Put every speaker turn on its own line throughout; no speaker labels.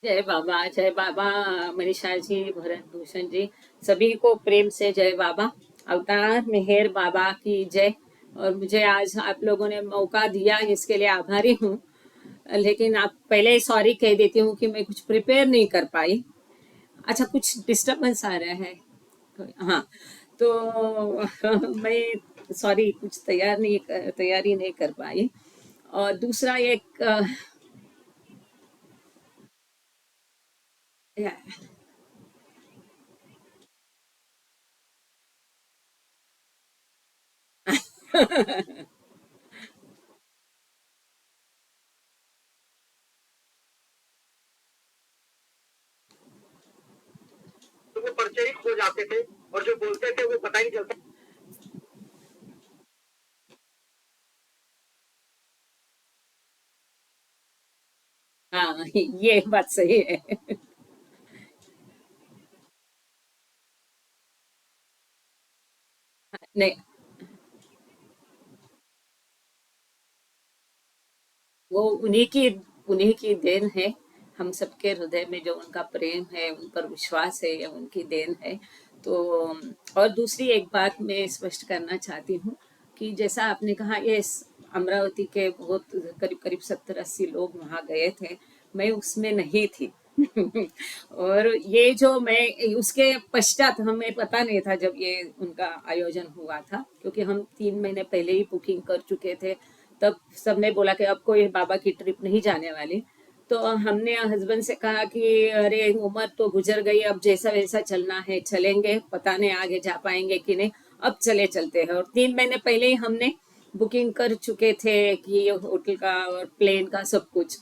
जय बाबा। मनीषा जी, भरत भूषण जी, सभी को प्रेम से जय बाबा। अवतार मेहर बाबा की जय। और मुझे आज आप लोगों ने मौका दिया, इसके लिए आभारी हूँ। लेकिन आप पहले ही सॉरी कह देती हूँ कि मैं कुछ प्रिपेयर नहीं कर पाई। अच्छा, कुछ डिस्टरबेंस आ रहा है। हाँ, तो मैं सॉरी, कुछ तैयारी नहीं कर पाई। और दूसरा एक तो वो परिचय खो जाते थे और जो बोलते थे वो पता ही नहीं चलता। हाँ, ये बात सही है। नहीं, वो उन्हीं की देन है। हम सबके हृदय में जो उनका प्रेम है, उन पर विश्वास है, ये उनकी देन है। तो और दूसरी एक बात मैं स्पष्ट करना चाहती हूँ कि जैसा आपने कहा, ये अमरावती के बहुत करीब करीब 70-80 लोग वहाँ गए थे। मैं उसमें नहीं थी। और ये जो मैं उसके पश्चात हमें पता नहीं था जब ये उनका आयोजन हुआ था, क्योंकि हम 3 महीने पहले ही बुकिंग कर चुके थे। तब सबने बोला कि अब कोई बाबा की ट्रिप नहीं जाने वाली। तो हमने हस्बैंड से कहा कि अरे, उम्र तो गुजर गई, अब जैसा वैसा चलना है चलेंगे, पता नहीं आगे जा पाएंगे कि नहीं। अब चले चलते हैं। और 3 महीने पहले ही हमने बुकिंग कर चुके थे कि ये होटल का और प्लेन का सब कुछ।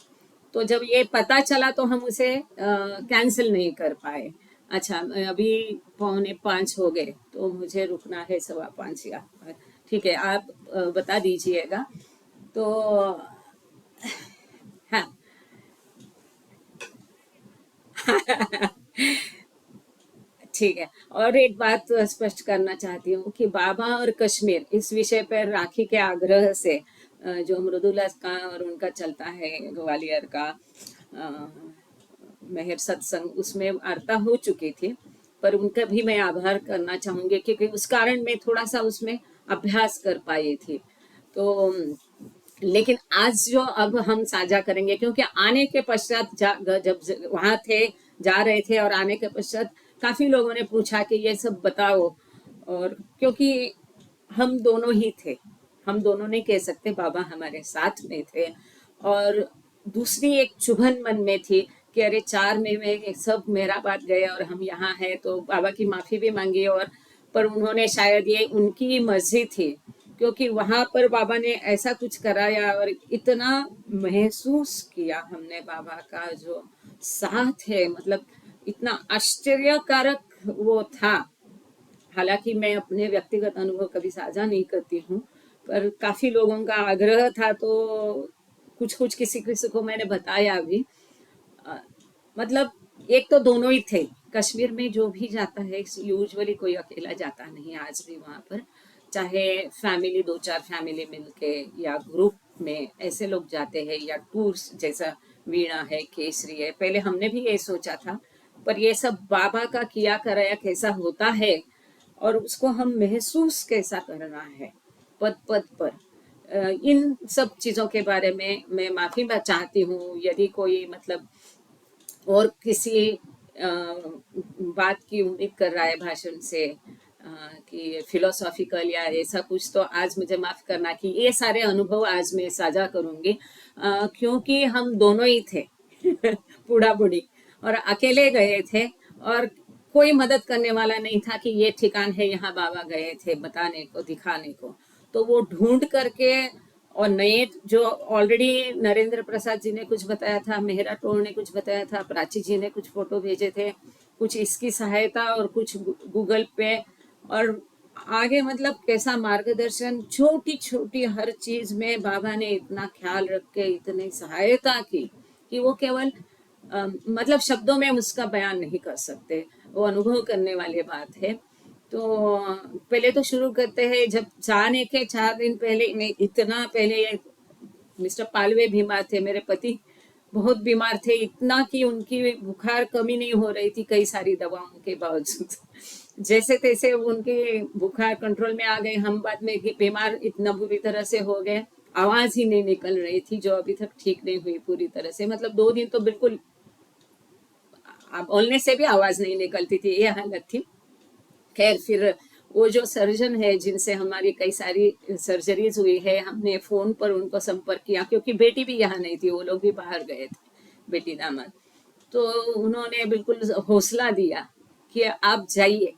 तो जब ये पता चला तो हम उसे कैंसिल नहीं कर पाए। अच्छा, अभी 4:45 हो गए, तो मुझे रुकना है 5:15 या। ठीक है, आप बता दीजिएगा। तो हाँ। ठीक है। और एक बात स्पष्ट करना चाहती हूँ कि बाबा और कश्मीर इस विषय पर राखी के आग्रह से जो मृदुला का और उनका चलता है ग्वालियर का अ, मेहर सत्संग, उसमें वार्ता हो चुकी थी। पर उनका भी मैं आभार करना चाहूंगी, क्योंकि उस कारण मैं थोड़ा सा उसमें अभ्यास कर पाई थी। तो लेकिन आज जो अब हम साझा करेंगे, क्योंकि आने के पश्चात जब वहां थे, जा रहे थे, और आने के पश्चात काफी लोगों ने पूछा कि ये सब बताओ। और क्योंकि हम दोनों ही थे, हम दोनों नहीं कह सकते, बाबा हमारे साथ में थे। और दूसरी एक चुभन मन में थी कि अरे, 4 मई में सब मेहराबाद गए और हम यहाँ हैं, तो बाबा की माफी भी मांगी। और पर उन्होंने, शायद ये उनकी मर्जी थी, क्योंकि वहां पर बाबा ने ऐसा कुछ कराया और इतना महसूस किया हमने बाबा का जो साथ है, मतलब इतना आश्चर्यकारक वो था। हालांकि मैं अपने व्यक्तिगत अनुभव कभी साझा नहीं करती हूँ, पर काफी लोगों का आग्रह था, तो कुछ कुछ किसी किसी को मैंने बताया भी। अ, मतलब एक तो दोनों ही थे। कश्मीर में जो भी जाता है, यूजुअली कोई अकेला जाता नहीं आज भी वहां पर। चाहे फैमिली, 2-4 फैमिली मिलके या ग्रुप में ऐसे लोग जाते हैं, या टूर्स जैसा वीणा है, केसरी है, पहले हमने भी ये सोचा था। पर ये सब बाबा का किया कराया कैसा होता है, और उसको हम महसूस कैसा करना है पद पद पर। इन सब चीजों के बारे में मैं माफी चाहती हूँ यदि कोई, मतलब, और किसी बात की उम्मीद कर रहा है भाषण से, कि फिलोसॉफिकल या ऐसा कुछ, तो आज मुझे माफ करना कि ये सारे अनुभव आज मैं साझा करूंगी। क्योंकि हम दोनों ही थे। बूढ़ा बूढ़ी, और अकेले गए थे। और कोई मदद करने वाला नहीं था कि ये ठिकान है, यहाँ बाबा गए थे बताने को, दिखाने को। तो वो ढूंढ करके, और नए जो ऑलरेडी नरेंद्र प्रसाद जी ने कुछ बताया था, मेहरा टोल ने कुछ बताया था, प्राची जी ने कुछ फोटो भेजे थे, कुछ इसकी सहायता, और कुछ गूगल पे, और आगे मतलब कैसा मार्गदर्शन, छोटी छोटी हर चीज में बाबा ने इतना ख्याल रख के इतनी सहायता की कि वो केवल मतलब शब्दों में हम उसका बयान नहीं कर सकते। वो अनुभव करने वाली बात है। तो पहले तो शुरू करते हैं, जब जाने के 4 दिन पहले, नहीं, इतना पहले, ये मिस्टर पालवे बीमार थे, मेरे पति। बहुत बीमार थे, इतना कि उनकी बुखार कमी नहीं हो रही थी कई सारी दवाओं के बावजूद। जैसे तैसे उनके बुखार कंट्रोल में आ गए, हम बाद में बीमार इतना बुरी तरह से हो गए, आवाज ही नहीं निकल रही थी, जो अभी तक ठीक नहीं हुई पूरी तरह से। मतलब 2 दिन तो बिल्कुल बोलने से भी आवाज नहीं निकलती थी, ये हालत थी। खैर फिर वो जो सर्जन है जिनसे हमारी कई सारी सर्जरीज हुई है, हमने फोन पर उनको संपर्क किया, क्योंकि बेटी भी यहाँ नहीं थी, वो लोग भी बाहर गए थे, बेटी दामाद। तो उन्होंने बिल्कुल हौसला दिया कि आप जाइए,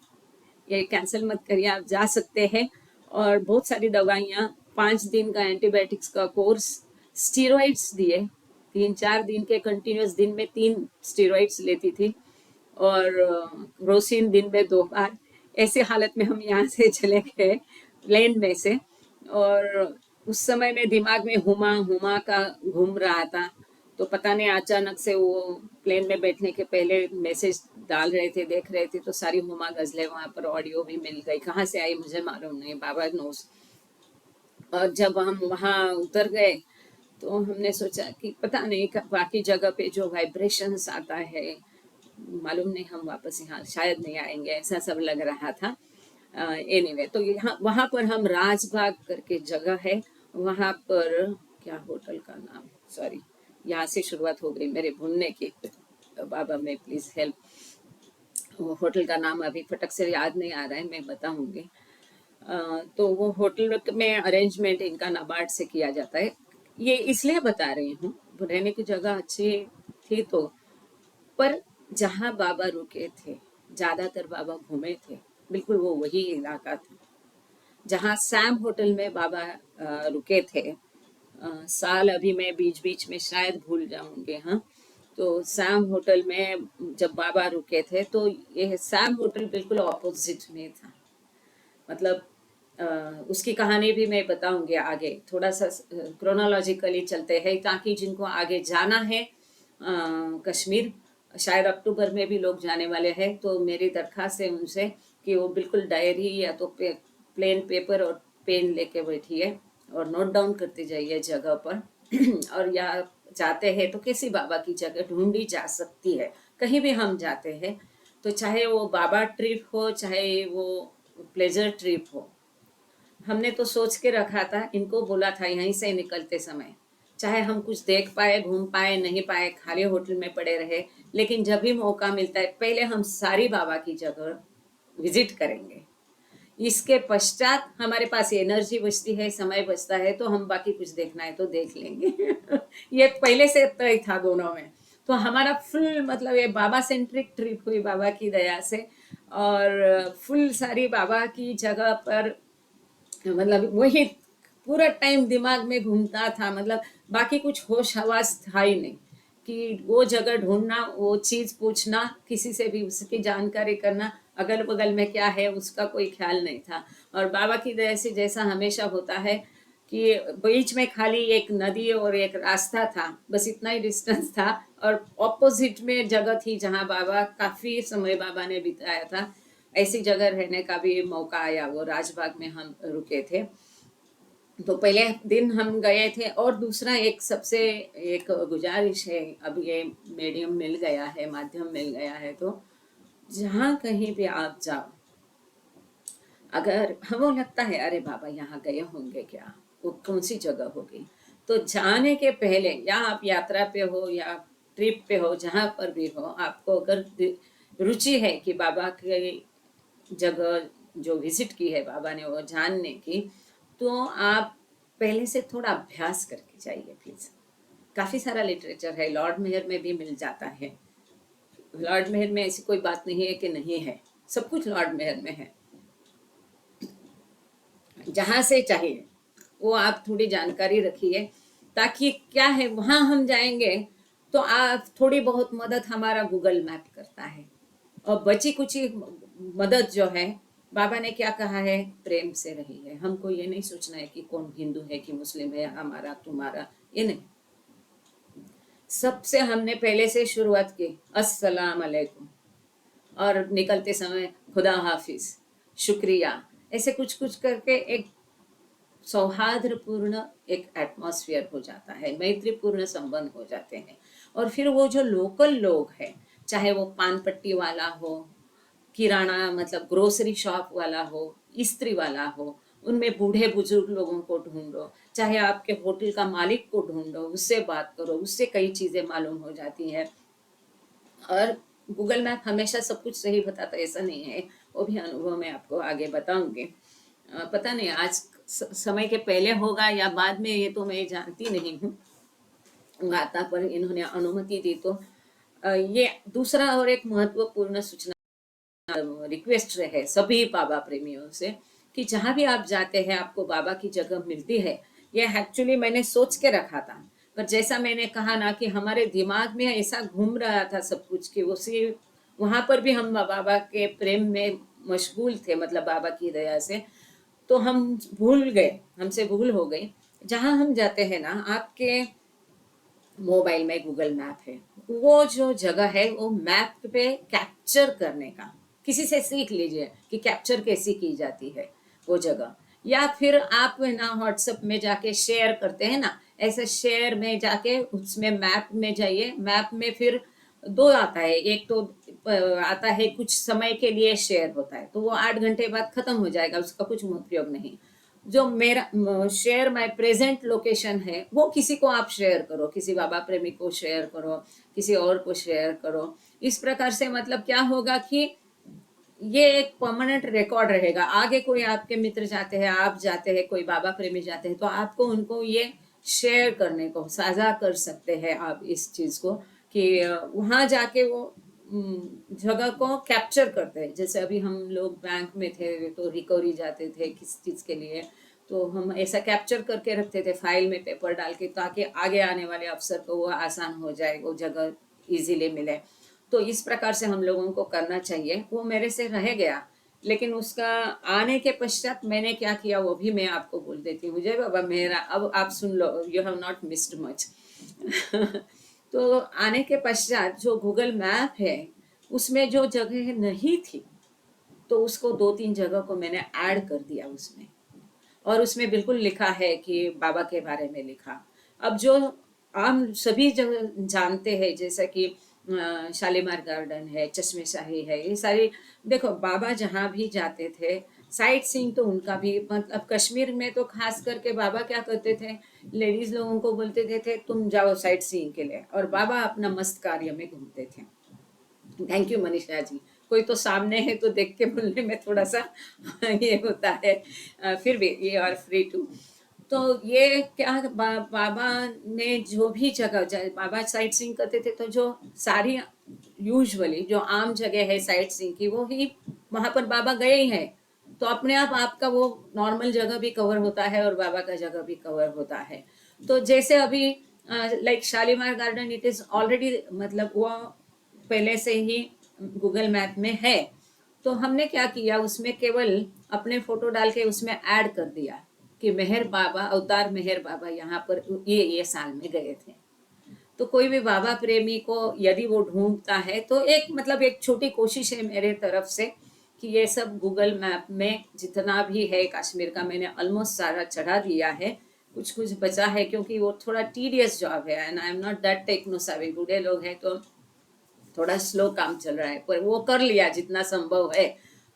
ये कैंसिल मत करिए, आप जा सकते हैं। और बहुत सारी दवाइयाँ, 5 दिन का एंटीबायोटिक्स का कोर्स, स्टीरॉइड्स दिए, 3-4 दिन के कंटिन्यूस, दिन में 3 स्टीरॉइड्स लेती थी, और रोसिन दिन में 2 बार। ऐसी हालत में हम यहाँ से चले गए प्लेन में से। और उस समय में दिमाग में हुमा हुमा का घूम रहा था, तो पता नहीं अचानक से वो प्लेन में बैठने के पहले मैसेज डाल रहे थे, देख रहे थे, तो सारी हुमा गजलें वहाँ पर ऑडियो भी मिल गई, कहाँ से आई मुझे मालूम नहीं, बाबा नोस। और जब हम वहाँ उतर गए तो हमने सोचा कि पता नहीं बाकी जगह पे जो वाइब्रेशंस आता है, मालूम नहीं हम वापस यहाँ शायद नहीं आएंगे, ऐसा सब लग रहा था। एनीवे तो यहाँ वहाँ पर हम राजबाग करके जगह है, वहाँ पर क्या होटल का नाम, सॉरी यहाँ से शुरुआत हो गई मेरे भूलने की, बाबा में प्लीज हेल्प। वो होटल का नाम अभी फटक से याद नहीं आ रहा है, मैं बताऊंगी। तो वो होटल में अरेंजमेंट इनका नाबार्ड से किया जाता है। ये इसलिए बता रही हूँ, रहने की जगह अच्छी थी तो, पर जहाँ बाबा रुके थे, ज्यादातर बाबा घूमे थे, बिल्कुल वो वही इलाका था जहाँ सैम होटल में बाबा रुके थे। साल अभी मैं बीच बीच में शायद भूल जाऊंगे, हाँ। तो सैम होटल में जब बाबा रुके थे, तो ये सैम होटल बिल्कुल ऑपोजिट में था। मतलब उसकी कहानी भी मैं बताऊंगी आगे, थोड़ा सा क्रोनोलॉजिकली चलते हैं ताकि जिनको आगे जाना है कश्मीर, शायद अक्टूबर में भी लोग जाने वाले हैं, तो मेरी दरखास्त है उनसे कि वो बिल्कुल डायरी या तो प्लेन पेपर और पेन लेके बैठिए और नोट डाउन करते जाइए जगह पर। और या जाते हैं तो किसी बाबा की जगह ढूंढी जा सकती है, कहीं भी हम जाते हैं तो, चाहे वो बाबा ट्रिप हो चाहे वो प्लेजर ट्रिप हो। हमने तो सोच के रखा था, इनको बोला था यहीं से निकलते समय, चाहे हम कुछ देख पाए, घूम पाए, नहीं पाए, खाली होटल में पड़े रहे, लेकिन जब भी मौका मिलता है पहले हम सारी बाबा की जगह विजिट करेंगे। इसके पश्चात हमारे पास एनर्जी बचती है, समय बचता है, तो हम बाकी कुछ देखना है तो देख लेंगे। ये पहले से तय था दोनों में। तो हमारा फुल मतलब ये बाबा सेंट्रिक ट्रिप हुई बाबा की दया से, और फुल सारी बाबा की जगह पर, मतलब वही पूरा टाइम दिमाग में घूमता था। मतलब बाकी कुछ होश हवास था ही नहीं, कि वो जगह ढूंढना, वो चीज पूछना, किसी से भी उसकी जानकारी करना, अगल बगल में क्या है उसका कोई ख्याल नहीं था। और बाबा की दया से जैसा हमेशा होता है कि बीच में खाली एक नदी और एक रास्ता था, बस इतना ही डिस्टेंस था, और ऑपोजिट में जगह थी जहाँ बाबा काफी समय बाबा ने बिताया था। ऐसी जगह रहने का भी मौका आया, वो राजबाग में हम रुके थे। तो पहले दिन हम गए थे, और दूसरा एक सबसे एक गुजारिश है, अब ये मीडियम मिल गया है, माध्यम मिल गया है, तो जहाँ कहीं भी आप जाओ, अगर हमें लगता है अरे बाबा यहाँ गए होंगे क्या, वो कौन सी जगह होगी, तो जाने के पहले, या आप यात्रा पे हो या ट्रिप पे हो, जहाँ पर भी हो, आपको अगर रुचि है कि बाबा के जगह जो विजिट की है बाबा ने वो जानने की, तो आप पहले से थोड़ा अभ्यास करके जाइए प्लीज। काफी सारा लिटरेचर है, लॉर्ड मेयर में भी मिल जाता है। लॉर्ड मेयर में ऐसी कोई बात नहीं है कि नहीं है, सब कुछ लॉर्ड मेयर में है। जहां से चाहिए वो आप थोड़ी जानकारी रखिए, ताकि क्या है वहां हम जाएंगे तो आप थोड़ी बहुत मदद हमारा गूगल मैप करता है, और बची कुची मदद जो है, बाबा ने क्या कहा है, प्रेम से रही है। हमको ये नहीं सोचना है कि कौन हिंदू है कि मुस्लिम है, हमारा तुम्हारा, ये नहीं। सबसे हमने पहले से शुरुआत की, अस्सलाम अलैकुम, और निकलते समय खुदा हाफिज, शुक्रिया, ऐसे कुछ कुछ करके एक सौहार्दपूर्ण एक एटमॉस्फेयर हो जाता है, मैत्रीपूर्ण संबंध हो जाते हैं। और फिर वो जो लोकल लोग हैं, चाहे वो पान पट्टी वाला हो, किराना मतलब ग्रोसरी शॉप वाला हो, इस्त्री वाला हो, उनमें बूढ़े बुजुर्ग लोगों को ढूंढो, चाहे आपके होटल का मालिक को ढूंढो, उससे बात करो, उससे कई चीज़ें मालूम हो जाती हैं। और गूगल मैप हमेशा सब कुछ सही बताता है ऐसा नहीं है, वो भी अनुभव मैं आपको आगे बताऊंगी। पता नहीं आज समय के पहले होगा या बाद में, ये तो मैं जानती नहीं हूँ। गाता पर इन्होंने अनुमति दी तो ये दूसरा और एक महत्वपूर्ण सूचना रिक्वेस्ट है सभी बाबा प्रेमियों से कि जहाँ भी आप जाते हैं आपको बाबा की जगह मिलती है। ये एक्चुअली मैंने सोच के रखा था, पर जैसा मैंने कहा ना कि हमारे दिमाग में ऐसा घूम रहा था सब कुछ कि उसी वहां पर भी हम बाबा के प्रेम में मशगूल थे, मतलब बाबा की दया से, तो हम भूल गए, हमसे भूल हो गई। जहाँ हम जाते हैं ना, आपके मोबाइल में गूगल मैप है, वो जो जगह है वो मैप पे कैप्चर करने का, किसी से सीख लीजिए कि कैप्चर कैसी की जाती है वो जगह। या फिर आप ना व्हाट्सएप में जाके शेयर करते हैं ना, ऐसे शेयर में जाके उसमें मैप में जाइए, मैप में फिर दो आता है, एक तो आता है कुछ समय के लिए शेयर होता है, तो वो 8 घंटे बाद खत्म हो जाएगा, उसका कुछ उपयोग नहीं। जो मेरा शेयर माय प्रेजेंट लोकेशन है, वो किसी को आप शेयर करो, किसी बाबा प्रेमी को शेयर करो, किसी और को शेयर करो। इस प्रकार से मतलब क्या होगा कि ये एक परमानेंट रिकॉर्ड रहेगा। आगे कोई आपके मित्र जाते हैं, आप जाते हैं, कोई बाबा प्रेमी जाते हैं, तो आपको उनको ये शेयर करने को, साझा कर सकते हैं आप इस चीज को कि वहां जाके वो जगह को कैप्चर करते हैं। जैसे अभी हम लोग बैंक में थे तो रिकवरी जाते थे किस चीज के लिए, तो हम ऐसा कैप्चर करके रखते थे फाइल में पेपर डाल के, ताकि आगे आने वाले अफसर को वो आसान हो जाए, वो जगह इजीली मिले। तो इस प्रकार से हम लोगों को करना चाहिए। वो मेरे से रह गया, लेकिन उसका आने के पश्चात मैंने क्या किया वो भी मैं आपको बोल देती हूँ। जय बाबा मेरा, अब आप सुन लो, you have not missed much. तो आने के पश्चात जो गूगल मैप है उसमें जो जगह नहीं थी, तो उसको 2-3 जगह को मैंने ऐड कर दिया उसमें, और उसमें बिल्कुल लिखा है कि बाबा के बारे में लिखा। अब जो आम सभी जगह जानते हैं, जैसे कि शालीमार गार्डन है, चश्मे शाही है, ये सारी, देखो बाबा जहाँ भी जाते थे साइट सीइंग तो उनका भी, मतलब कश्मीर में तो खास करके बाबा क्या करते थे, लेडीज लोगों को बोलते थे तुम जाओ साइट सीइंग के लिए, और बाबा अपना मस्त कार्य में घूमते थे। Thank you Manisha ji. कोई तो सामने है तो देख के बोलने में थोड़ा सा ये होता है, फिर भी ये आर फ्री टू। तो ये क्या बाबा ने जो भी जगह, बाबा साइट सीइंग करते थे, तो जो सारी यूजुअली जो आम जगह है साइट सीइंग की, वो ही वहां पर बाबा गए ही है, तो अपने आप आपका वो नॉर्मल जगह भी कवर होता है और बाबा का जगह भी कवर होता है। तो जैसे अभी like Shalimar garden, it is already, मतलब वो पहले से ही गूगल मैप में है, तो हमने क्या किया उसमें केवल अपने फोटो डाल के उसमें ऐड कर दिया कि मेहर बाबा, अवतार मेहर बाबा यहाँ पर ये साल में गए थे। तो कोई भी बाबा प्रेमी को यदि वो ढूंढता है, तो एक मतलब एक छोटी कोशिश है मेरे तरफ से कि ये सब गूगल मैप में जितना भी है कश्मीर का मैंने ऑलमोस्ट सारा चढ़ा दिया है। कुछ कुछ बचा है क्योंकि वो थोड़ा टीडियस जॉब है, and I am not that techno savvy, बूढ़े लोग हैं तो थोड़ा स्लो काम चल रहा है, पर वो कर लिया जितना संभव है।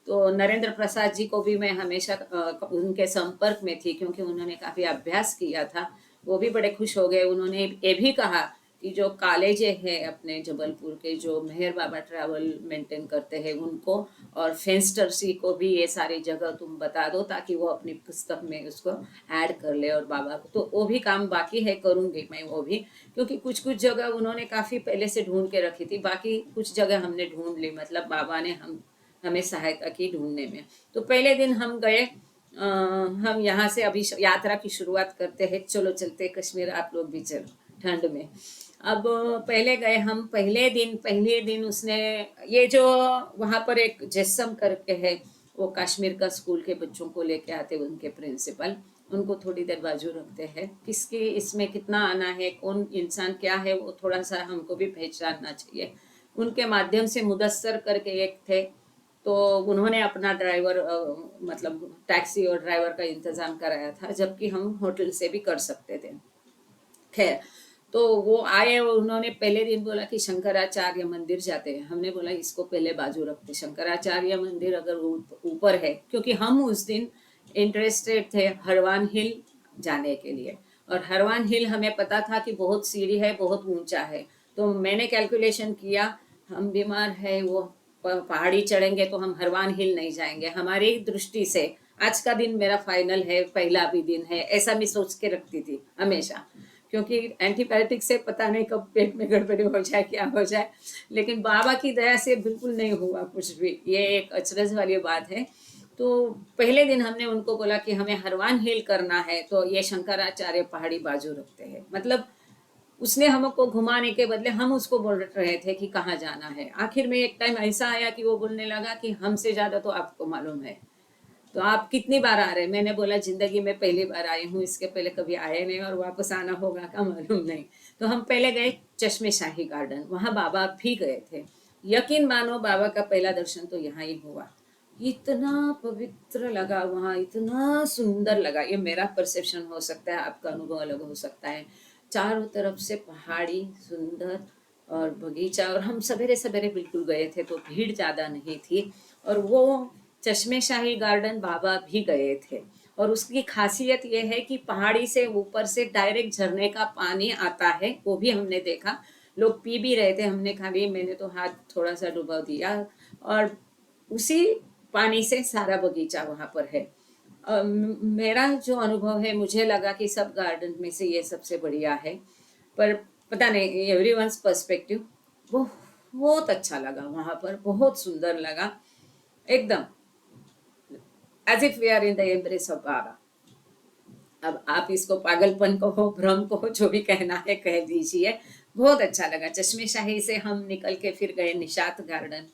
तो नरेंद्र प्रसाद जी को भी मैं हमेशा उनके संपर्क में थी, क्योंकि उन्होंने काफी अभ्यास किया था। वो भी बड़े खुश हो गए। उन्होंने ये भी कहा कि जो कॉलेज है अपने जबलपुर के, जो मेहर बाबा ट्रैवल मेंटेन करते हैं उनको, और फेंस्टर सी को भी ये सारी जगह तुम बता दो, ताकि वो अपनी पुस्तक में उसको ऐड कर ले। और बाबा को तो वो भी काम बाकी है, करूंगी मैं वो भी, क्योंकि कुछ कुछ जगह उन्होंने काफी पहले से ढूंढ के रखी थी, बाकी कुछ जगह हमने ढूंढ ली, मतलब बाबा ने हमें सहायता की ढूंढने में। तो पहले दिन हम गए, हम यहाँ से अभी यात्रा की शुरुआत करते हैं, चलो चलते कश्मीर, आप लोग भी चलो ठंड में। अब पहले गए हम, पहले दिन उसने, ये जो वहाँ पर एक जैसम करके है, वो कश्मीर का स्कूल के बच्चों को लेके आते, उनके प्रिंसिपल, उनको थोड़ी देर बाजू रखते हैं, किसकी इसमें कितना आना है, कौन इंसान क्या है, वो थोड़ा सा हमको भी पहचानना चाहिए। उनके माध्यम से मुदस्सर करके एक थे, तो उन्होंने अपना ड्राइवर, मतलब टैक्सी और ड्राइवर का इंतजाम कराया था, जबकि हम होटल से भी कर सकते थे। खैर, तो वो आए और उन्होंने पहले दिन बोला कि शंकराचार्य मंदिर जाते हैं। हमने बोला इसको पहले बाजू रखते, शंकराचार्य मंदिर अगर ऊपर है, क्योंकि हम उस दिन इंटरेस्टेड थे हरवान हिल जाने के लिए। और हरवान हिल हमें पता था कि बहुत सीढ़ी है, बहुत ऊंचा है। तो मैंने कैलकुलेशन किया, हम बीमार है, वो पहाड़ी चढ़ेंगे तो हम हरवान हिल नहीं जाएंगे। हमारी दृष्टि से आज का दिन मेरा फाइनल है, पहला भी दिन है, ऐसा मैं सोच के रखती थी हमेशा। क्योंकि एंटीबायोटिक से पता नहीं कब पेट में गड़बड़ी हो जाए, क्या हो जाए। लेकिन बाबा की दया से बिल्कुल नहीं हुआ कुछ भी, ये एक अचरज वाली बात है। तो पहले दिन हमने उनको बोला कि हमें हरवान हिल करना है, तो ये शंकराचार्य पहाड़ी बाजू रखते हैं। मतलब उसने हमको घुमाने के बदले हम उसको बोल रहे थे कि कहाँ जाना है। आखिर में एक टाइम ऐसा आया कि वो बोलने लगा कि हमसे ज्यादा तो आपको मालूम है, तो आप कितनी बार आ रहे हैं? मैंने बोला जिंदगी में पहली बार आई हूँ, इसके पहले कभी आए नहीं, और वापस आना होगा का मालूम नहीं। तो हम पहले गए चश्मे शाही गार्डन, वहाँ बाबा भी गए थे। यकीन मानो बाबा का पहला दर्शन तो यहाँ ही हुआ। इतना पवित्र लगा वहाँ, इतना सुंदर लगा। ये मेरा परसेप्शन हो सकता है, आपका अनुभव अलग हो सकता है। चारों तरफ से पहाड़ी सुंदर और बगीचा, और हम सवेरे सवेरे बिल्कुल गए थे तो भीड़ ज़्यादा नहीं थी। और वो चश्मे शाही गार्डन बाबा भी गए थे। और उसकी खासियत यह है कि पहाड़ी से ऊपर से डायरेक्ट झरने का पानी आता है, वो भी हमने देखा। लोग पी भी रहे थे, हमने खाली, मैंने तो हाथ थोड़ा सा डुबा दिया। और उसी पानी से सारा बगीचा वहाँ पर है। मेरा जो अनुभव है, मुझे लगा कि सब गार्डन में से ये सबसे बढ़िया है। पर पता नहीं, एवरीवन्स पर्सपेक्टिव। बहुत अच्छा लगा वहाँ पर, बहुत सुंदर लगा एकदम, as if we are in the embrace of बाबा। अब आप इसको पागलपन कहो, भ्रम कहो, जो भी कहना है कह दीजिए। बहुत अच्छा लगा। चश्मे शाही से हम निकल के फिर गए निशात गार्डन।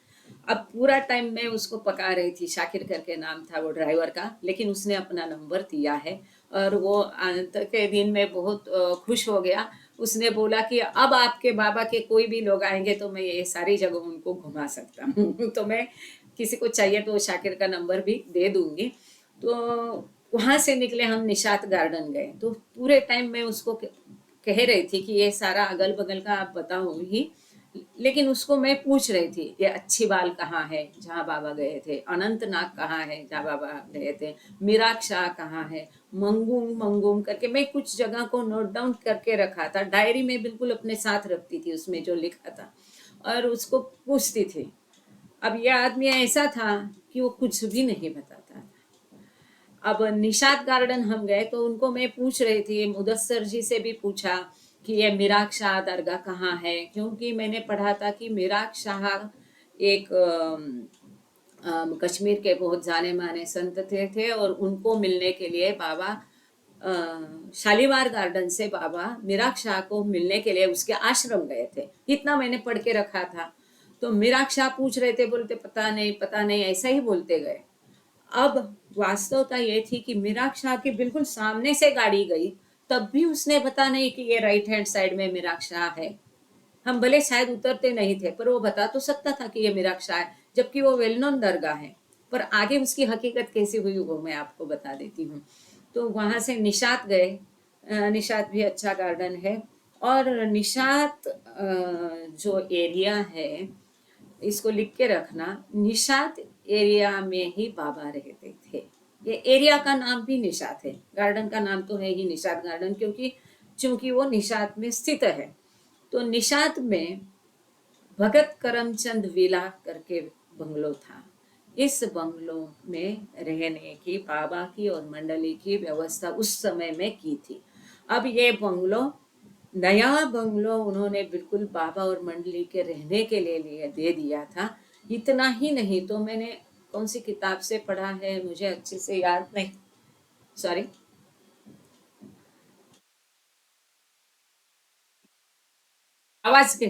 अब पूरा टाइम मैं उसको पका रही थी, शाकिर करके नाम था वो ड्राइवर का, लेकिन उसने अपना नंबर दिया है। और वो अंत के दिन में बहुत खुश हो गया। उसने बोला कि अब आपके बाबा के कोई भी लोग आएंगे तो मैं ये सारी जगह उनको घुमा सकता हूँ। तो मैं किसी को चाहिए तो शाकिर का नंबर भी दे दूंगी। तो वहां से निकले, हम निशात गार्डन गए। तो पूरे टाइम मैं उसको कह रही थी कि ये सारा अगल बगल का आप बताओ ही। लेकिन उसको मैं पूछ रही थी, ये अच्छी बाल कहाँ है जहाँ बाबा गए थे, अनंतनाग कहाँ है जहाँ बाबा गए थे, मिराक शाह कहाँ है, मंगूम मंगूम करके मैं कुछ जगह को नोट डाउन करके रखा था। डायरी में बिल्कुल अपने साथ रखती थी, उसमें जो लिखा था, और उसको पूछती थी। अब यह आदमी ऐसा था कि वो कुछ भी नहीं बताता। अब निशात गार्डन हम गए तो उनको मैं पूछ रही थी, मुदस्सर जी से भी पूछा कि ये मिराक शाह दरगाह कहाँ है, क्योंकि मैंने पढ़ा था कि मिराक शाह एक कश्मीर के बहुत जाने माने संत थे। और उनको मिलने के लिए बाबा शालीमार गार्डन से बाबा मिराक शाह को मिलने के लिए उसके आश्रम गए थे। इतना मैंने पढ़ के रखा था। तो मिराक शाह पूछ रहे थे, बोलते पता नहीं पता नहीं, ऐसा ही बोलते गए। अब वास्तवता ये थी कि मिराग शाह के बिल्कुल सामने से गाड़ी गई, तब भी उसने बता नहीं कि ये राइट हैंड साइड में मिराग शाह है। हम भले शायद उतरते नहीं थे, पर वो बता तो सकता था कि ये मिराग शाह है, जबकि वो वेल नोन दरगाह है। पर आगे उसकी हकीकत कैसी हुई वो मैं आपको बता देती हूँ। तो वहां से निशात गए। निशात भी अच्छा गार्डन है। और निशात जो एरिया है, इसको लिख के रखना, निशात एरिया में ही बाबा रहते थे। ये एरिया का नाम भी निशात है, गार्डन का नाम तो है ही निशात गार्डन, क्योंकि चूंकि वो निशात में स्थित है। तो निशात में भगत करमचंद विला करके बंगलो था। इस बंगलो में रहने की बाबा की और मंडली की व्यवस्था उस समय में की थी। अब ये बंगलो, नया बंगलो उन्होंने बिल्कुल बाबा और मंडली के रहने के लिए दे दिया था। इतना ही नहीं तो मैंने कौन सी किताब से पढ़ा है, मुझे अच्छे से याद नहीं। सॉरी। आवाज के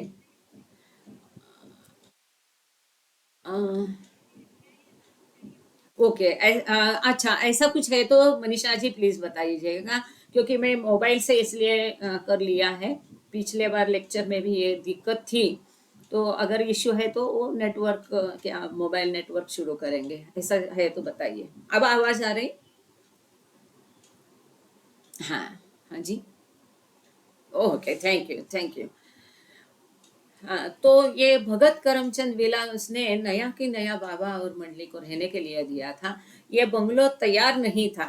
ओके। अच्छा, ऐसा कुछ है तो मनीषा जी प्लीज बताइएगा, क्योंकि मैं मोबाइल से इसलिए कर लिया है। पिछले बार लेक्चर में भी ये दिक्कत थी। तो अगर इश्यू है तो वो नेटवर्क, क्या मोबाइल नेटवर्क शुरू करेंगे, ऐसा है तो बताइए। अब आवाज आ रही? हाँ। हाँ जी। Okay, thank you, thank you. हाँ, तो ये भगत करमचंद विला उसने नया की नया बाबा और मंडली को रहने के लिए दिया था। ये बंगलो तैयार नहीं था,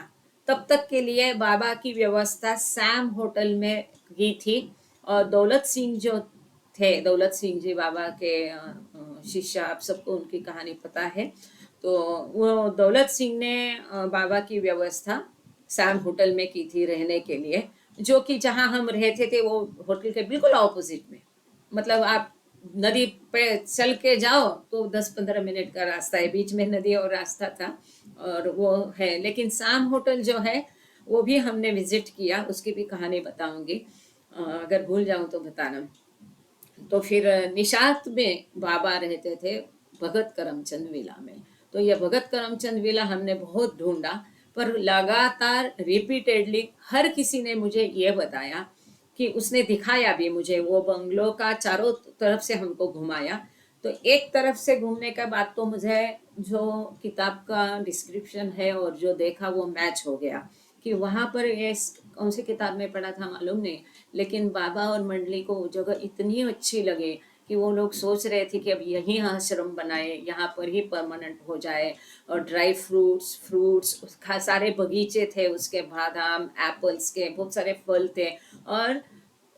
तब तक के लिए बाबा की व्यवस्था सैम होटल में की थी। और दौलत सिंह जो थे, दौलत सिंह जी बाबा के शिष्य, आप सबको उनकी कहानी पता है। तो वो दौलत सिंह ने बाबा की व्यवस्था सैम होटल में की थी रहने के लिए, जो कि जहाँ हम रहते थे वो होटल के बिल्कुल ऑपोजिट में। मतलब आप नदी पे चल के जाओ तो 10-15 मिनट का रास्ता है, बीच में नदी और रास्ता था। और वो है, लेकिन शाम होटल जो है वो भी हमने विजिट किया, उसकी भी कहानी बताऊंगी। अगर भूल जाऊं तो बताना। तो फिर निशात में बाबा रहते थे, भगत करमचंद विला में। तो ये भगत करमचंद विला हमने बहुत ढूंढा, पर लगातार रिपीटेडली हर किसी ने मुझे ये बताया कि उसने दिखाया भी मुझे, वो बंगलो का चारों तरफ से हमको घुमाया। तो एक तरफ से घूमने के बाद तो मुझे जो किताब का डिस्क्रिप्शन है और जो देखा वो मैच हो गया, कि वहाँ पर ये कौन सी किताब में पढ़ा था मालूम नहीं, लेकिन बाबा और मंडली को वो जगह इतनी अच्छी लगे कि वो लोग सोच रहे थे कि अब यहीं आश्रम बनाए, यहाँ पर ही परमानेंट हो जाए। और ड्राई फ्रूट्स फ्रूट्स सारे बगीचे थे उसके, बादाम एप्पल्स के बहुत सारे फल थे। और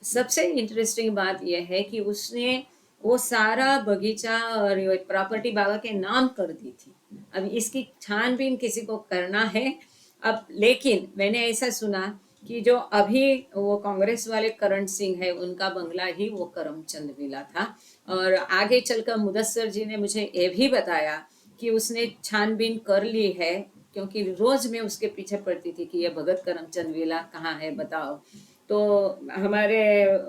सबसे इंटरेस्टिंग बात यह है कि उसने वो सारा बगीचा और प्रॉपर्टी बाबा के नाम कर दी थी। अब इसकी छानबीन किसी को करना है। अब लेकिन मैंने ऐसा सुना कि जो अभी वो कांग्रेस वाले करण सिंह है, उनका बंगला ही वो करमचंद विला था। और आगे चलकर मुदस्सर जी ने मुझे ये भी बताया कि उसने छानबीन कर ली है, क्योंकि रोज मैं उसके पीछे पड़ती थी कि ये भगत करमचंद विला कहाँ है बताओ। तो हमारे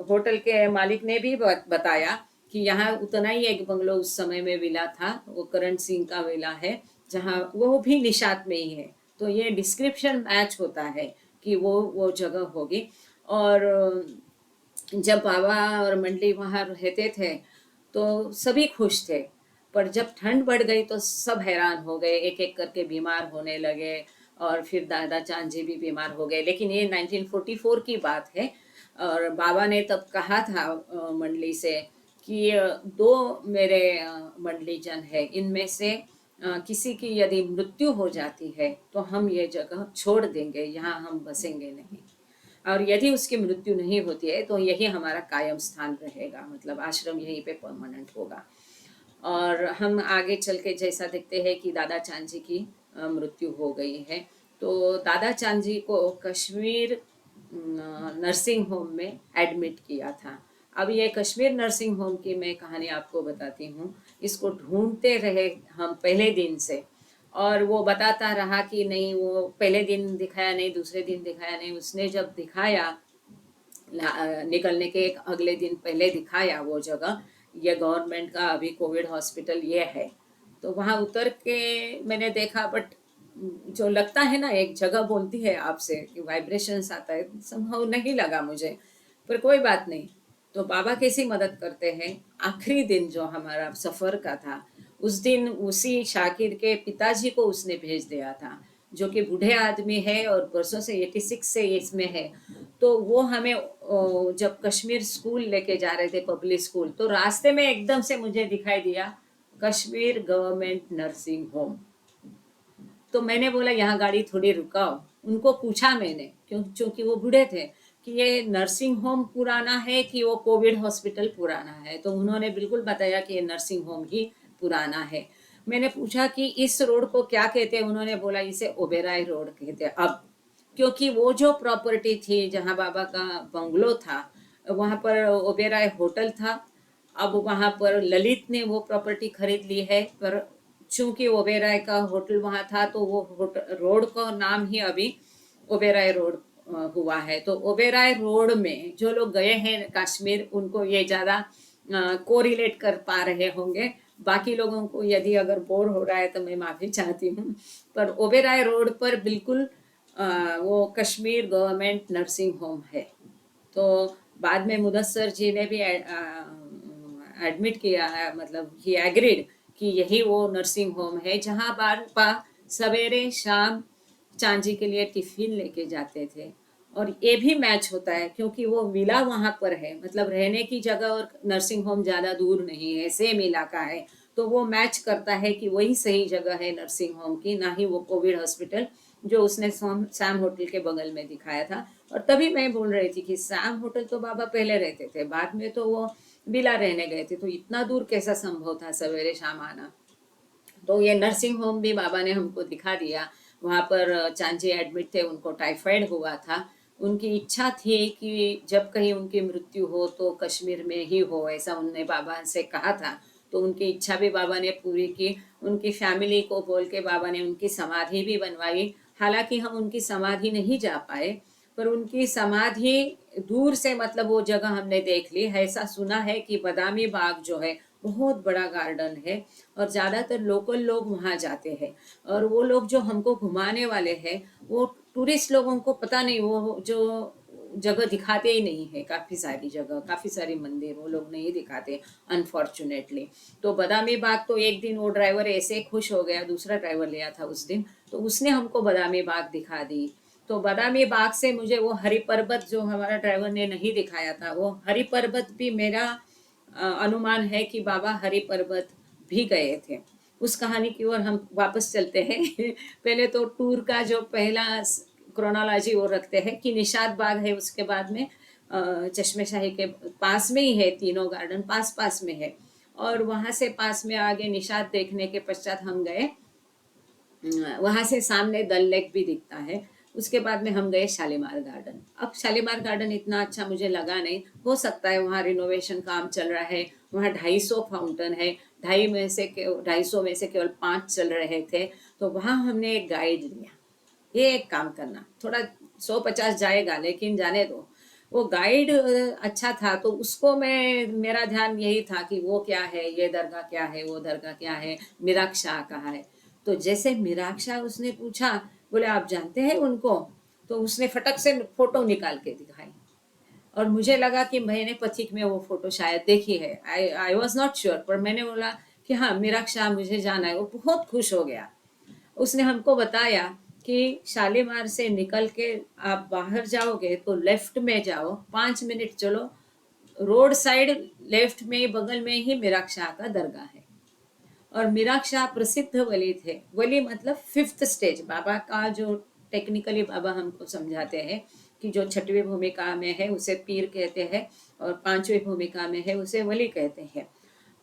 होटल के मालिक ने भी बताया कि यहाँ उतना ही एक बंगलो उस समय में विला था, वो करण सिंह का विला है, जहाँ वो भी निशात में ही है। तो ये डिस्क्रिप्शन मैच होता है कि वो जगह होगी। और जब बाबा और मंडली वहाँ रहते थे तो सभी खुश थे। पर जब ठंड बढ़ गई तो सब हैरान हो गए, एक एक करके बीमार होने लगे। और फिर दादा चांद जी भी बीमार हो गए, लेकिन ये 1944 की बात है। और बाबा ने तब कहा था मंडली से कि दो मेरे मंडली जन है, इनमें से किसी की यदि मृत्यु हो जाती है तो हम ये जगह छोड़ देंगे, यहाँ हम बसेंगे नहीं। और यदि उसकी मृत्यु नहीं होती है तो यही हमारा कायम स्थान रहेगा, मतलब आश्रम यहीं पे परमानेंट होगा। और हम आगे चल के जैसा देखते हैं कि दादा चांद जी की मृत्यु हो गई है। तो दादा चांद जी को कश्मीर नर्सिंग होम में एडमिट किया था। अब ये कश्मीर नर्सिंग होम की मैं कहानी आपको बताती हूँ। इसको ढूंढते रहे हम पहले दिन से, और वो बताता रहा कि नहीं, वो पहले दिन दिखाया नहीं, दूसरे दिन दिखाया नहीं। उसने जब दिखाया, निकलने के एक अगले दिन पहले दिखाया वो जगह, ये गवर्नमेंट का अभी कोविड हॉस्पिटल ये है। तो वहाँ उतर के मैंने देखा, बट जो लगता है ना, एक जगह बोलती है आपसे कि वाइब्रेशंस आता है, संभव नहीं लगा मुझे। पर कोई बात नहीं। तो बाबा कैसी मदद करते हैं। आखिरी दिन जो हमारा सफ़र का था, उस दिन उसी शाकिर के पिताजी को उसने भेज दिया था, जो कि बूढ़े आदमी है और वर्षों से 86 से इसमें है। तो वो हमें जब कश्मीर स्कूल लेके जा रहे थे, पब्लिक स्कूल, तो रास्ते में एकदम से मुझे दिखाई दिया कश्मीर गवर्नमेंट नर्सिंग होम। तो मैंने बोला यहाँ गाड़ी थोड़ी रुकाओ। उनको पूछा मैंने, क्योंकि वो बूढ़े थे, कि ये नर्सिंग होम पुराना है कि वो कोविड हॉस्पिटल पुराना है। तो उन्होंने बिल्कुल बताया कि ये नर्सिंग होम ही पुराना है। मैंने पूछा कि इस रोड को क्या कहते हैं, उन्होंने बोला इसे ओबेराय रोड कहते हैं अब। क्योंकि वो जो प्रॉपर्टी थी जहाँ बाबा का बंगलो था, वहाँ पर ओबेराय होटल था। अब वहाँ पर ललित ने वो प्रॉपर्टी खरीद ली है, पर चूंकि ओबेराय का होटल वहाँ था तो वो रोड का नाम ही अभी ओबेराय रोड हुआ है। तो ओबेराय रोड में जो लोग गए हैं कश्मीर, उनको ये ज़्यादा कोरिलेट कर पा रहे होंगे। बाकी लोगों को यदि अगर बोर हो रहा है तो मैं माफ़ी चाहती हूँ। पर ओबेराय रोड पर बिल्कुल वो कश्मीर गवर्नमेंट नर्सिंग होम है। तो बाद में मुदस्सर जी ने भी एडमिट किया है, मतलब ही एग्रीड कि यही वो नर्सिंग होम है जहाँ बार सवेरे शाम चांद जी के लिए टिफिन लेके जाते थे। और ये भी मैच होता है क्योंकि वो विला वहाँ पर है, मतलब रहने की जगह और नर्सिंग होम ज़्यादा दूर नहीं है, सेम इलाका है। तो वो मैच करता है कि वही सही जगह है नर्सिंग होम की, ना ही वो कोविड हॉस्पिटल जो उसने सैम होटल के बगल में दिखाया था। और तभी मैं बोल रही थी कि सैम होटल तो बाबा पहले रहते थे, बाद में तो वो विला रहने गए थे, तो इतना दूर कैसा संभव था सवेरे शाम आना। तो ये नर्सिंग होम भी बाबा ने हमको दिखा दिया। वहाँ पर चांची एडमिट थे, उनको टाइफाइड हुआ था। उनकी इच्छा थी कि जब कहीं उनकी मृत्यु हो तो कश्मीर में ही हो, ऐसा उनने बाबा से कहा था। तो उनकी इच्छा भी बाबा ने पूरी की। उनकी फैमिली को बोल के बाबा ने उनकी समाधि भी बनवाई। हालांकि हम उनकी समाधि नहीं जा पाए, पर उनकी समाधि दूर से, मतलब वो जगह हमने देख ली है। ऐसा सुना है कि बादामी बाग जो है बहुत बड़ा गार्डन है और ज़्यादातर लोकल लोग वहाँ जाते हैं। और वो लोग जो हमको घुमाने वाले हैं वो टूरिस्ट लोगों को पता नहीं, वो जो जगह दिखाते ही नहीं है। काफ़ी सारी जगह, काफ़ी सारी मंदिर वो लोग नहीं दिखाते, अनफॉर्चुनेटली। तो बादामी बाग तो एक दिन वो ड्राइवर ऐसे खुश हो गया, दूसरा ड्राइवर लिया था उस दिन, तो उसने हमको बादामी बाग दिखा दी। तो बादामी बाग से मुझे वो हरि पर्वत जो हमारा ड्राइवर ने नहीं दिखाया था, वो हरि पर्वत भी मेरा अनुमान है कि बाबा हरि पर्वत भी गए थे। उस कहानी की ओर हम वापस चलते हैं। पहले तो टूर का जो पहला क्रोनोलॉजी वो रखते हैं कि निशात बाग है, उसके बाद में चश्मे शाही के पास में ही है, तीनों गार्डन पास पास में है। और वहाँ से पास में आगे निशात देखने के पश्चात हम गए, वहाँ से सामने डल लेक भी दिखता है। उसके बाद में हम गए शालीमार गार्डन। अब शालीमार गार्डन इतना अच्छा मुझे लगा नहीं, हो सकता है वहाँ रिनोवेशन काम चल रहा है। वहाँ 250 फाउंटेन है, 250 में से केवल 5 चल रहे थे। तो वहाँ हमने एक गाइड लिया। ये एक काम करना, थोड़ा 150 जाएगा लेकिन जाने दो। वो गाइड अच्छा था, तो उसको मैं, मेरा ध्यान यही था कि वो क्या है, ये दरगाह क्या है, वो दरगाह क्या है, मिराग शाह कहाँ है। तो जैसे मिराग शाह उसने पूछा, बोले आप जानते हैं उनको? तो उसने फटक से फोटो निकाल के दिखाई। और मुझे लगा कि मैंने पथिक में वो फोटो शायद देखी है, आई वॉज नॉट श्योर, पर मैंने बोला कि हाँ मिराग शाह मुझे जाना है। वो बहुत खुश हो गया। उसने हमको बताया कि शालीमार से निकल के आप बाहर जाओगे तो लेफ्ट में जाओ, 5 मिनट चलो, रोड साइड लेफ्ट में बगल में ही मिराग शाह का दरगाह है। और मिराग शाह प्रसिद्ध वली थे। वली मतलब 5th स्टेज बाबा का, जो टेक्निकली बाबा हमको समझाते हैं कि जो 6वीं भूमिका में है उसे पीर कहते हैं, और 5वीं भूमिका में है उसे वली कहते हैं।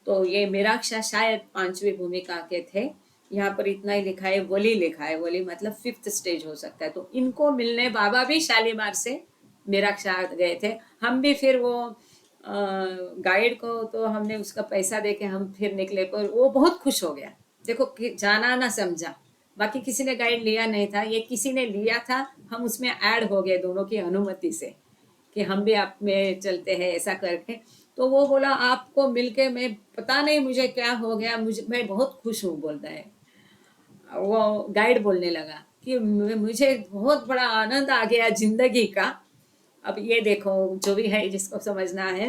तो ये मिराग शाह शायद 5वीं भूमिका के थे। यहाँ पर इतना ही लिखा है, वली लिखा है, वली मतलब 5th स्टेज हो सकता है। तो इनको मिलने बाबा भी शालीमार से मिराग शाह गए थे। हम भी फिर वो गाइड को तो हमने उसका पैसा दे के हम फिर निकले, पर वो बहुत खुश हो गया। देखो जाना ना समझा, बाकी किसी ने गाइड लिया नहीं था, ये किसी ने लिया था, हम उसमें ऐड हो गए दोनों की अनुमति से कि हम भी आप में चलते हैं ऐसा करके। तो वो बोला आपको मिलके मैं पता नहीं मुझे क्या हो गया, मुझे मैं बहुत खुश हूँ बोलता है। वो गाइड बोलने लगा कि मुझे बहुत बड़ा आनंद आ गया जिंदगी का। अब ये देखो, जो भी है जिसको समझना है,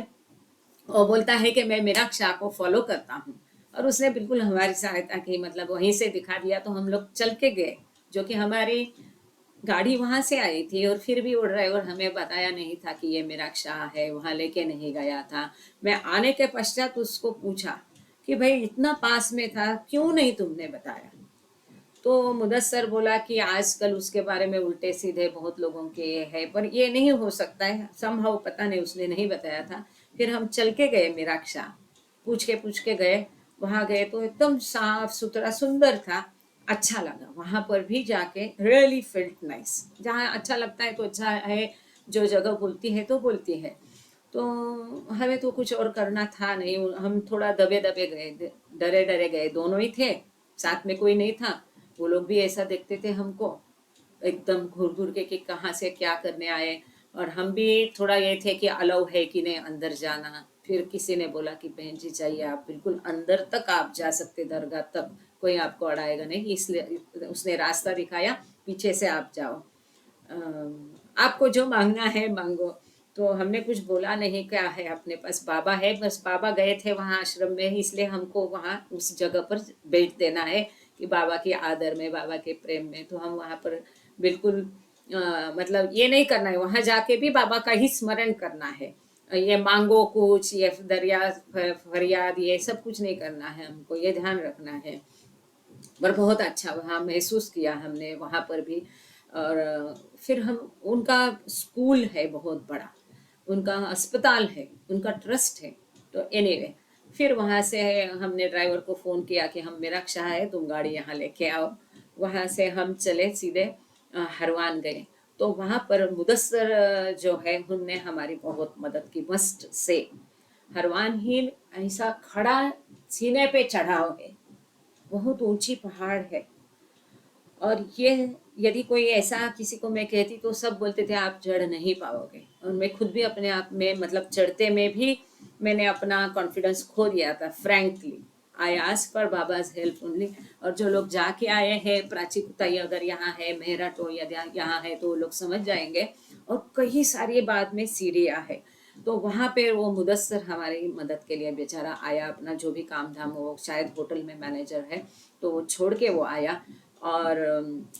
वो बोलता है कि मैं मीनाक्षी को फॉलो करता हूँ। और उसने बिल्कुल हमारी सहायता की, मतलब वहीं से दिखा दिया। तो हम लोग चल के गए, जो कि हमारी गाड़ी वहां से आई थी, और फिर भी वो ड्राइवर हमें बताया नहीं था कि ये मीनाक्षी है, वहां लेके नहीं गया था। मैं आने के पश्चात उसको पूछा कि भाई इतना पास में था, क्यों नहीं तुमने बताया? तो मुदस्सर बोला कि आजकल उसके बारे में उल्टे सीधे बहुत लोगों के ये है, पर ये नहीं हो सकता है समहाउ, पता नहीं उसने नहीं बताया था। फिर हम चल के गए मीराक्षा, पूछ के गए। वहां गए तो एकदम साफ सुथरा सुंदर था, अच्छा लगा। वहां पर भी जाके रियली फेल्ट नाइस। जहाँ अच्छा लगता है तो अच्छा है, जो जगह बोलती है तो बोलती है। तो हमें तो कुछ और करना था नहीं, हम थोड़ा दबे दबे गए, डरे डरे गए, दोनों ही थे, साथ में कोई नहीं था। वो लोग भी ऐसा देखते थे हमको, एकदम घूर घूर के कि कहाँ से क्या करने आए। और हम भी थोड़ा ये थे कि अलाउ है कि नहीं अंदर जाना। फिर किसी ने बोला कि बहन जी चाहिए, आप बिल्कुल अंदर तक आप जा सकते, दरगाह तक कोई आपको अड़ाएगा नहीं, इसलिए उसने रास्ता दिखाया, पीछे से आप जाओ, आपको जो मांगना है मांगो। तो हमने कुछ बोला नहीं, क्या है अपने पास, बाबा है बस। बाबा गए थे वहाँ आश्रम में, इसलिए हमको वहाँ उस जगह पर भेज देना है कि बाबा के आदर में, बाबा के प्रेम में। तो हम वहाँ पर बिल्कुल मतलब ये नहीं करना है, वहां जाके भी बाबा का ही स्मरण करना है। ये मांगो कुछ, ये दरिया फरियाद, ये सब कुछ नहीं करना है, हमको ये ध्यान रखना है। पर बहुत अच्छा वहाँ महसूस किया हमने वहाँ पर भी। और फिर हम, उनका स्कूल है बहुत बड़ा, उनका अस्पताल है, उनका ट्रस्ट है। तो एनीवे, फिर वहाँ से हमने ड्राइवर को फ़ोन किया कि हम, मेरा रिक्शा है, तुम गाड़ी यहाँ लेके आओ। वहाँ से हम चले सीधे हरवान गए। तो वहाँ पर मुदस्सर जो है, उनने हमारी बहुत मदद की मस्त से। हरवान हिल ऐसा खड़ा सीने पे चढ़ाव है, बहुत ऊंची पहाड़ है। और ये, यदि कोई ऐसा किसी को मैं कहती तो सब बोलते थे आप चढ़ नहीं पाओगे। और मैं खुद भी अपने आप में, मतलब चढ़ते में भी मैंने अपना कॉन्फिडेंस खो दिया था, frankly. I ask for Baba's help only. और जो लोग जाके आए हैं, प्राची कुताई अगर यहाँ है, मेहरा टो यहाँ है, तो वो लोग समझ जाएंगे। और कई सारी बाद में सीढ़ियाँ है। तो वहाँ पे वो मुदस्सर हमारी मदद के लिए बेचारा आया, अपना जो भी काम धाम, वो शायद होटल में मैनेजर है, तो वो छोड़ के वो आया। और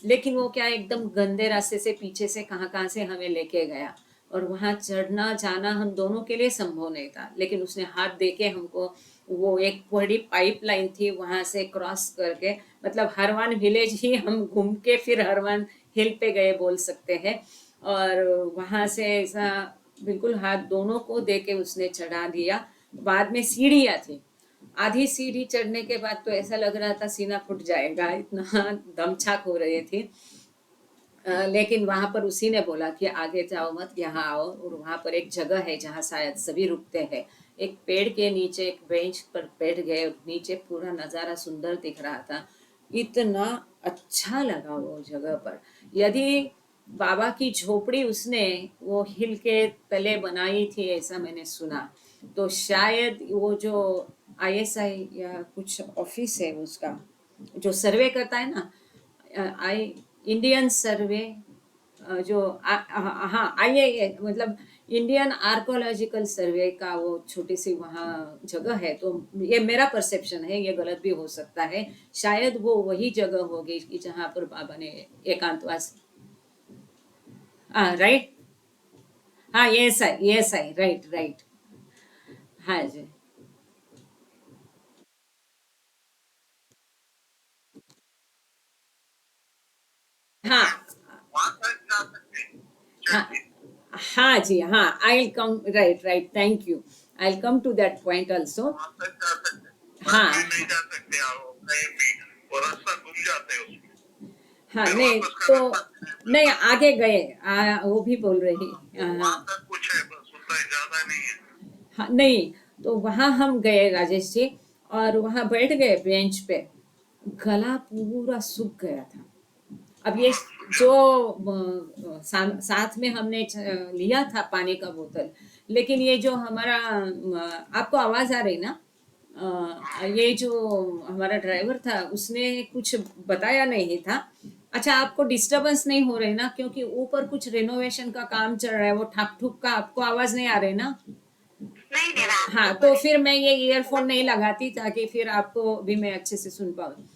लेकिन वो क्या, एकदम गंदे रास्ते से पीछे से कहाँ कहाँ से हमें लेके गया। और वहाँ चढ़ना जाना हम दोनों के लिए संभव नहीं था, लेकिन उसने हाथ दे के हमको, वो एक बड़ी पाइप लाइन थी, वहाँ से क्रॉस करके, मतलब हरवान विलेज ही हम घूम के फिर हरवान हिल पे गए बोल सकते हैं। और वहाँ से ऐसा बिल्कुल हाथ दोनों को दे के उसने चढ़ा दिया। बाद में सीढ़ियाँ थी, आधी सीढ़ी चढ़ने के बाद तो ऐसा लग रहा था सीना फूट जाएगा, इतना दमछाक हो रही थी। लेकिन वहां पर उसी ने बोला कि आगे जाओ मत, यहाँ आओ। और वहां पर एक जगह है जहाँ शायद सभी रुकते हैं। एक पेड़ के नीचे एक बेंच पर बैठ गए, नीचे पूरा नज़ारा सुंदर दिख रहा था। इतना अच्छा लगा वो जगह पर। यदि बाबा की झोपड़ी उसने वो हिल के तले बनाई थी, ऐसा मैंने सुना, तो शायद वो जो आईएसआई या कुछ ऑफिस है उसका, जो सर्वे करता है ना, आई इंडियन सर्वे, जो हाँ आईए, मतलब इंडियन आर्कोलॉजिकल सर्वे का वो छोटी सी वहाँ जगह है। तो ये मेरा परसेप्शन है, ये गलत भी हो सकता है। शायद वो वही जगह होगी कि जहाँ पर बाबा ने एकांतवास। हाँ राइट। हाँ यस आई राइट राइट। हाँ जी। हाँ हाँ हाँ जी, हाँ I come, right right, thank you. I come to that point also. हाँ नहीं जा सकते आप कहीं भी, और रास्ता गुम जाते हो। हाँ नहीं तो, नहीं आगे गए, वो भी बोल रही। हाँ कुछ है बस उतना ही, ज्यादा नहीं है। हाँ नहीं, तो वहाँ हम गए राजेश जी, और वहाँ बैठ गए बेंच पे। गला पूरा सूख गया था। अब ये जो साथ में हमने लिया था पानी का बोतल, लेकिन ये जो हमारा आपको आवाज आ रही ना, ये जो हमारा ड्राइवर था उसने कुछ बताया नहीं था। अच्छा, आपको डिस्टरबेंस नहीं हो रही ना, क्योंकि ऊपर कुछ रेनोवेशन का काम चल रहा है, वो ठक ठुक का आपको आवाज नहीं आ रही ना? नहीं दे रहा। हाँ, तो फिर मैं ये ईयरफोन नहीं लगाती, ताकि फिर आपको भी मैं अच्छे से सुन पाऊँ।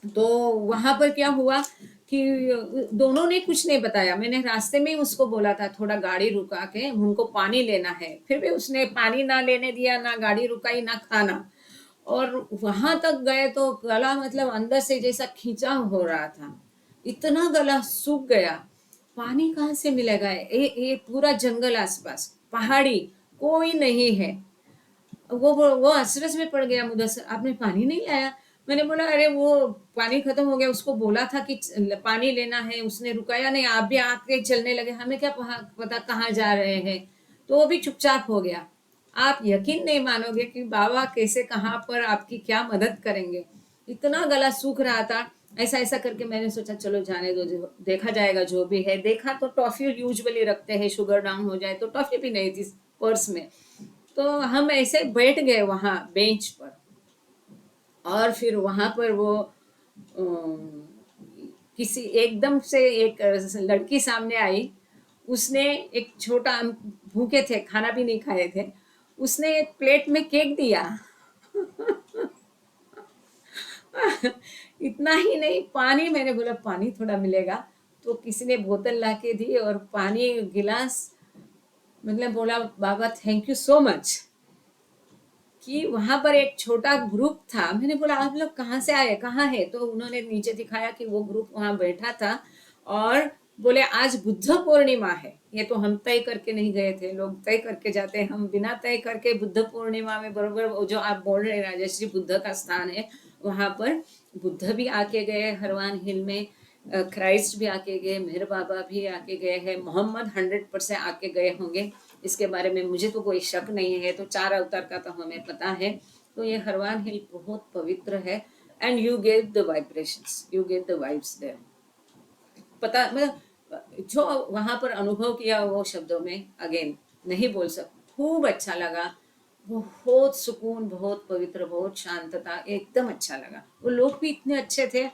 तो वहां पर क्या हुआ कि दोनों ने कुछ नहीं बताया। मैंने रास्ते में ही उसको बोला था थोड़ा गाड़ी रुका के उनको पानी लेना है, फिर भी उसने पानी ना लेने दिया, ना गाड़ी रुकाई, ना खाना। और वहां तक गए तो गला, मतलब अंदर से जैसा खींचा हो रहा था, इतना गला सूख गया। पानी कहाँ से मिलेगा? ये पूरा जंगल आसपास, पहाड़ी, कोई नहीं है। वो अचरज में पड़ गया, मुदस्सर आपने पानी नहीं लाया? मैंने बोला अरे वो पानी खत्म हो गया, उसको बोला था कि पानी लेना है, उसने रुकाया नहीं, आप भी आके चलने लगे, हमें क्या पता कहाँ जा रहे हैं। तो वो भी चुपचाप हो गया। आप यकीन नहीं मानोगे कि बाबा कैसे, कहाँ पर आपकी क्या मदद करेंगे। इतना गला सूख रहा था। ऐसा ऐसा करके मैंने सोचा चलो जाने दो, देखा जाएगा जो भी है। देखा तो टॉफी यूजुअली रखते हैं, शुगर डाउन हो जाए, तो टॉफी भी नहीं थी पर्स में। तो हम ऐसे बैठ गए वहां बेंच पर। और फिर वहां पर वो अम, किसी एकदम से एक लड़की सामने आई। उसने एक छोटा, हम भूखे थे, खाना भी नहीं खाए थे, उसने एक प्लेट में केक दिया। इतना ही नहीं, पानी, मैंने बोला पानी थोड़ा मिलेगा? तो किसी ने बोतल ला के दी और पानी गिलास, मतलब बोला बाबा थैंक यू सो मच। कि वहां पर एक छोटा ग्रुप था, मैंने बोला आप लोग कहाँ से आए, कहाँ है, तो उन्होंने नीचे दिखाया कि वो ग्रुप वहां बैठा था और बोले आज बुद्ध पूर्णिमा है। ये तो हम तय करके नहीं गए थे, लोग तय करके जाते हैं, हम बिना तय करके बुद्ध पूर्णिमा में बरोबर वो जो आप बोल रहे हैं राजश्री बुद्ध का स्थान है वहां पर बुद्ध भी आके गए हरवान हिल में, क्राइस्ट भी आके गए, मेहर बाबा भी आके गए हैं, मोहम्मद 100% आके गए होंगे, इसके बारे में मुझे तो कोई शक नहीं है। तो 4 अवतार का तो हमें पता है। तो ये हरवान हिल बहुत पवित्र है। And you gave the vibrations, you gave the vibes there. पता मतलब जो वहां पर अनुभव किया वो शब्दों में अगेन नहीं बोल सकते। खूब अच्छा लगा, बहुत सुकून, बहुत पवित्र, बहुत शांतता, एकदम अच्छा लगा। वो लोग भी इतने अच्छे थे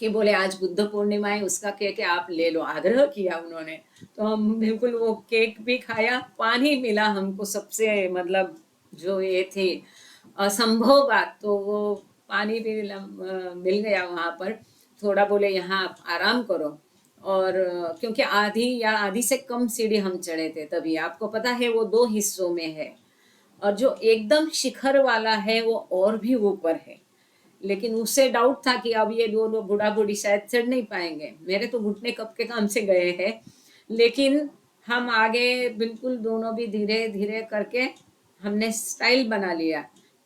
कि बोले आज बुद्ध पूर्णिमा है, उसका केक है आप ले लो, आग्रह किया उन्होंने। तो हम बिल्कुल वो केक भी खाया, पानी मिला हमको, सबसे मतलब जो ये थी असंभव बात, तो वो पानी भी मिल गया वहां पर। थोड़ा बोले यहाँ आप आराम करो, और क्योंकि आधी या आधी से कम सीढ़ी हम चढ़े थे, तभी आपको पता है वो 2 हिस्सों में है, और जो एकदम शिखर वाला है वो और भी ऊपर है। लेकिन उससे डाउट था कि अब ये दोनों बूढ़ा बूढ़ी शायद चढ़ नहीं पाएंगे, मेरे तो घुटने कब के काम से गए हैं। लेकिन हम आगे बिल्कुल दोनों भी धीरे धीरे करके हमने स्टाइल बना लिया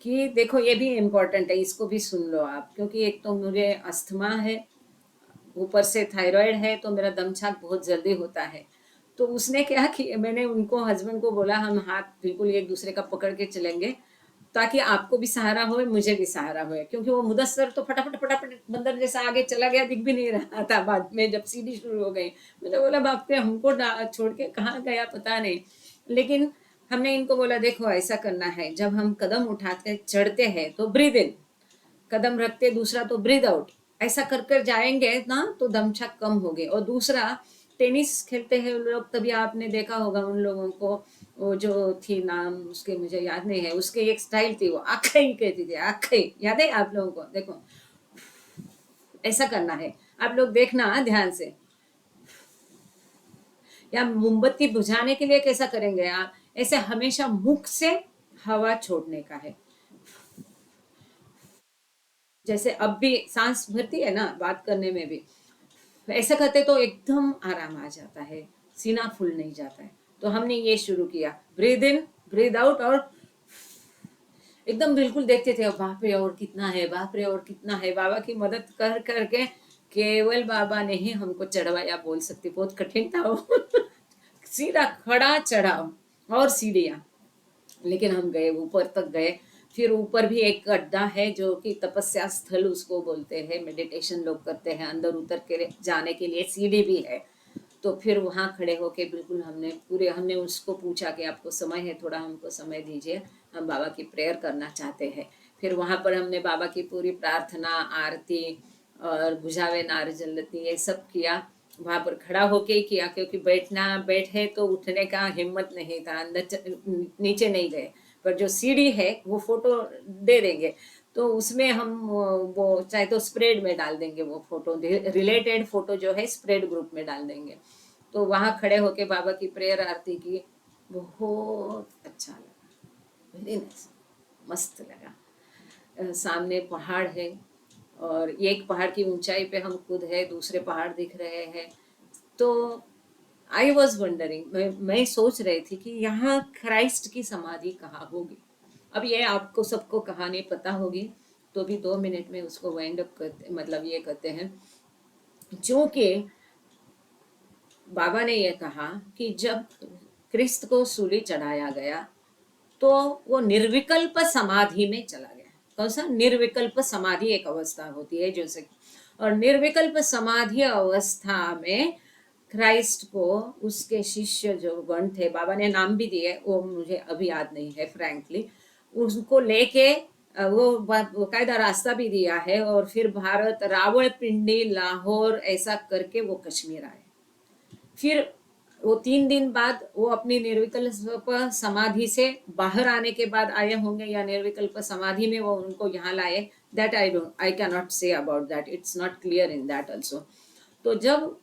कि देखो ये भी इम्पोर्टेंट है, इसको भी सुन लो आप, क्योंकि एक तो मुझे अस्थमा है, ऊपर से थायराइड है, तो मेरा दम छाक बहुत जल्दी होता है। तो उसने क्या कि मैंने उनको हस्बैंड को बोला हम हाथ बिल्कुल एक दूसरे का पकड़ के चलेंगे, ताकि आपको भी सहारा हो मुझे भी सहारा हो, क्योंकि वो मुदस्सर तो फटाफट फटाफट बंदर जैसा आगे चला गया, दिख भी नहीं रहा था। बाद में जब सीढ़ी शुरू हो गई, मैंने बोला बाप रे हमको छोड़ के कहाँ गया पता नहीं। लेकिन हमने इनको बोला देखो ऐसा करना है, जब हम कदम उठाते चढ़ते हैं तो ब्रीद इन, कदम रखते दूसरा तो ब्रीद आउट, ऐसा कर कर जाएंगे ना तो दमछक कम होगी। और दूसरा टेनिस खेलते हैं लोग, तभी आपने देखा होगा उन लोगों को, वो जो थी नाम उसके मुझे याद नहीं है, उसके एक स्टाइल थी, वो आखई कहती थी, आखई याद है आप लोगों को? देखो ऐसा करना है, आप लोग देखना ध्यान से। या मोमबत्ती बुझाने के लिए कैसा करेंगे आप, ऐसे हमेशा मुख से हवा छोड़ने का है। जैसे अब भी सांस भरती है ना बात करने में भी, ऐसा करते तो एकदम आराम आ जाता है, सीना फूल नहीं जाता है। तो हमने ये शुरू किया, ब्रीद इन ब्रीद आउट, और एकदम बिल्कुल देखते थे बाप रे और कितना है, बाप रे और कितना है। बाबा की मदद कर करके केवल बाबा ने ही हमको चढ़वाया, बोल सकती, बहुत कठिन था वो सीधा खड़ा चढ़ाओ और सीढ़ियाँ, लेकिन हम गए ऊपर तक गए। फिर ऊपर भी एक गड्ढा है जो कि तपस्या स्थल उसको बोलते हैं, मेडिटेशन लोग करते हैं, अंदर उतर के जाने के लिए सीढ़ी भी है। तो फिर वहाँ खड़े होके बिल्कुल हमने उसको पूछा कि आपको समय है, थोड़ा हमको समय दीजिए, हम बाबा की प्रेयर करना चाहते हैं। फिर वहाँ पर हमने बाबा की पूरी प्रार्थना, आरती और बुझावे नार जलती ये सब किया। वहाँ पर खड़ा होके ही किया, क्योंकि बैठे तो उठने का हिम्मत नहीं था, नीचे नहीं गए। पर जो सीढ़ी है वो फोटो दे देंगे, तो उसमें हम वो चाहे तो स्प्रेड में डाल देंगे, वो फोटो रिलेटेड फोटो जो है स्प्रेड ग्रुप में डाल देंगे। तो वहाँ खड़े होके बाबा की प्रेयर आरती की, बहुत अच्छा लगा, वेरी नाइस, मस्त लगा। सामने पहाड़ है, और एक पहाड़ की ऊंचाई पे हम खुद है, दूसरे पहाड़ दिख रहे हैं। तो आई वॉज वंडरिंग, मैं सोच रही थी कि यहाँ क्राइस्ट की समाधि कहाँ होगी। अब ये आपको सबको कहानी पता होगी, तो भी 2 मिनट में उसको वाइंड अप करते, मतलब ये करते हैं। क्योंकि बाबा ने ये कहा कि जब क्रिस्त को सूली चढ़ाया गया तो वो निर्विकल्प समाधि में चला गया। कौन सा निर्विकल्प समाधि, एक अवस्था होती है जैसे, और निर्विकल्प समाधि अवस्था में क्राइस्ट को उसके शिष्य जो गण थे, बाबा ने नाम भी दिए, वो मुझे अभी याद नहीं है फ्रैंकली, उसको लेके वो कायदा रास्ता भी दिया है, और फिर भारत, रावलपिंडी, लाहौर, ऐसा करके वो कश्मीर आए। फिर वो 3 दिन बाद वो अपनी निर्विकल्प समाधि से बाहर आने के बाद आए होंगे, या निर्विकल्प समाधि में वो उनको यहाँ लाए, that I can not say about that, it's not clear in that also. तो जब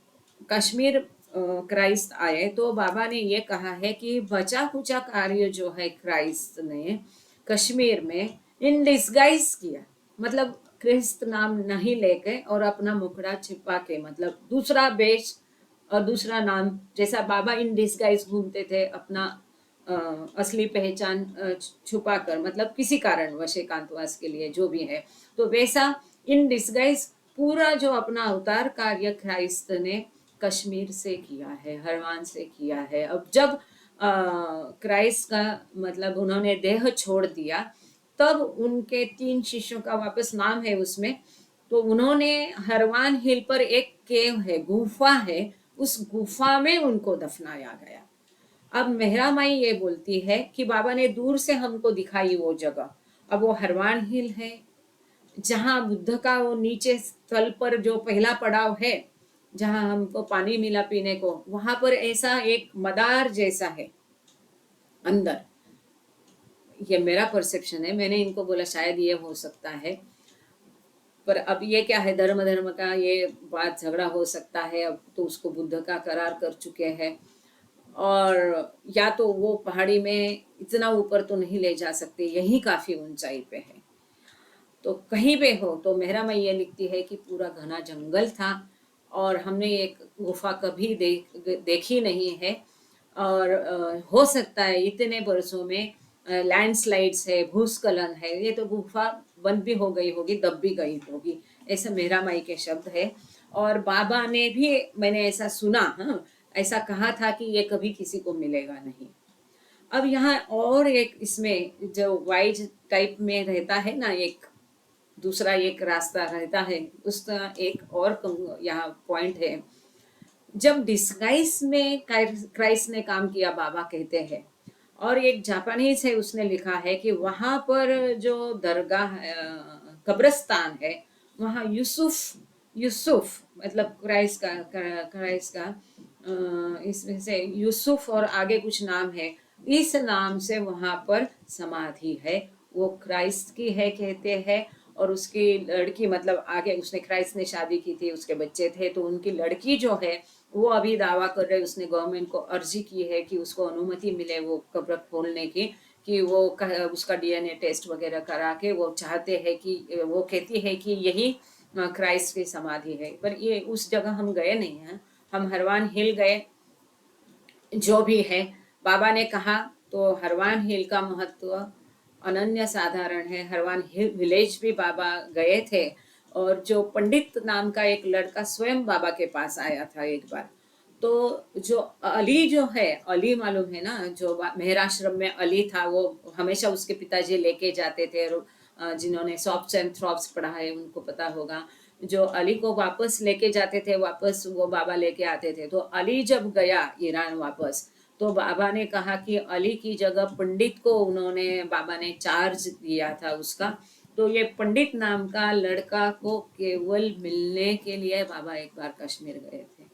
कश्मीर क्राइस्ट आए तो बाबा ने ये कहा है कि बचा कुचा कार्य जो है क्राइस्ट ने कश्मीर में इन डिस्गाइज किया, मतलब क्रिस्त नाम नहीं लेके और अपना मुखड़ा छिपा के, मतलब दूसरा वेश और दूसरा नाम, जैसा बाबा इन डिस्गाइज घूमते थे अपना अ, असली पहचान छुपा कर, मतलब किसी कारणवश एकांतवास के लिए जो भी है, तो वैसा इन डिस्गाइज पूरा जो अपना अवतार कार्य क्राइस्त ने कश्मीर से किया है, हरवान से किया है। अब जब क्राइस्ट का मतलब उन्होंने देह छोड़ दिया, तब उनके 3 शिष्यों का वापस नाम है उसमें, तो उन्होंने हरवान हिल पर एक केव है, गुफा है, उस गुफा में उनको दफनाया गया। अब मेहरा माई ये बोलती है कि बाबा ने दूर से हमको दिखाई वो जगह, अब वो हरवान हिल है जहाँ बुद्ध का वो नीचे स्थल पर जो पहला पड़ाव है, जहाँ हमको पानी मिला पीने को, वहां पर ऐसा एक मदार जैसा है अंदर। ये मेरा परसेप्शन है, मैंने इनको बोला शायद ये हो सकता है, पर अब ये क्या है, धर्म धर्म का ये बात झगड़ा हो सकता है। अब तो उसको बुद्ध का करार कर चुके हैं, और या तो वो पहाड़ी में इतना ऊपर तो नहीं ले जा सकते, यही काफी ऊंचाई पे है। तो कहीं पे हो तो मेहरा माई ये लिखती है कि पूरा घना जंगल था और हमने एक गुफा कभी देखी नहीं है, और हो सकता है इतने वर्षों में लैंडस्लाइड्स है, भूस्खलन है, ये तो गुफा बंद भी हो गई होगी, दब भी गई होगी, ऐसा मेहरा माई के शब्द है। और बाबा ने भी, मैंने ऐसा सुना, हाँ, ऐसा कहा था कि ये कभी किसी को मिलेगा नहीं। अब यहाँ और एक इसमें जो वाइज टाइप में रहता है ना, एक दूसरा एक रास्ता रहता है, उसका एक और यहाँ पॉइंट है। जब डिस्गाइस में क्राइस्ट ने काम किया बाबा कहते हैं, और एक जापानीज है उसने लिखा है कि वहां पर जो दरगाह कब्रस्तान है, वहाँ यूसुफ, यूसुफ मतलब क्राइस्ट का इसमें से यूसुफ और आगे कुछ नाम है, इस नाम से वहां पर समाधि है, वो क्राइस्ट की है कहते हैं। और उसकी लड़की, मतलब आगे उसने, क्राइस्ट ने शादी की थी, उसके बच्चे थे, तो उनकी लड़की जो है वो अभी दावा कर रहे, उसने गवर्नमेंट को अर्जी की है कि उसको अनुमति मिले वो कब्र खोलने की, कि वो उसका डीएनए टेस्ट वगैरह करा के, वो चाहते हैं कि, वो कहती है कि यही क्राइस्ट की समाधि है। पर ये उस जगह हम गए नहीं हैं, हम हरवान हिल गए। जो भी है, बाबा ने कहा तो हरवान हिल का महत्व अनन्य साधारण है। हरवान हिल विलेज भी बाबा गए थे, और जो पंडित नाम का एक लड़का स्वयं बाबा के पास आया था एक बार, तो जो अली जो है, अली मालूम है ना, जो मेहराश्रम में अली था, वो हमेशा उसके पिताजी लेके जाते थे, और जिन्होंने सॉफ्ट्स एंड थ्रॉप्स पढ़ा है उनको पता होगा, जो अली को वापस लेके जाते थे, वापस वो बाबा लेके आते थे। तो अली जब गया ईरान वापस, तो बाबा ने कहा कि अली की जगह पंडित को उन्होंने, बाबा ने चार्ज दिया था उसका। तो ये पंडित नाम का लड़का को केवल मिलने के लिए बाबा एक बार कश्मीर गए थे,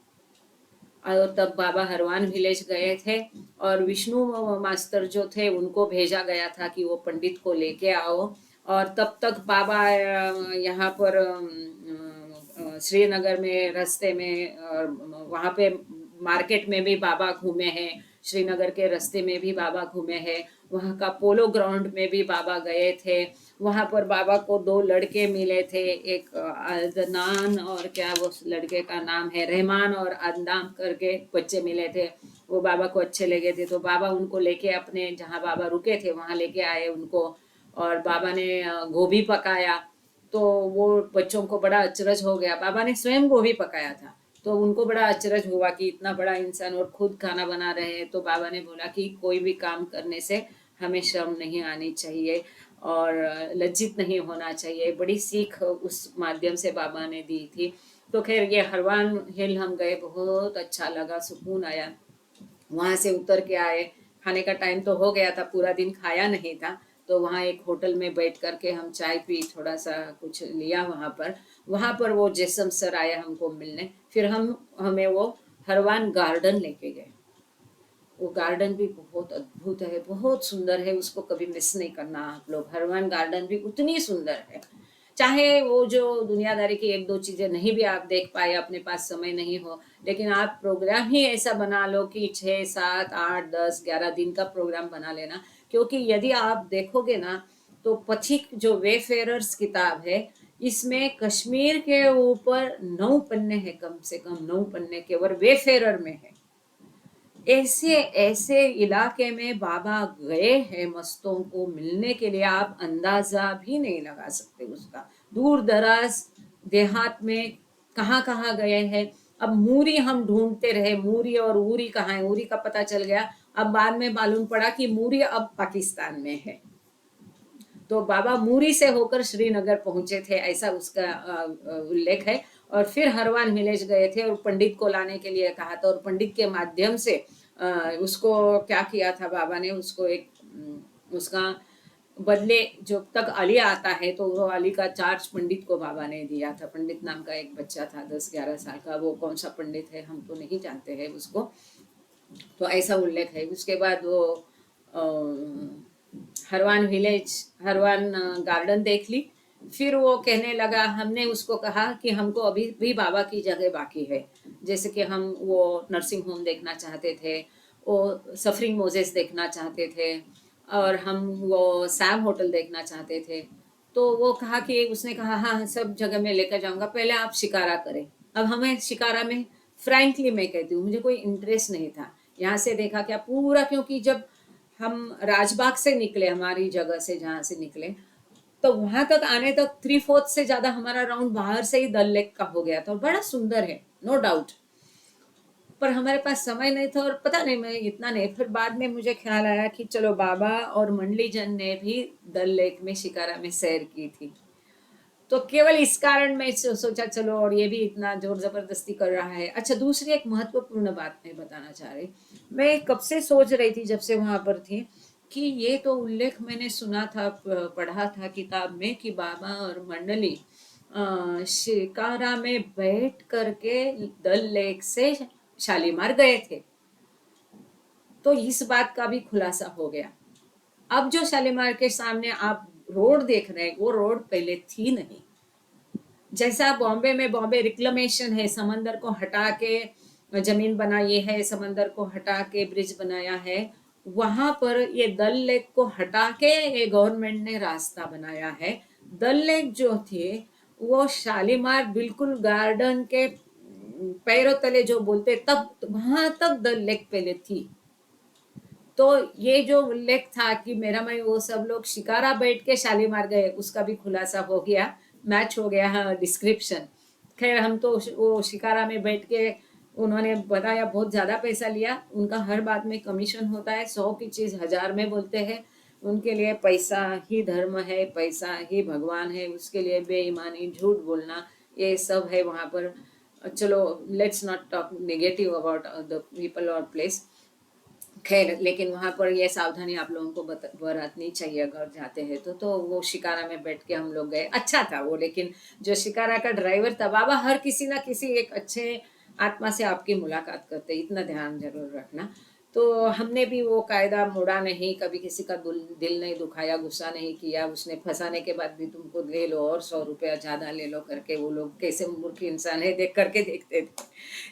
और तब बाबा हरवान विलेज गए थे, और विष्णु मास्टर जो थे उनको भेजा गया था कि वो पंडित को लेके आओ। और तब तक बाबा यहाँ पर श्रीनगर में रास्ते में, और वहाँ पे मार्केट में भी बाबा घूमे हैं, श्रीनगर के रास्ते में भी बाबा घूमे हैं, वहाँ का पोलो ग्राउंड में भी बाबा गए थे। वहाँ पर बाबा को 2 लड़के मिले थे, एक अदनान और क्या वो लड़के का नाम है, रहमान और अदनाम करके बच्चे मिले थे, वो बाबा को अच्छे लगे थे, तो बाबा उनको लेके अपने जहाँ बाबा रुके थे वहाँ लेके आए उनको, और बाबा ने गोभी पकाया। तो वो बच्चों को बड़ा अचरज हो गया, बाबा ने स्वयं गोभी पकाया था, तो उनको बड़ा अचरज हुआ कि इतना बड़ा इंसान और खुद खाना बना रहे हैं। तो बाबा ने बोला कि कोई भी काम करने से हमें शर्म नहीं आनी चाहिए और लज्जित नहीं होना चाहिए, बड़ी सीख उस माध्यम से बाबा ने दी थी। तो खैर ये हरवान हिल हम गए, बहुत अच्छा लगा, सुकून आया। वहां से उतर के आए, खाने का टाइम तो हो गया था, पूरा दिन खाया नहीं था, तो वहाँ एक होटल में बैठ करके हम चाय पी, थोड़ा सा कुछ लिया वहाँ पर वो जैसम सर आए हमको मिलने, फिर हम हमें वो हरवान गार्डन लेके गए। वो गार्डन भी बहुत अद्भुत है, बहुत सुंदर है, उसको कभी मिस नहीं करना आप लोग। हरवान गार्डन भी उतनी सुंदर है, चाहे वो जो दुनियादारी की 1-2 चीजें नहीं भी आप देख पाए, अपने पास समय नहीं हो, लेकिन आप प्रोग्राम ही ऐसा बना लो कि 6, 7, 8, 10, 11 दिन का प्रोग्राम बना लेना। क्योंकि यदि आप देखोगे ना, तो पथिक जो वेफेरर्स किताब है, इसमें कश्मीर के ऊपर 9 पन्ने हैं, कम से कम 9 पन्ने केवल वेफेरर में है। ऐसे ऐसे इलाके में बाबा गए हैं मस्तों को मिलने के लिए, आप अंदाजा भी नहीं लगा सकते उसका। दूर दराज देहात में कहाँ कहाँ गए हैं। अब मूरी हम ढूंढते रहे, मूरी और उरी कहाँ है, उरी का पता चल गया। अब बाद में मालूम पड़ा कि मूरी अब पाकिस्तान में है। तो बाबा मूरी से होकर श्रीनगर पहुंचे थे, ऐसा उसका उल्लेख है। और फिर हरवान विलेज गए थे और पंडित को लाने के लिए कहा था, और पंडित के माध्यम से उसको क्या किया था बाबा ने, उसको एक उसका बदले जब तक अली आता है तो वो अली का चार्ज पंडित को बाबा ने दिया था। पंडित नाम का एक बच्चा था 10-11 साल का, वो कौन सा पंडित है हम तो नहीं जानते हैं उसको। तो ऐसा उल्लेख है। उसके बाद वो हरवान विलेज, हरवान गार्डन देख ली। फिर वो कहने लगा, हमने उसको कहा कि हमको अभी भी बाबा की जगह बाकी है, जैसे कि हम वो नर्सिंग होम देखना चाहते थे, वो सफरिंग मोजेस देखना चाहते थे, और हम वो सैम होटल देखना चाहते थे। तो वो कहा कि उसने कहा हाँ सब जगह मैं लेकर जाऊंगा, पहले आप शिकारा करें। अब हमें शिकारा में, फ्रैंकली मैं कहती हूँ, मुझे कोई इंटरेस्ट नहीं था। यहाँ से देखा क्या पूरा, क्योंकि जब हम राजबाग से निकले, हमारी जगह से जहाँ से निकले, तो वहां तक आने तक 3/4 से ज्यादा हमारा राउंड बाहर से ही दल लेक का हो गया था। और बड़ा सुंदर है, नो डाउट, पर हमारे पास समय नहीं था, और पता नहीं मैं इतना नहीं। फिर बाद में मुझे ख्याल आया कि चलो बाबा और मंडली जन ने भी दल लेक में शिकारा में सैर की थी, तो केवल इस कारण मैं सोचा चलो, और ये भी इतना जोर जबरदस्ती कर रहा है। अच्छा, दूसरी एक महत्वपूर्ण बात मैं बताना चाह रही, मैं कब से सोच रही थी जब से वहां पर थी, कि ये तो उल्लेख मैंने सुना था, पढ़ा था किताब में, कि बाबा और मंडली शिकारा में बैठ करके दल लेक से शालीमार गए थे। तो इस बात का भी खुलासा हो गया। अब जो शालीमार के सामने आप रोड देख रहे हैं, वो रोड पहले थी नहीं। जैसा बॉम्बे में बॉम्बे रिक्लेमेशन है, समंदर को हटा के जमीन बनाई है, समंदर को हटा के ब्रिज बनाया है, वहां पर ये दल लेक को हटा के ये गवर्नमेंट ने रास्ता बनाया है। दल लेक जो थे, वो शालीमार बिल्कुल गार्डन के पैरों तले जो बोलते, तब वहां तक दल लेक पहले थी। तो ये जो उल्लेख था कि मेरा मैं वो सब लोग शिकारा बैठ के शालीमार गए, उसका भी खुलासा हो गया, मैच हो गया। हाँ, डिस्क्रिप्शन। खैर हम तो वो शिकारा में बैठ के, उन्होंने बताया बहुत ज़्यादा पैसा लिया उनका, हर बात में कमीशन होता है, 100 की चीज़ 1000 में बोलते हैं। उनके लिए पैसा ही धर्म है, पैसा ही भगवान है, उसके लिए बेईमानी, झूठ बोलना, ये सब है वहाँ पर। चलो, let's not talk negative about the people और प्लेस। खैर, लेकिन वहां पर ये सावधानी आप लोगों को बरतनी चाहिए अगर जाते हैं तो वो शिकारा में बैठ के हम लोग गए, अच्छा था वो। लेकिन जो शिकारा का ड्राइवर था, बाबा हर किसी ना किसी एक अच्छे आत्मा से आपकी मुलाकात करते, इतना ध्यान जरूर रखना। तो हमने भी वो कायदा मोड़ा नहीं, कभी किसी का दिल नहीं दुखाया, गुस्सा नहीं किया। उसने फंसाने के बाद भी तुमको ले लो और 100 रुपया ज्यादा ले लो करके, वो लोग कैसे मूर्ख इंसान है देख करके देखते थे।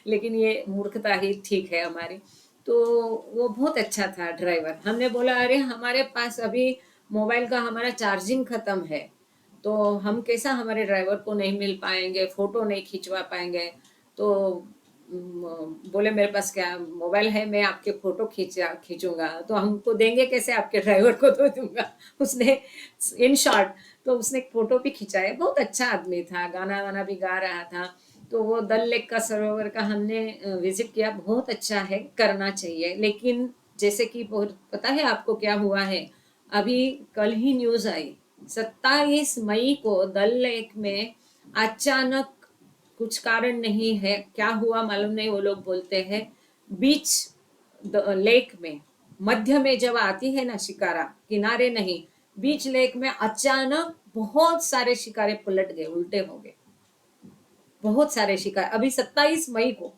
लेकिन ये मूर्खता ही ठीक है हमारी। तो वो बहुत अच्छा था ड्राइवर। हमने बोला अरे हमारे पास अभी मोबाइल का हमारा चार्जिंग खत्म है, तो हम कैसा हमारे ड्राइवर को नहीं मिल पाएंगे, फोटो नहीं खिंचवा पाएंगे। तो बोले मेरे पास क्या मोबाइल है, मैं आपके फोटो खींचूंगा, तो हमको देंगे कैसे, आपके ड्राइवर को तो दूंगा। उसने, इन शॉर्ट, तो उसने फोटो भी खिंचाए। बहुत अच्छा आदमी था, गाना वाना भी गा रहा था। तो वो दल लेक का सरोवर का हमने विजिट किया, बहुत अच्छा है, करना चाहिए। लेकिन जैसे कि पता है आपको क्या हुआ है, अभी कल ही न्यूज आई, 27 मई को दल लेक में अचानक, कुछ कारण नहीं है, क्या हुआ मालूम नहीं, वो लोग बोलते हैं बीच लेक में, मध्य में जब आती है ना शिकारा, किनारे नहीं, बीच लेक में अचानक बहुत सारे शिकारे पलट गए, उल्टे हो गए, बहुत सारे शिकार, अभी 27 मई को।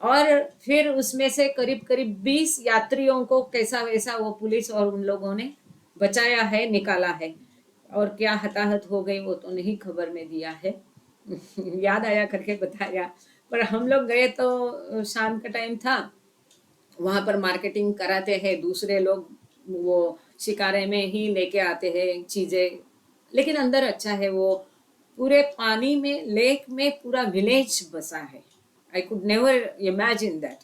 और फिर उसमें से करीब करीब 20 यात्रियों को कैसा वैसा वो पुलिस और उन लोगों ने बचाया है, निकाला है। और क्या हताहत हो गई वो तो नहीं खबर में दिया है। याद आया करके बताया। पर हम लोग गए तो शाम का टाइम था, वहां पर मार्केटिंग कराते हैं दूसरे लोग, वो शिकारे में ही लेके आते हैं चीजें, लेकिन अंदर अच्छा है वो। पूरे पानी में, लेक में पूरा विलेज बसा है। I could never imagine that.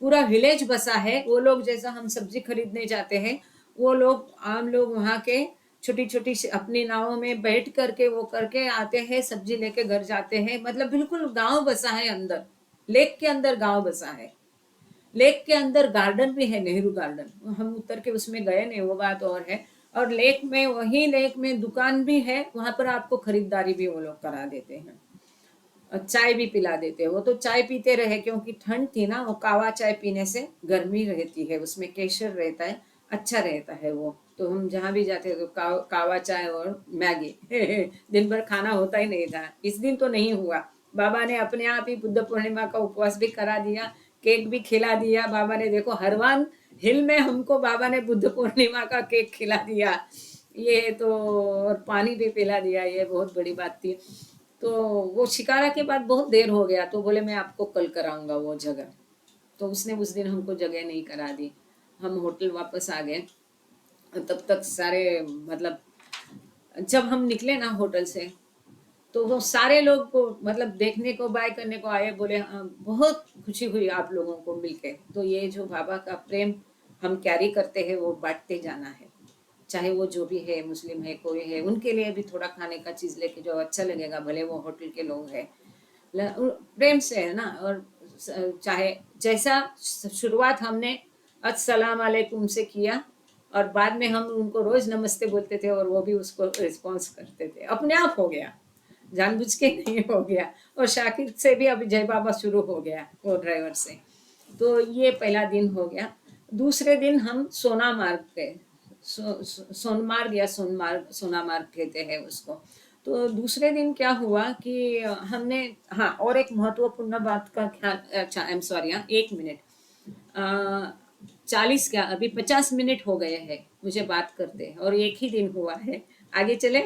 पूरा विलेज बसा है। वो लोग जैसा हम सब्जी खरीदने जाते हैं, वो लोग, आम लोग वहाँ के छोटी छोटी अपनी नावों में बैठ करके वो करके आते हैं, सब्जी लेके घर जाते हैं। मतलब बिल्कुल गांव बसा है अंदर, लेक के अंदर गांव बसा है। लेक के अंदर गार्डन भी है, नेहरू गार्डन। हम उतर के उसमें गए नहीं, वो बात और है। और लेक में, वही लेक में दुकान भी है, वहां पर आपको खरीदारी भी वो लोग करा देते हैं और चाय भी पिला देते हैं। वो तो चाय पीते रहे, क्योंकि ठंड थी ना, वो कावा चाय पीने से गर्मी रहती है, उसमें केसर रहता है, अच्छा रहता है वो। तो हम जहाँ भी जाते हैं तो कावा चाय और मैगी दिन भर खाना होता ही नहीं था। इस दिन तो नहीं हुआ। बाबा ने अपने आप ही बुद्ध पूर्णिमा का उपवास भी करा दिया, केक भी खिला दिया बाबा ने। देखो, हरवान हिल में हमको बाबा ने बुद्ध पूर्णिमा का केक खिला दिया, ये तो, और पानी भी पिला दिया, ये बहुत बड़ी बात थी। तो वो शिकारा के बाद बहुत देर हो गया, तो बोले मैं आपको कल कराऊंगा वो जगह। तो उसने उस दिन हमको जगह नहीं करा दी। हम होटल वापस आ गए। तब तक सारे, मतलब जब हम निकले ना होटल से, तो वो सारे लोग को मतलब देखने को, बाय करने को आए। बोले हाँ, बहुत खुशी हुई आप लोगों को मिलके। तो ये जो बाबा का प्रेम हम कैरी करते हैं, वो बांटते जाना है। चाहे वो जो भी है, मुस्लिम है, कोई है, उनके लिए भी थोड़ा खाने का चीज लेके जो अच्छा लगेगा, भले वो होटल के लोग हैं, प्रेम से है ना। और चाहे जैसा शुरुआत हमने अस्सलाम वालेकुम से किया, और बाद में हम उनको रोज नमस्ते बोलते थे, और वो भी उसको रिस्पॉन्स करते थे, अपने आप हो गया, जानबूझ के नहीं हो गया। और शाकिर से भी अभी जय बाबा शुरू हो गया, वो ड्राइवर से। तो ये पहला दिन हो गया। दूसरे दिन हम सोनामार्ग गए। सोनमार्ग या सोनमार्ग, सोनामार्ग कहते हैं उसको। तो दूसरे दिन क्या हुआ कि हमने, हाँ, और एक महत्वपूर्ण बात का ख्याल, अच्छा आई एम सॉरी, हाँ, 1 मिनट, 40 क्या, अभी 50 मिनट हो गए हैं मुझे बात करते हैं, और एक ही दिन हुआ है। आगे चले,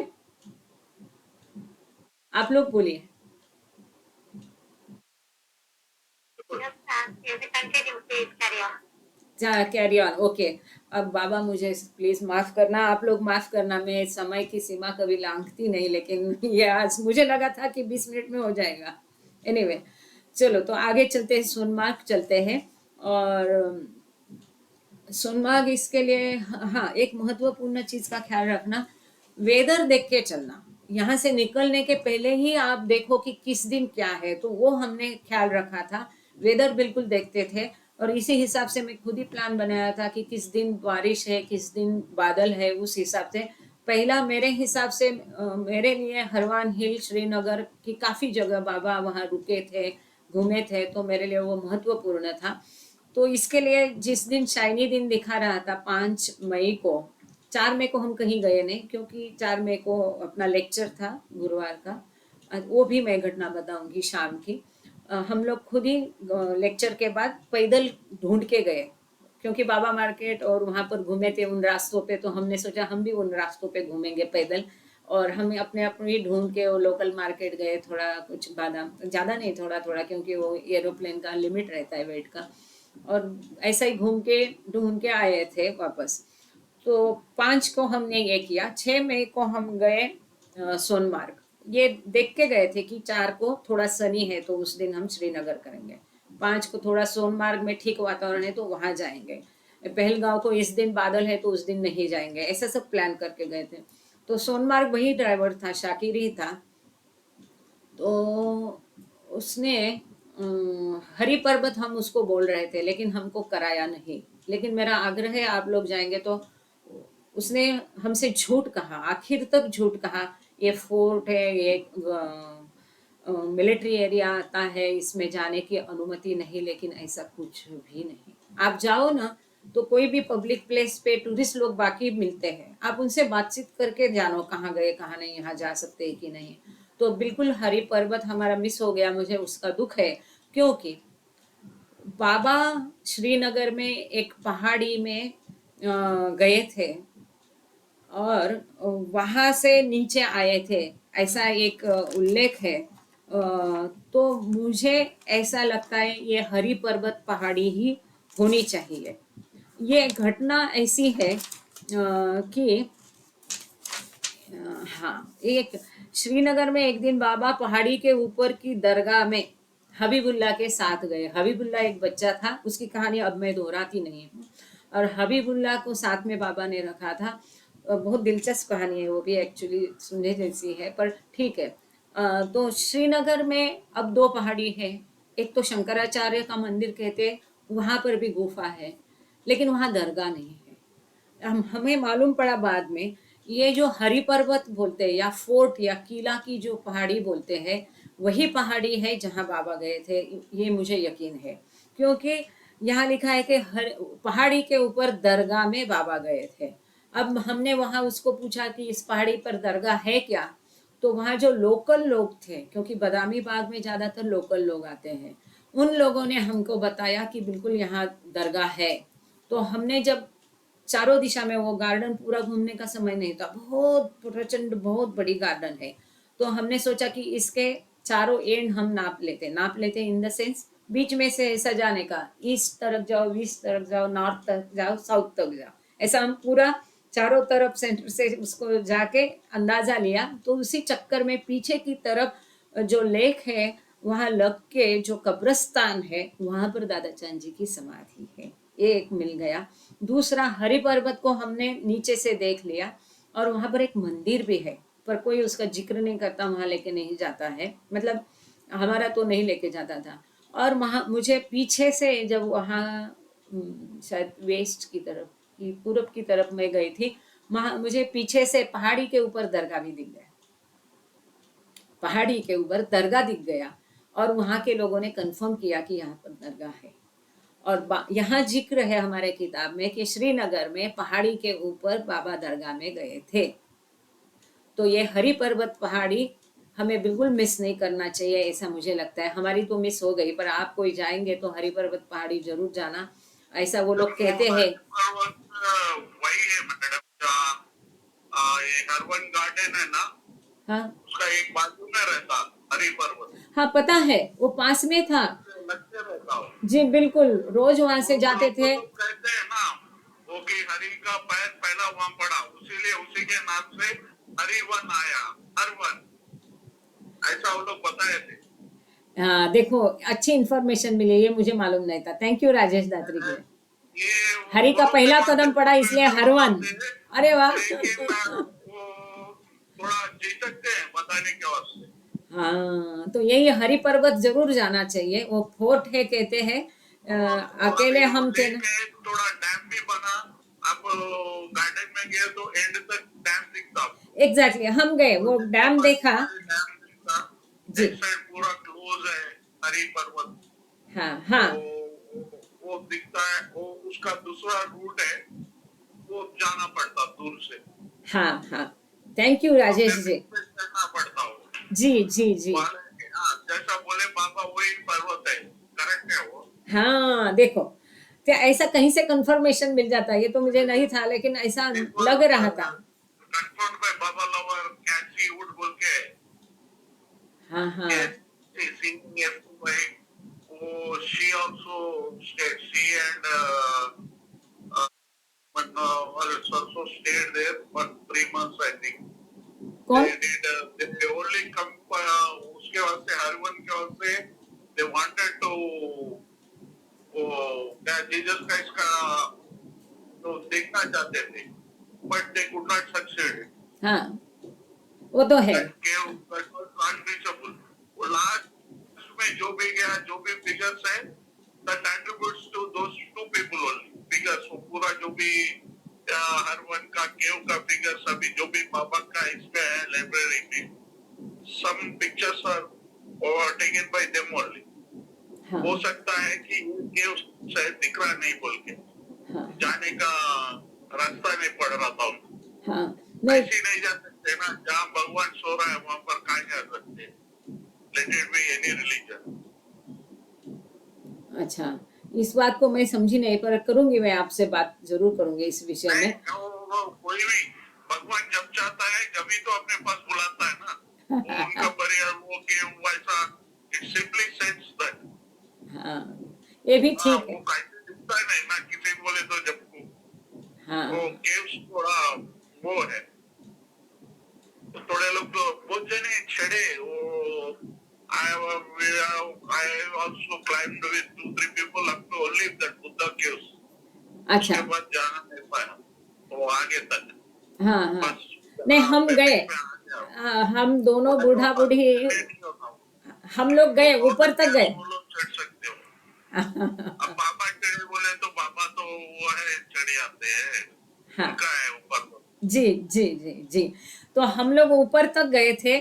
आप लोग बोलिए। Carry on, okay. अब बाबा मुझे प्लीज माफ करना, आप लोग माफ करना, मैं समय की सीमा कभी लांघती नहीं, लेकिन ये आज मुझे लगा था कि 20 मिनट में हो जाएगा। एनीवे, चलो तो आगे चलते हैं, सोनमार्ग चलते हैं। और सोनमार्ग इसके लिए, हाँ, एक महत्वपूर्ण चीज का ख्याल रखना, वेदर देख के चलना। यहाँ से निकलने के पहले ही आप देखो कि किस दिन क्या है, तो वो हमने ख्याल रखा था। वेदर बिल्कुल देखते थे, और इसी हिसाब से मैं खुद ही प्लान बनाया था कि किस दिन बारिश है, किस दिन बादल है, उस हिसाब से। पहला मेरे हिसाब से, मेरे लिए हरवान हिल, श्रीनगर की काफी जगह बाबा वहाँ रुके थे, घूमे थे, तो मेरे लिए वो महत्वपूर्ण था। तो इसके लिए जिस दिन शाइनी दिन दिखा रहा था, 5 मई को, 4 मई को हम कहीं गए नहीं, क्योंकि 4 मई को अपना लेक्चर था गुरुवार का। वो भी मैं घटना बताऊंगी शाम की। हम लोग खुद ही लेक्चर के बाद पैदल ढूंढ के गए, क्योंकि बाबा मार्केट और वहां पर घूमे थे उन रास्तों पे, तो हमने सोचा हम भी उन रास्तों पे घूमेंगे पैदल। और हम अपने अपने ही ढूंढ के वो लोकल मार्केट गए, थोड़ा कुछ बादाम, ज्यादा नहीं, थोड़ा थोड़ा, क्योंकि वो एरोप्लेन का लिमिट रहता है वेट का। और ऐसा ही घूम के ढूंढ के आए थे वापस। तो 5 को हमने ये किया। 6 मई को हम गए सोनमार्ग। ये देख के गए थे कि 4 को थोड़ा सनी है, तो उस दिन हम श्रीनगर करेंगे। 5 को थोड़ा सोनमार्ग में ठीक वातावरण है, तो वहां जाएंगे। पहलगांव को इस दिन बादल है, तो उस दिन नहीं जाएंगे, ऐसा सब प्लान करके गए थे। तो सोनमार्ग वही ड्राइवर था, शाकिर ही था। तो उसने, हरि पर्वत हम उसको बोल रहे थे, लेकिन हमको कराया नहीं। लेकिन मेरा आग्रह है, आप लोग जाएंगे तो। उसने हमसे झूठ कहा, आखिर तक झूठ कहा। ये फोर्ट है, ये मिलिट्री एरिया आता है, इसमें जाने की अनुमति नहीं, लेकिन ऐसा कुछ भी नहीं। आप जाओ ना, तो कोई भी पब्लिक प्लेस पे टूरिस्ट लोग बाकी मिलते हैं, आप उनसे बातचीत करके जानो कहाँ गए कहाँ नहीं, यहाँ जा सकते हैं कि नहीं। तो बिल्कुल हरि पर्वत हमारा मिस हो गया, मुझे उसका दुख है। क्योंकि बाबा श्रीनगर में एक पहाड़ी में गए थे, और वहां से नीचे आए थे, ऐसा एक उल्लेख है। तो मुझे ऐसा लगता है ये हरि पर्वत पहाड़ी ही होनी चाहिए। ये घटना ऐसी है कि हाँ, एक श्रीनगर में एक दिन बाबा पहाड़ी के ऊपर की दरगाह में हबीबुल्ला के साथ गए। हबीबुल्ला एक बच्चा था, उसकी कहानी अब मैं दोहराती नहीं हूँ। और हबीबुल्ला को साथ में बाबा ने रखा था। बहुत दिलचस्प कहानी है वो भी, एक्चुअली सुनने जैसी है, पर ठीक है। तो श्रीनगर में अब दो पहाड़ी है। एक तो शंकराचार्य का मंदिर कहते हैं, वहाँ पर भी गुफा है, लेकिन वहाँ दरगाह नहीं है। हमें मालूम पड़ा बाद में, ये जो हरि पर्वत बोलते हैं या फोर्ट या किला की जो पहाड़ी बोलते हैं, वही पहाड़ी है जहाँ बाबा गए थे। ये मुझे यकीन है, क्योंकि यहाँ लिखा है कि हर पहाड़ी के ऊपर दरगाह में बाबा गए थे। अब हमने वहाँ उसको पूछा कि इस पहाड़ी पर दरगाह है क्या, तो वहाँ जो लोकल लोग थे, क्योंकि बादामी बाग में ज़्यादातर लोकल लोग आते हैं, उन लोगों ने हमको बताया कि बिल्कुल यहाँ दरगाह है। तो हमने जब चारों दिशा में, वो गार्डन पूरा घूमने का समय नहीं था, बहुत प्रचंड बहुत बड़ी गार्डन है, तो हमने सोचा कि इसके चारों एंड हम नाप लेते इन द सेंस, बीच में से ऐसा जाने का, ईस्ट तरफ जाओ, वेस्ट तरफ जाओ, नॉर्थ तक जाओ, साउथ तक जाओ, ऐसा हम पूरा चारों तरफ सेंटर से उसको जाके अंदाजा लिया। तो उसी चक्कर में पीछे की तरफ जो लेक है, वहां लग के जो कब्रस्तान है, वहां पर दादा चांद जी की समाधि है। ये एक मिल गया। दूसरा, हरि पर्वत को हमने नीचे से देख लिया, और वहां पर एक मंदिर भी है, पर कोई उसका जिक्र नहीं करता, वहां लेके नहीं जाता है, मतलब हमारा तो नहीं लेके जाता था। और वहाँ मुझे पीछे से जब वहाँ शायद वेस्ट की तरफ की पूरब की तरफ मैं गई थी, वहाँ मुझे पीछे से पहाड़ी के ऊपर दरगाह भी दिख गया। पहाड़ी के ऊपर दरगाह दिख गया, और वहाँ के लोगों ने कंफर्म किया कि यहाँ पर दरगाह है। और यहाँ जिक्र है हमारे किताब में कि श्रीनगर में पहाड़ी के ऊपर बाबा दरगाह में गए थे। तो ये हरि पर्वत पहाड़ी हमें बिल्कुल मिस नहीं करना चाहिए, ऐसा मुझे लगता है। हमारी तो मिस हो गई, पर आप कोई जाएंगे तो हरि पर्वत पहाड़ी जरूर जाना, ऐसा वो लोग कहते हैं।
वही है मैडम, जहाँ ये हरवन गार्डन है ना,
हाँ
उसका एक बाजू में रहता हरि पर्वत,
हाँ, पता है, वो पास में था।
लगते रहता हो।
जी बिल्कुल, रोज वहां
वो
से जाते
लोग
थे।
तो कहते हैं ना, वो कि हरि का पैर पहला वहां पड़ा, उसीलिए उसी के नाम से हरिवन आया, हरवन, ऐसा वो लोग बताए थे।
हाँ देखो, अच्छी इन्फॉर्मेशन मिली, ये मुझे मालूम नहीं था। थैंक यू राजेश दात्री जी।
ये
हरि का
भरोसे
पहला
बातें
कदम पड़ा
सुनने
इसलिए
में तो
हरवन।
आते हैं,
अरे वाह।
लेकिन वो थोड़ा झिझकते हैं बताने के वास्ते।
हाँ, तो यही हरि पर्वत जरूर जाना चाहिए, वो फोर्ट है कहते हैं।
और
अकेले
अभी वो
हम थे ना।
लेक है, थोड़ा डैम भी बना। आप गार्डन में गए तो एंड तक डैम दिखता आपको,
एग्जैक्टली exactly, हम गए,
और
वो
जिसके
डैम
बाजू
देखा।
में डैम दिखता,
जी।
एक साइड पूरा क्लोज है हरी पर्वत,
हाँ
तो
हाँ
वो दिखता है। वो उसका दूसरा रूट है, वो जाना पड़ता दूर से,
हाँ हाँ, थैंक यू
अपने
राजेश जी।
पीछे चढ़ना पड़ता हो।
जी जी जी।
हाँ, जैसा बोले पापा वही पर्वत है, करेक्ट है वो।
हाँ देखो, क्या ऐसा कहीं से कंफर्मेशन मिल जाता है, ये तो मुझे नहीं था, लेकिन ऐसा
It was
लग रहा था।
confirmed by Baba Lover, Cassie Wood बोल के,
हाँ हाँ
Cassie singing F2 वो she also stayed, she and uh, also stayed there for 3 months I think.
कौन?
They did they only come उसके वास्ते हरवन के वास्ते they wanted to वो क्या जीसस क्राइस्ट का तो देखना चाहते थे, but they could not succeed.
हाँ, वो तो है।
That cave that was unreachable. वो लास्ट में जो भी गया, जो भी फिगर्स है, that attributes to those two people only. Figures वो पूरा जो भी हर वन का केव का फिगर्स अभी जो भी बाबा का इसमें है लाइब्रेरी में, some pictures are taken by them only.
हाँ
हो सकता है कि केव शायद दिख रहा नहीं बोल के
हाँ
जाने का रास्ता नहीं पड़ रहा था उनको।
हाँ, नहीं।
ऐसे नहीं जा सकते ना, जहाँ भगवान सो रहा है वहां पर कहाँ जा सकते, let it be any religion.
अच्छा, इस बात को मैं समझी नहीं, पर करूंगी, मैं आपसे बात जरूर करूंगी इस विषय
नहीं,
में।
वो कोई भी भगवान जब चाहता है जब ही तो अपने पास बुलाता है ना, वो उनका परिवार वो कि वैसा
ये भी
हाँ,
ठीक
वो
है।
कैसे दिखता है नहीं ना, किसी बोले तो जब वो
हाँ
केव्स थोड़ा वो है, तो थोड़े लोग तो बहुत जने छड़े वो। I also climbed with 2 3 people up to only that Buddha caves.
अच्छा।
उसके बाद जाना नहीं पाया वो आगे तक,
हाँ हाँ।
बस
नहीं हम गए,
पैदल में आ गया।
हम दोनों
वो
बूढ़ा बूढ़ी,
खड़े नहीं होता हूँ,
हम लोग
वो
गए, ऊपर
माउंटेन
तक
केव्स
गए।
वो लोग चढ़ सकते हो। अब बाबा चढ़े बोले तो बाबा तो वो है, चढ़े आते हैं,
हाँ
उनका है ऊपर तो।
जी जी जी जी। तो हम लोग ऊपर तक गए थे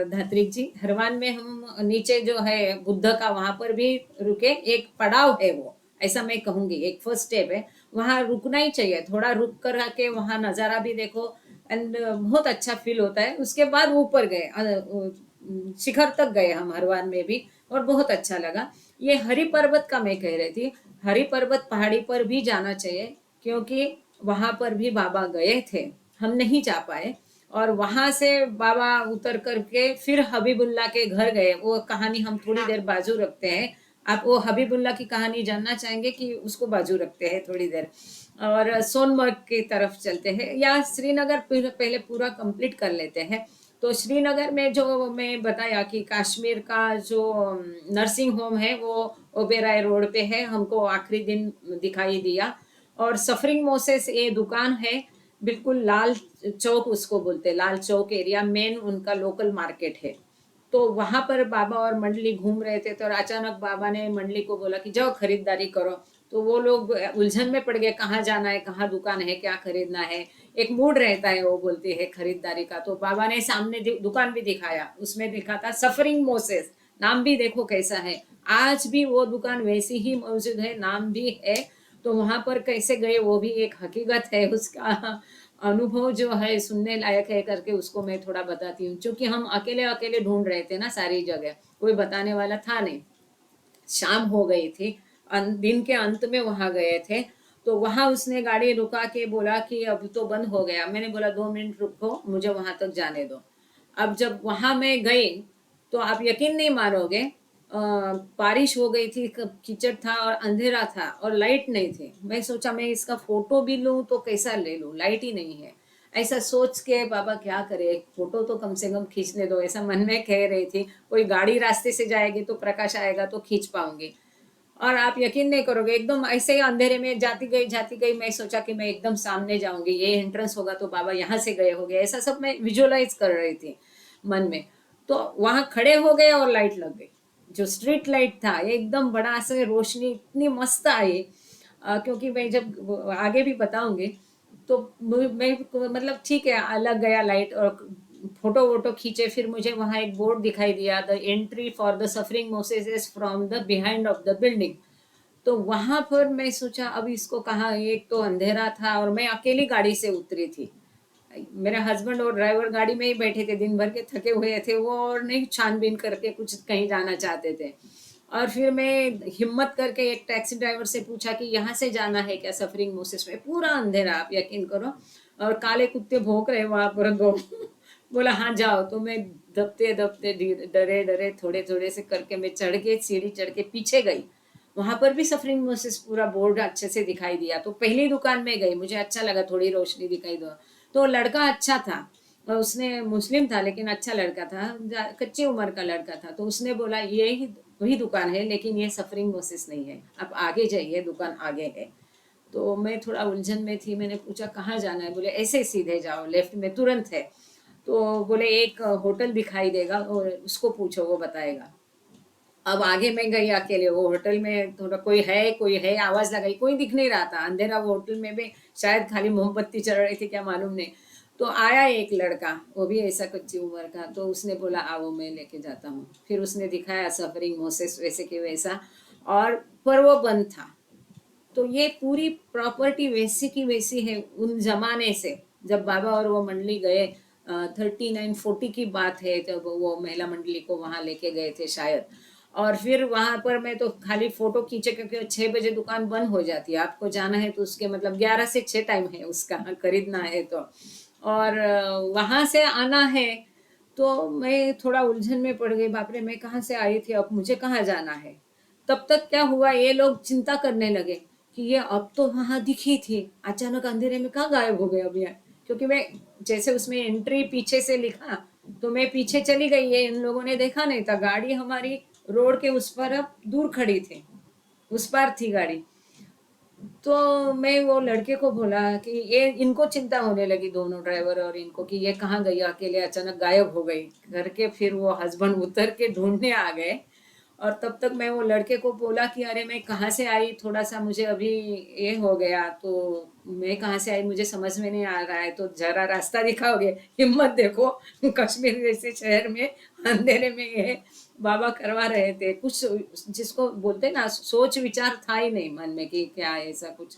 धात्रिक जी। हरवान में हम नीचे जो है बुद्ध का, वहां पर भी रुके। एक पड़ाव है वो, ऐसा मैं कहूंगी, एक फर्स्ट स्टेप है। वहां रुकना ही चाहिए, थोड़ा रुक कर आके वहां नजारा भी देखो, एंड बहुत अच्छा फील होता है। उसके बाद ऊपर गए, शिखर तक गए हम हरवान में भी, और बहुत अच्छा लगा। ये हरि पर्वत का मैं कह रही थी, हरि पर्वत पहाड़ी पर भी जाना चाहिए, क्योंकि वहां पर भी बाबा गए थे, हम नहीं जा पाए। और वहां से बाबा उतर करके फिर हबीबुल्ला के घर गए। वो कहानी हम थोड़ी देर बाजू रखते हैं। आप वो हबीबुल्ला की कहानी जानना चाहेंगे कि उसको बाजू रखते हैं थोड़ी देर, और सोनमर्ग की तरफ चलते हैं, या श्रीनगर पहले पूरा कंप्लीट कर लेते हैं। तो श्रीनगर में जो मैं बताया कि कश्मीर का जो नर्सिंग होम है वो ओबेराय रोड पे है, हमको आखिरी दिन दिखाई दिया। और सफरिंग मोसेस ये दुकान है, बिल्कुल लाल चौक उसको बोलते हैं, लाल चौक एरिया मेन उनका लोकल मार्केट है। तो वहां पर बाबा और मंडली घूम रहे थे, तो अचानक बाबा ने मंडली को बोला कि जाओ खरीदारी करो। तो वो लोग उलझन में पड़ गए, कहाँ जाना है, कहाँ दुकान है, क्या खरीदना है। एक मूड रहता है, वो बोलती है खरीदारी का। तो बाबा ने सामने दुकान भी दिखाया, उसमें लिखा था सफरिंग मोसेस, नाम भी देखो कैसा है। आज भी वो दुकान वैसी ही मौजूद है, नाम भी है। तो वहां पर कैसे गए वो भी एक हकीकत है, उसका अनुभव जो है सुनने लायक है करके उसको मैं थोड़ा बताती हूँ। क्योंकि हम अकेले अकेले ढूंढ रहे थे ना सारी जगह, कोई बताने वाला था नहीं। शाम हो गई थी, दिन के अंत में वहां गए थे। तो वहां उसने गाड़ी रुका के बोला कि अब तो बंद हो गया। मैंने बोला 2 मिनट रुको, मुझे वहां तक जाने दो। अब जब वहां मैं गई, तो आप यकीन नहीं मारोगे, बारिश हो गई थी, कीचड़ था और अंधेरा था और लाइट नहीं थी। मैं सोचा मैं इसका फोटो भी लूं तो कैसा ले लूं, लाइट ही नहीं है। ऐसा सोच के बाबा क्या करे, एक फोटो तो कम से कम खींचने दो, ऐसा मन में कह रही थी। कोई गाड़ी रास्ते से जाएगी तो प्रकाश आएगा तो खींच पाऊंगी। और आप यकीन नहीं करोगे, एकदम ऐसे ही अंधेरे में जाती गई, मैं सोचा कि मैं एकदम सामने जाऊंगी, ये एंट्रेंस होगा तो बाबा यहाँ से गए होंगे, ऐसा सब मैं विजुअलाइज कर रही थी मन में। तो वहां खड़े हो गए और लाइट लग गई। जो स्ट्रीट लाइट था ये एकदम बड़ा से रोशनी इतनी मस्त आई। क्योंकि मैं जब आगे भी बताऊंगी, तो मैं मतलब ठीक है, लग गया लाइट, और फोटो वोटो खींचे। फिर मुझे वहां एक बोर्ड दिखाई दिया, the entry for the suffering Moses is from the behind of the building. तो वहां पर मैं सोचा अब इसको कहाँ, एक तो अंधेरा था और मैं अकेली गाड़ी से उतरी थी। मेरे हस्बैंड और ड्राइवर गाड़ी में ही बैठे थे, दिन भर के थके हुए थे वो, और नहीं छानबीन करके कुछ कहीं जाना चाहते थे। और फिर मैं हिम्मत करके एक टैक्सी ड्राइवर से पूछा कि यहाँ से जाना है क्या सफरिंग मोसेस में। पूरा अंधेरा, आप यकीन करो, और काले कुत्ते भौंक रहे वहां पर दो। बोला हाँ जाओ। तो मैं दबते दबते डरे डरे थोड़े थोड़े से करके मैं चढ़ के, सीढ़ी चढ़ के पीछे गई। वहां पर भी सफरिंग मोसेस पूरा बोर्ड अच्छे से दिखाई दिया। तो पहली दुकान में गई, मुझे अच्छा लगा, थोड़ी रोशनी दिखाई दो। तो लड़का अच्छा था, और उसने मुस्लिम था लेकिन अच्छा लड़का था, कच्ची उम्र का लड़का था। तो उसने बोला ये ही वही दुकान है, लेकिन ये सफरिंग मोसेस नहीं है, आप आगे जाइए, दुकान आगे है। तो मैं थोड़ा उलझन में थी, मैंने पूछा कहाँ जाना है। बोले ऐसे सीधे जाओ, लेफ्ट में तुरंत है। तो बोले एक होटल दिखाई देगा और उसको पूछो, वो बताएगा। अब आगे मैं गई अकेले, वो होटल में थोड़ा कोई है, आवाज लगाई, कोई दिख नहीं रहा था, अंधेरा। वो होटल में भी शायद खाली मोमबत्ती चल रही थी, क्या मालूम नहीं। तो आया एक लड़का, वो भी ऐसा कच्ची उम्र का। तो उसने बोला आओ मैं लेके जाता हूँ। फिर उसने दिखाया सफरिंग मोसेस वैसे कि वैसा, और पर वो बंद था। तो ये पूरी प्रॉपर्टी वैसी की वैसी है उन जमाने से, जब बाबा और वो मंडली गए। 3940 की बात है, जब वो महिला मंडली को वहां लेके गए थे शायद। और फिर वहां पर मैं तो खाली फोटो खींचे, क्योंकि 6 बजे दुकान बंद हो जाती है, आपको जाना है तो उसके मतलब 11 से 6 टाइम है उसका, खरीदना है तो। और वहां से आना है। तो मैं थोड़ा उलझन में पड़ गई, बाप रे मैं कहाँ से आई थी, अब मुझे कहाँ जाना है। तब तक क्या हुआ, ये लोग चिंता करने लगे कि ये अब तो वहां दिखी थी, अचानक अंधेरे में कहाँ गायब हो गए अभी। क्योंकि मैं जैसे उसमें एंट्री पीछे से लिखा, तो मैं पीछे चली गई, ये इन लोगों ने देखा नहीं था। गाड़ी हमारी रोड के उस पर अब दूर खड़ी थी, उस पार थी गाड़ी। तो मैं वो लड़के को बोला कि ये, इनको चिंता होने लगी, दोनों ड्राइवर और इनको, कि ये कहाँ गई, अकेले अचानक गायब हो गई करके। फिर वो हस्बैंड उतर के ढूंढने आ गए। और तब तक मैं वो लड़के को बोला कि अरे मैं कहाँ से आई, थोड़ा सा मुझे अभी ये हो गया, तो मैं कहाँ से आई मुझे समझ में नहीं आ रहा है, तो जरा रास्ता दिखाओगे। हिम्मत देखो, कश्मीर जैसे शहर में अंधेरे में ये बाबा करवा रहे थे कुछ, जिसको बोलते ना, सोच विचार था ही नहीं मन में कि क्या है ऐसा कुछ।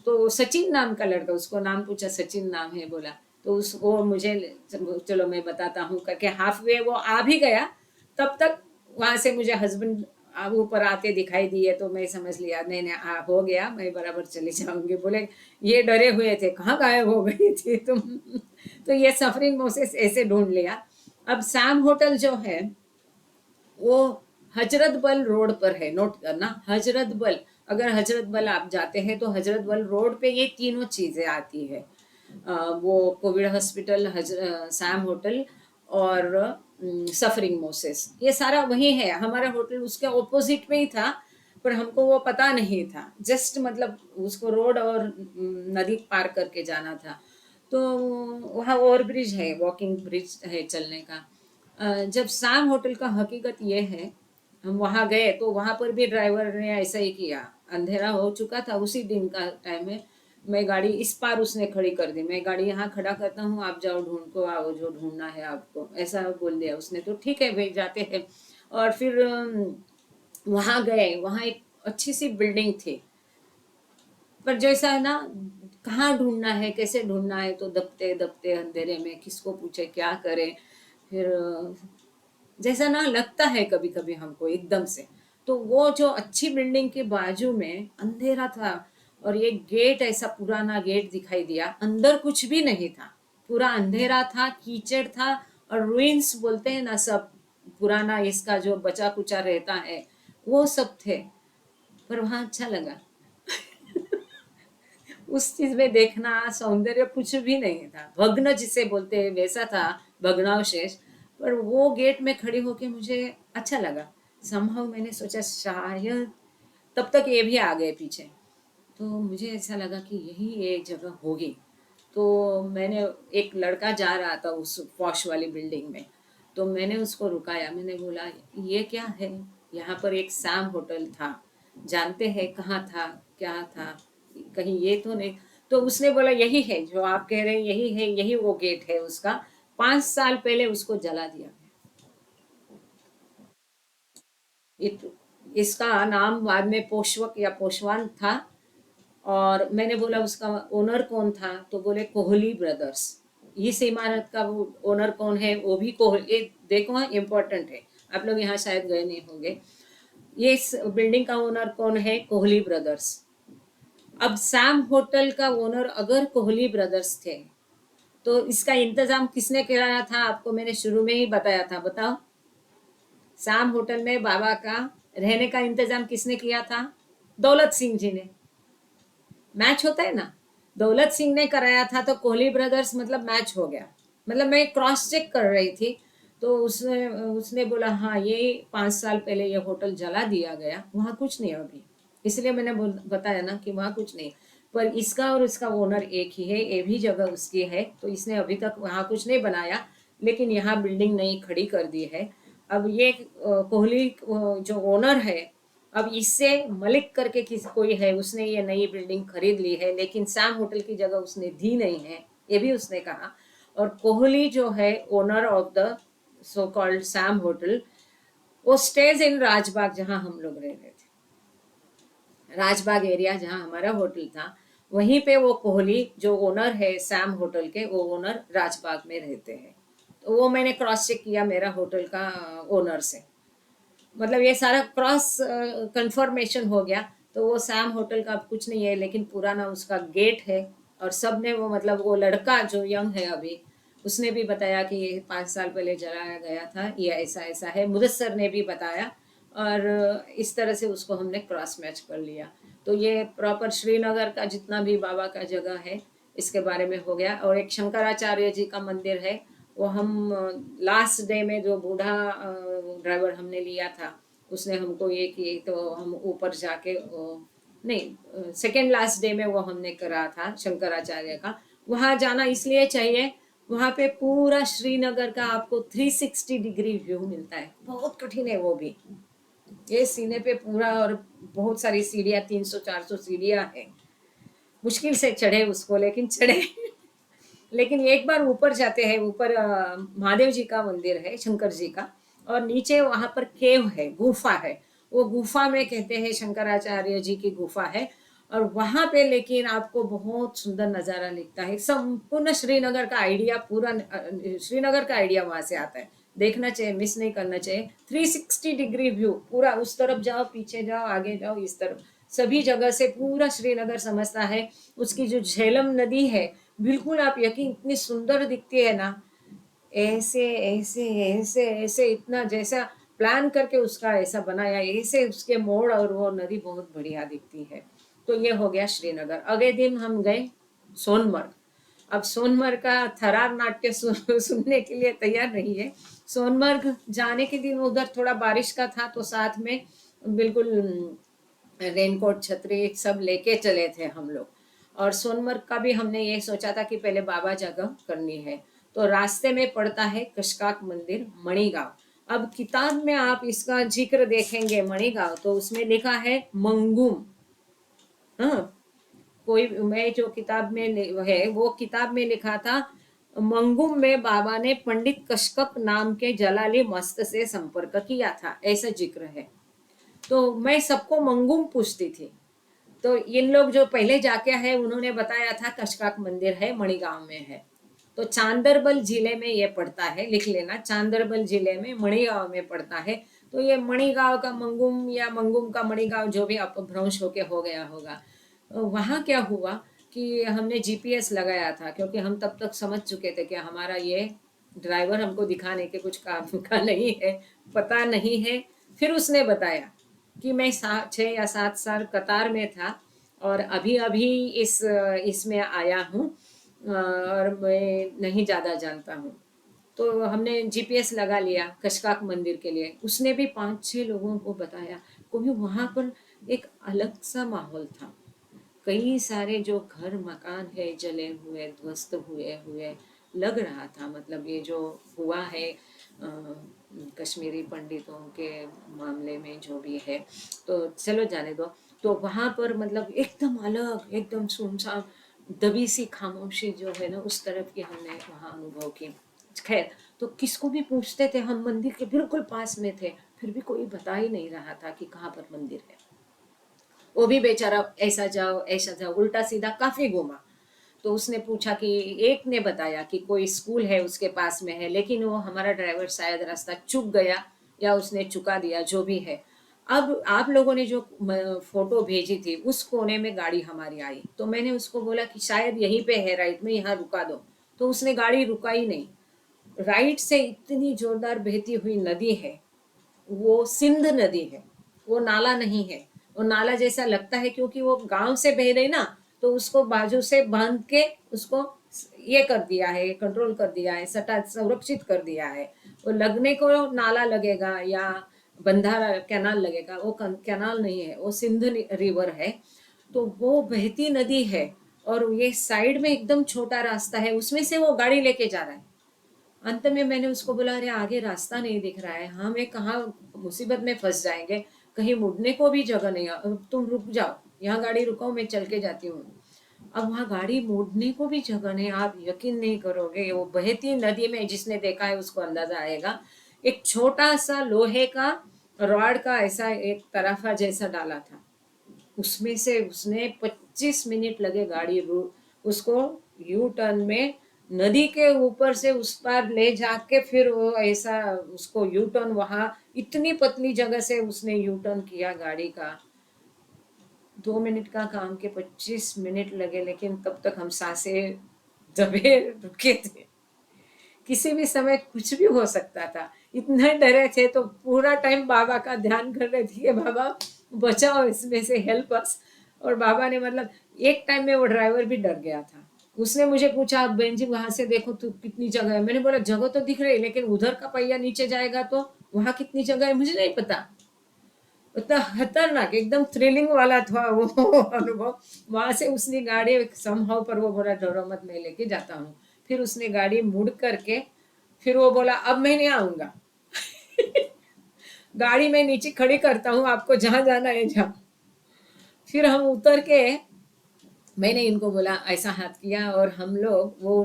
तो सचिन नाम का लड़का, उसको नाम पूछा, सचिन नाम है बोला। तो उसको मुझे, चलो मैं बताता हूँ करके, हाफ वे वो आ भी गया। तब तक वहां से मुझे हस्बैंड ऊपर आते दिखाई दिए, तो मैं समझ लिया नहीं नहीं, हो गया, मैं बराबर चली जाऊंगी। बोले ये डरे हुए थे, कहाँ गायब हो गई थी तुम। तो ये सफरिंग मोसेस ऐसे ढूंढ लिया। अब सैम होटल जो है वो हजरत बल रोड पर है, नोट करना, हजरत बल। अगर हजरत बल आप जाते हैं तो हजरत बल रोड पे ये तीनों चीजें आती है। वो कोविड हॉस्पिटल, सैम होटल और सफरिंग मोसेस, ये सारा वही है। हमारा होटल उसके ऑपोजिट में ही था, पर हमको वो पता नहीं था। जस्ट मतलब उसको रोड और नदी पार करके जाना था। तो वहाँ ओवर ब्रिज है, वॉकिंग ब्रिज है चलने का। जब शाम होटल का हकीकत ये है, हम वहाँ गए तो वहाँ पर भी ड्राइवर ने ऐसा ही किया। अंधेरा हो चुका था, उसी दिन का टाइम है। मैं गाड़ी इस पार उसने खड़ी कर दी, मैं गाड़ी यहाँ खड़ा करता हूँ, आप जाओ ढूंढ को आओ जो ढूंढना है आपको, ऐसा बोल दिया उसने। तो ठीक है भाई, जाते हैं। और फिर वहाँ गए, वहाँ एक अच्छी सी बिल्डिंग थी। पर जैसा है ना, कहाँ ढूंढना है कैसे ढूंढना है, तो दबते दबते अंधेरे में किसको पूछे क्या करें। फिर जैसा ना लगता है कभी कभी हमको एकदम से। तो वो जो अच्छी बिल्डिंग के बाजू में अंधेरा था, और ये गेट, ऐसा पुराना गेट दिखाई दिया, अंदर कुछ भी नहीं था, पूरा अंधेरा था, कीचड़ था। और रुइंस बोलते हैं ना, सब पुराना इसका जो बचा कुचा रहता है, वो सब थे। पर वहां अच्छा लगा। उस चीज में देखना, सौंदर्य कुछ भी नहीं था, भग्न जिसे बोलते हैं वैसा था, भग्नावशेष। पर वो गेट में खड़ी होके मुझे अच्छा लगा। समहाउ मैंने सोचा शायद, तब तक ये भी आ गए पीछे। तो मुझे ऐसा लगा कि यही ये जगह होगी। तो मैंने, एक लड़का जा रहा था उस पॉश वाली बिल्डिंग में, तो मैंने उसको रुकाया, मैंने बोला ये क्या है, यहाँ पर एक सैम होटल था, जानते हैं कहाँ था, क्या था, कहीं ये तो नहीं। तो उसने बोला यही है जो आप कह रहे हैं, यही है, यही वो गेट है उसका। 5 साल पहले उसको जला दिया गया। इसका नाम बाद में पोशवक या पोशवान था। और मैंने बोला उसका ओनर कौन था, तो बोले कोहली ब्रदर्स। इस इमारत का वो ओनर कौन है, वो भी कोहली, ये देखो हाँ, इम्पोर्टेंट है, आप लोग यहाँ शायद गए नहीं होंगे। ये इस बिल्डिंग का ओनर कौन है, कोहली ब्रदर्स। अब सैम होटल का ओनर अगर कोहली ब्रदर्स थे, तो इसका इंतजाम किसने कराया था, आपको मैंने शुरू में ही बताया था, बताओ। सैम होटल में बाबा का रहने का इंतजाम किसने किया था, दौलत सिंह जी ने। मैच होता है ना, दौलत सिंह ने कराया था, तो कोहली ब्रदर्स मतलब मैच हो गया। मतलब मैं क्रॉस चेक कर रही थी, तो उसने उसने बोला हाँ, ये 5 साल पहले ये होटल जला दिया गया, वहाँ कुछ नहीं है अभी। इसलिए मैंने बताया ना कि वहाँ कुछ नहीं। पर इसका और इसका ओनर एक ही है, ये भी जगह उसकी है, तो इसने अभी तक वहाँ कुछ नहीं बनाया, लेकिन यहाँ बिल्डिंग नई खड़ी कर दी है। अब ये कोहली जो ओनर है, अब इससे मलिक करके किसी कोई है, उसने ये नई बिल्डिंग खरीद ली है, लेकिन सैम होटल की जगह उसने दी नहीं है, ये भी उसने कहा। और कोहली जो है owner of the so called Sam hotel, वो स्टेज इन राजबाग, जहां हम लोग रह रहे थे, राजबाग एरिया जहां हमारा होटल था, वहीं पे वो कोहली जो ओनर है सैम होटल के, वो ओनर राजबाग में रहते हैं। तो वो मैंने क्रॉस चेक किया मेरा होटल का ओनर से। मतलब ये सारा क्रॉस कंफर्मेशन हो गया। तो वो सैम होटल का अब कुछ नहीं है, लेकिन पुराना उसका गेट है। और सब ने वो, मतलब वो लड़का जो यंग है अभी, उसने भी बताया कि ये 5 साल पहले जलाया गया था, ये ऐसा ऐसा है। मुदस्सर ने भी बताया, और इस तरह से उसको हमने क्रॉस मैच कर लिया। तो ये प्रॉपर श्रीनगर का जितना भी बाबा का जगह है इसके बारे में हो गया। और एक शंकराचार्य जी का मंदिर है, वो हम लास्ट डे में जो बूढ़ा ड्राइवर हमने लिया था उसने हमको ये की, तो हम ऊपर जाके नहीं, सेकेंड लास्ट डे में वो हमने करा था शंकराचार्य का। वहाँ जाना इसलिए चाहिए, वहाँ पे पूरा श्रीनगर का आपको 360 डिग्री व्यू मिलता है। बहुत कठिन है वो भी, ये सीने पे पूरा, और बहुत सारी सीढ़ियाँ, 300-400 सीढ़ियाँ हैं। मुश्किल से चढ़े उसको, लेकिन चढ़े। लेकिन एक बार ऊपर जाते हैं, ऊपर महादेव जी का मंदिर है, शंकर जी का, और नीचे वहां पर केव है, गुफा है। वो गुफा में कहते हैं शंकराचार्य जी की गुफा है। और वहां पे लेकिन आपको बहुत सुंदर नजारा दिखता है। संपूर्ण श्रीनगर का आइडिया, पूरा श्रीनगर का आइडिया वहां से आता है। देखना चाहिए, मिस नहीं करना चाहिए। 360 डिग्री व्यू पूरा, उस तरफ जाओ, पीछे जाओ, आगे जाओ, इस तरफ सभी जगह से पूरा श्रीनगर समझता है। उसकी जो झेलम नदी है, बिल्कुल आप यकीन, इतनी सुंदर दिखती है ना, ऐसे ऐसे ऐसे ऐसे, इतना जैसा प्लान करके उसका ऐसा बनाया, ऐसे उसके मोड़, और वो नदी बहुत बढ़िया दिखती है। तो ये हो गया श्रीनगर। अगले दिन हम गए सोनमर्ग। अब सोनमर्ग का थरार नाट्य सुनने के लिए तैयार नहीं है। सोनमर्ग जाने के दिन उधर थोड़ा बारिश का था, तो साथ में बिल्कुल रेनकोट, छतरी सब लेके चले थे हम लोग। और सोनमर्ग का भी हमने ये सोचा था कि पहले बाबा जगह करनी है। तो रास्ते में पड़ता है कशकाक मंदिर, मणिगांव। अब किताब में आप इसका जिक्र देखेंगे मणिगांव, तो उसमें लिखा है मंगुम। हाँ, कोई, मैं जो किताब में है वो किताब में लिखा था मंगुम में बाबा ने पंडित कशकक नाम के जलाली मस्त से संपर्क किया था, ऐसा जिक्र है। तो मैं सबको मंगुम पूछती थी। तो इन लोग जो पहले जाके है उन्होंने बताया था कशकाक मंदिर है, मणिगांव में है। तो चांदरबल जिले में ये पड़ता है, लिख लेना, चांदरबल जिले में मणिगांव में पड़ता है। तो ये मणिगांव का मंगुम या मंगुम का मणिगांव, जो भी आपको भ्रंश होके हो गया होगा। वहाँ क्या हुआ कि हमने जीपीएस लगाया था, क्योंकि हम तब तक समझ चुके थे कि हमारा ये ड्राइवर हमको दिखाने के कुछ काम का नहीं है, पता नहीं है। फिर उसने बताया कि मैं 6 या 7 साल कतार में था, और अभी अभी इसमें आया हूँ, और मैं नहीं ज़्यादा जानता हूँ। तो हमने जीपीएस लगा लिया कशकाक मंदिर के लिए। उसने भी 5-6 लोगों को बताया, क्योंकि वहाँ पर एक अलग सा माहौल था। कई सारे जो घर मकान है जले हुए, ध्वस्त हुए हुए लग रहा था। मतलब ये जो हुआ है कश्मीरी पंडितों के मामले में जो भी है, तो चलो जाने दो। तो वहाँ पर मतलब एकदम अलग, एकदम सुनसान, दबी सी खामोशी जो है ना, उस तरफ की हमने वहाँ अनुभव की। खैर, तो किसको भी पूछते थे, हम मंदिर के बिल्कुल पास में थे, फिर भी कोई बता ही नहीं रहा था कि कहाँ पर मंदिर है। वो भी बेचारा ऐसा जाओ ऐसा जाओ, उल्टा सीधा काफी घूमा। तो उसने पूछा कि, एक ने बताया कि कोई स्कूल है उसके पास में है, लेकिन वो हमारा ड्राइवर शायद रास्ता चूक गया या उसने चुका दिया, जो भी है। अब आप लोगों ने जो फोटो भेजी थी, उस कोने में गाड़ी हमारी आई, तो मैंने उसको बोला कि शायद यहीं पे है राइट में, यहाँ रुका दो। तो उसने गाड़ी रुकाई नहीं। राइट से इतनी जोरदार बहती हुई नदी है, वो सिंध नदी है, वो नाला नहीं है। वो नाला जैसा लगता है क्योंकि वो गांव से बह रही ना, तो उसको बाजू से बांध के उसको ये कर दिया है, कंट्रोल कर दिया है, सटा संरक्षित कर दिया है। वो लगने को नाला लगेगा या बंधा कैनाल लगेगा, वो कैनाल नहीं है, वो सिंध रिवर है। तो वो बहती नदी है, और ये साइड में एकदम छोटा रास्ता है, उसमें से वो गाड़ी लेके जा रहा है। अंत में मैंने उसको बोला, अरे आगे रास्ता नहीं दिख रहा है, हमें कहाँ मुसीबत में फंस जाएंगे, कहीं मुड़ने को भी जगह नहीं है, अब तुम रुक जाओ, यहाँ गाड़ी रुकाओ, मैं चल के जाती हूँ। अब वहाँ गाड़ी मोड़ने को भी जगह नहीं। आप यकीन नहीं करोगे, वो बहती नदी में, जिसने देखा है उसको अंदाजा आएगा, एक छोटा सा लोहे का रॉड का ऐसा एक तराफा जैसा डाला था, उसमें से उसने 25 मिनट लगे गाड़ी उसको यू टर्न में, नदी के ऊपर से उस पार ले जाके, फिर वो ऐसा उसको यू टर्न, वहां इतनी पतली जगह से उसने यू टर्न किया गाड़ी का। 2 मिनट का काम के 25 मिनट लगे, लेकिन तब तक हम सांसें दबे रुके थे। किसी भी समय कुछ भी हो सकता था। इतने डरे थे तो पूरा टाइम बाबा का ध्यान कर रहे थे कि बाबा बचाओ इसमें से, हेल्प अस। और बाबा ने मतलब एक टाइम में वो ड्राइवर भी डर गया था। उसने मुझे पूछा, बहन जी वहां से देखो तो कितनी जगह है। मैंने बोला जगह तो दिख रही है, लेकिन उधर का पहिया नीचे जाएगा तो वहां कितनी जगह है मुझे नहीं पता। उतना खतरनाक एकदम थ्रिलिंग वाला था वो अनुभव। वहां से उसने गाड़ी समहाउ पर वो बोला डरो मत, मैं लेके जाता हूँ। फिर उसने गाड़ी मुड़ करके फिर वो बोला अब मैं नहीं आऊंगा। गाड़ी में नीचे खड़ी करता हूँ, आपको जहां जाना है जाओ। फिर हम उतर के, मैंने इनको बोला ऐसा हाथ किया और हम लोग वो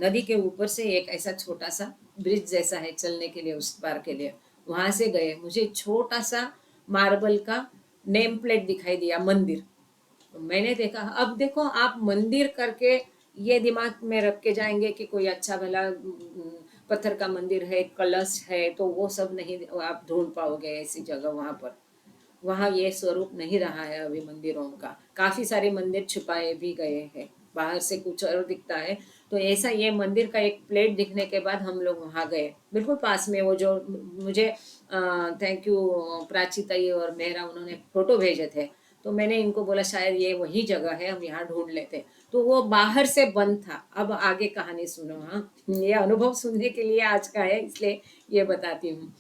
नदी के ऊपर से एक ऐसा छोटा सा ब्रिज जैसा है चलने के लिए, उस पार के लिए वहां से गए। मुझे छोटा सा मार्बल का नेम प्लेट दिखाई दिया, मंदिर। तो मैंने देखा, अब देखो आप मंदिर करके ये दिमाग में रख के जाएंगे कि कोई अच्छा भला पत्थर का मंदिर है, कलश है, तो वो सब नहीं आप ढूंढ पाओगे ऐसी जगह वहां पर। वहाँ ये स्वरूप नहीं रहा है अभी मंदिरों का। काफी सारे मंदिर छुपाए भी गए हैं, बाहर से कुछ और दिखता है। तो ऐसा ये मंदिर का एक प्लेट दिखने के बाद हम लोग वहाँ गए, बिल्कुल पास में वो जो मुझे थैंक यू प्राची ताई और मेहरा उन्होंने फोटो भेजे थे। तो मैंने इनको बोला शायद ये वही जगह है, हम यहाँ ढूंढ लेते। तो वो बाहर से बंद था। अब आगे कहानी सुनो। हाँ, ये अनुभव सुनने के लिए आज का है, इसलिए ये बताती हूँ।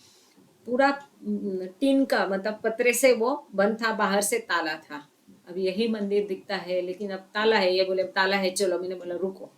पूरा टीन का मतलब पतरे से वो बंद था, बाहर से ताला था। अब यही मंदिर दिखता है लेकिन अब ताला है। ये बोले ताला है चलो। मैंने बोला रुको।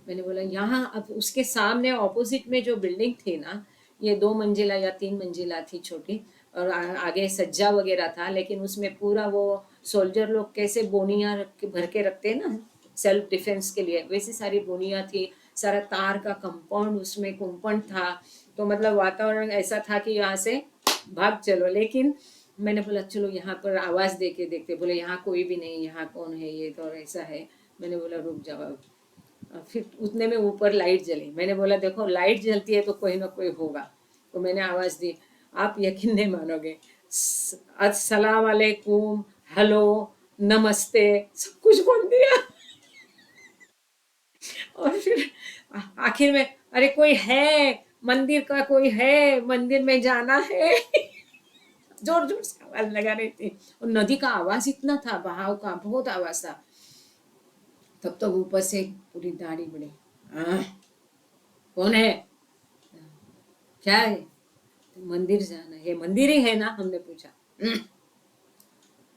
मैंने बोला यहाँ, अब उसके सामने ऑपोजिट में जो बिल्डिंग थी ना, ये 2 मंजिला या 3 मंजिला थी छोटी, और आगे सज्जा वगैरह था, लेकिन उसमें पूरा वो सोल्जर लोग कैसे बोनियां भर के रखते हैं ना सेल्फ डिफेंस के लिए, वैसी सारी बोनियां थी। सारा तार का कंपाउंड उसमें कुंपण था। तो मतलब वातावरण ऐसा था कि यहाँ से भाग चलो। लेकिन मैंने बोला चलो यहाँ पर आवाज दे के देखते। बोले यहाँ कोई भी नहीं, यहाँ कौन है, ये तो ऐसा है। मैंने बोला रुक जाओ। फिर उतने में ऊपर लाइट जली। मैंने बोला देखो लाइट जलती है तो कोई ना कोई होगा। तो मैंने आवाज दी, आप यकीन नहीं मानोगे, अस्सलाम वालेकुम, हेलो, नमस्ते, सब कुछ बोल दिया। और फिर आखिर में अरे कोई है, मंदिर का कोई है, मंदिर में जाना है। जोर जोर से आवाज लगा रही थी। और नदी का आवाज इतना था, बहाव का बहुत आवाज था। तब तो ऊपर से पूरी दाढ़ी बड़ी, "आह, कौन है, क्या है, मंदिर जाना है, मंदिर ही है ना?" हमने पूछा। "हम्म,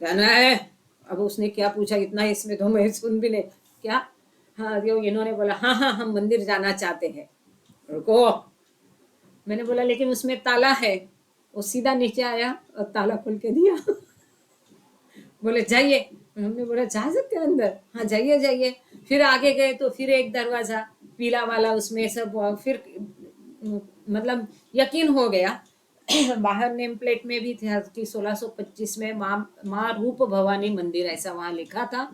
जाना है।" अब उसने क्या पूछा इतना, इसमें तो मैं सुन भी नहीं। क्या, हाँ जो इन्होंने बोला हाँ हाँ हम मंदिर जाना चाहते हैं। रुको। मैंने बोला लेकिन उसमें ताला है। वो सीधा नीचे आया और ताला खोल के दिया। बोले जाइए। हमने बोला जा सकते हैं अंदर? हाँ जाइए जाइए। फिर आगे गए तो फिर एक दरवाजा पीला वाला, उसमें सब फिर मतलब यकीन हो गया। बाहर नेम प्लेट में भी था कि 1625 में माँ रूप भवानी मंदिर ऐसा वहाँ लिखा था।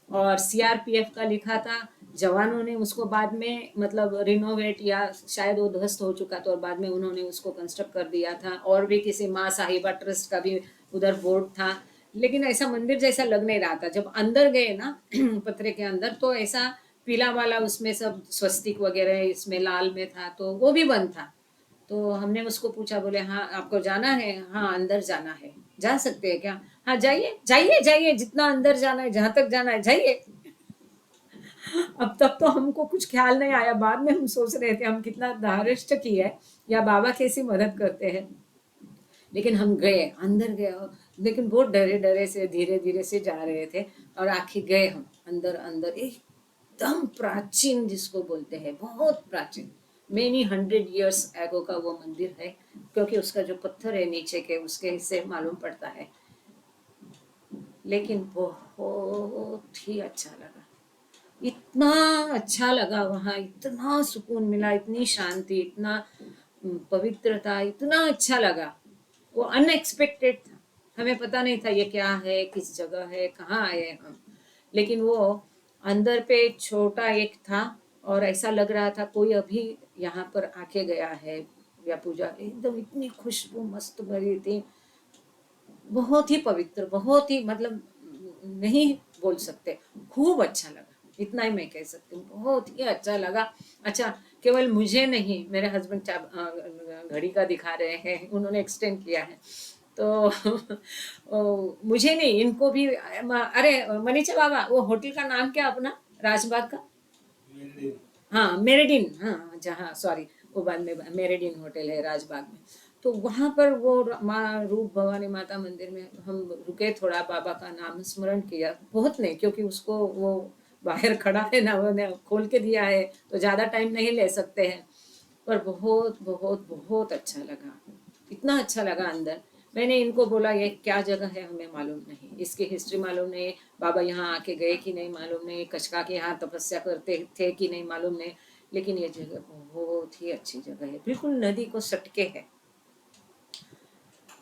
और सीआरपीएफ का लिखा था। जवानों ने उसको बाद में मतलब रिनोवेट, या शायद वो ध्वस्त हो चुका था और बाद में उन्होंने उसको कंस्ट्रक्ट कर दिया था। और भी किसी माँ साहिबा ट्रस्ट का भी उधर बोर्ड था। लेकिन ऐसा मंदिर जैसा लग नहीं रहा था। जब अंदर गए ना पत्रे के अंदर, तो ऐसा पीला वाला उसमें सब स्वस्तिक वगैरह इसमें लाल में था, तो वो भी बंद था। तो हमने उसको पूछा, बोले हाँ आपको जाना है? हाँ अंदर जाना है। जा सकते हैं क्या? हाँ जाइए जाइए जाइए, जितना अंदर जाना है, जहां तक जाना है जाइए। अब तब तो हमको कुछ ख्याल नहीं आया, बाद में हम सोच रहे थे हम कितना धारिष्ट की है, या बाबा कैसी मदद करते हैं। लेकिन हम गए, अंदर गए। लेकिन बहुत डरे डरे से धीरे धीरे से जा रहे थे। और आखिर गए हम अंदर। अंदर एकदम प्राचीन जिसको बोलते हैं, बहुत प्राचीन, मेनी 100 years एगो का वो मंदिर है। क्योंकि उसका जो पत्थर है नीचे के, उसके हिस्से मालूम पड़ता है। लेकिन बहुत ही अच्छा लगा। इतना अच्छा लगा वहाँ, इतना सुकून मिला, इतनी शांति, इतना पवित्रता, इतना अच्छा लगा। वो अनएक्सपेक्टेड था। हमें पता नहीं था ये क्या है, किस जगह है, कहाँ आए हम। लेकिन वो अंदर पे छोटा एक था, और ऐसा लग रहा था कोई अभी यहाँ पर आके गया है, या पूजा। एकदम इतनी खुशबू मस्त भरी थी, बहुत ही पवित्र, बहुत ही मतलब नहीं बोल सकते, खूब अच्छा लगा। इतना ही मैं कह सकती हूँ, बहुत ही अच्छा लगा। अच्छा, केवल मुझे नहीं, मेरे हस्बैंड घड़ी का दिखा रहे हैं, उन्होंने एक्सटेंड किया है। तो मुझे नहीं, इनको भी। अरे मनीषा बाबा, वो होटल का नाम क्या अपना, राजबाग का? हाँ, मेरेडिन, हाँ जहाँ, सॉरी, वो बाद में मेरेडिन होटल है राजबाग में। तो वहाँ पर वो माँ रूप भवानी माता मंदिर में हम रुके, थोड़ा बाबा का नाम स्मरण किया, बहुत नहीं, क्योंकि उसको वो बाहर खड़ा है ना, उन्होंने खोल के दिया है, तो ज़्यादा टाइम नहीं ले सकते हैं। पर बहुत बहुत बहुत अच्छा लगा, इतना अच्छा लगा अंदर। मैंने इनको बोला ये क्या जगह है हमें मालूम नहीं, इसकी हिस्ट्री मालूम नहीं, बाबा यहाँ आके गए कि नहीं मालूम नहीं, कचका के यहाँ तपस्या करते थे कि नहीं मालूम नहीं, लेकिन ये जगह बहुत ही अच्छी जगह है, बिल्कुल नदी को सटके है।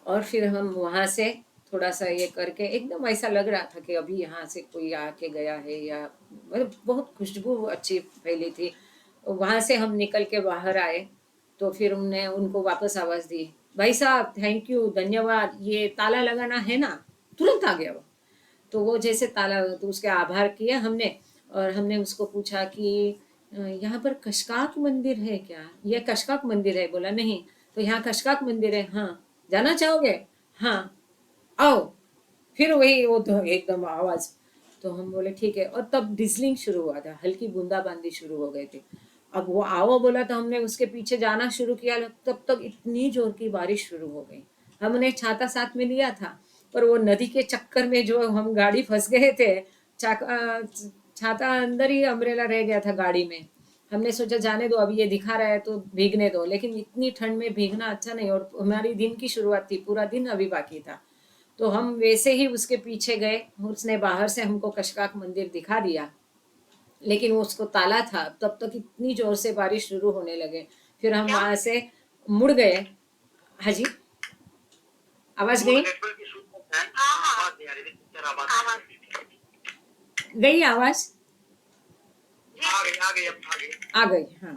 और फिर हम वहाँ से थोड़ा सा ये करके एकदम ऐसा लग रहा था कि अभी यहाँ से कोई आके गया है, या मतलब बहुत खुशबू अच्छी फैली थी। वहाँ से हम निकल के बाहर आए, तो फिर हमने उनको वापस आवाज़ दी, भाई साहब थैंक यू, धन्यवाद, ये ताला लगाना है ना। तुरंत आ गया वो। तो वो जैसे ताला, तो उसके आभार किया हमने। और हमने उसको पूछा कि यहाँ पर कशकाक मंदिर है क्या, ये कशकाक मंदिर है? बोला नहीं। तो यहाँ कशकाक मंदिर है, हाँ। जाना चाहोगे? हाँ, आओ। फिर वही वो तो एकदम आवाज। तो हम बोले ठीक है, और तब डिजलिंग शुरू हुआ था, हल्की बूंदाबांदी शुरू हो गई थी। अब वो आओ बोला तो हमने उसके पीछे जाना शुरू किया, तब तक इतनी जोर की बारिश शुरू हो गई। हमने छाता साथ में लिया था, पर वो नदी के चक्कर में जो हम गाड़ी फंस गए थे, छाता अंदर ही अम्ब्रेला रह गया था गाड़ी में। हमने सोचा जाने दो, अभी ये दिखा रहा है तो भीगने दो, लेकिन इतनी ठंड में भीगना अच्छा नहीं, और हमारी दिन की शुरुआत थी, पूरा दिन अभी बाकी था। तो हम वैसे ही उसके पीछे गए, उसने बाहर से हमको कशकाक मंदिर दिखा दिया, लेकिन वो उसको ताला था, तब तक इतनी जोर से बारिश शुरू होने लगे। फिर हम वहां से मुड़ गए। हाँ जी, आवाज गई? गई आवाज? आ गई, हाँ।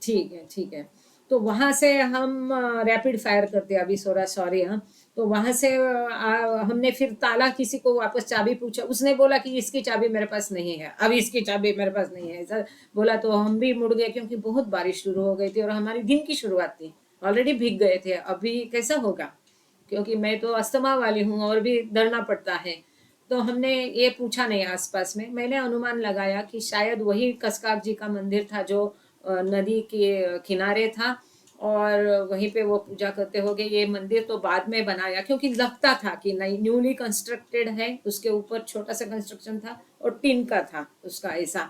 ठीक है, ठीक है। तो वहां से हम रैपिड फायर करते, अभी सोरा सॉरी, हाँ। तो वहां से हमने फिर ताला, किसी को वापस चाबी पूछा, उसने बोला कि इसकी चाबी मेरे पास नहीं है, अब इसकी चाबी मेरे पास नहीं है, ऐसा बोला। तो हम भी मुड़ गए, क्योंकि बहुत बारिश शुरू हो गई थी और हमारी दिन की शुरुआत थी, ऑलरेडी भीग गए थे, अभी कैसा होगा, क्योंकि मैं तो अस्थमा वाली हूँ और भी डरना पड़ता है। तो हमने ये पूछा नहीं आसपास में, मैंने अनुमान लगाया कि शायद वही कसकाक जी का मंदिर था जो नदी के किनारे था, और वहीं पे वो पूजा करते होंगे। ये मंदिर तो बाद में बनाया, क्योंकि लगता था कि नहीं, न्यूली कंस्ट्रक्टेड है, उसके ऊपर छोटा सा कंस्ट्रक्शन था और टिन का था उसका, ऐसा।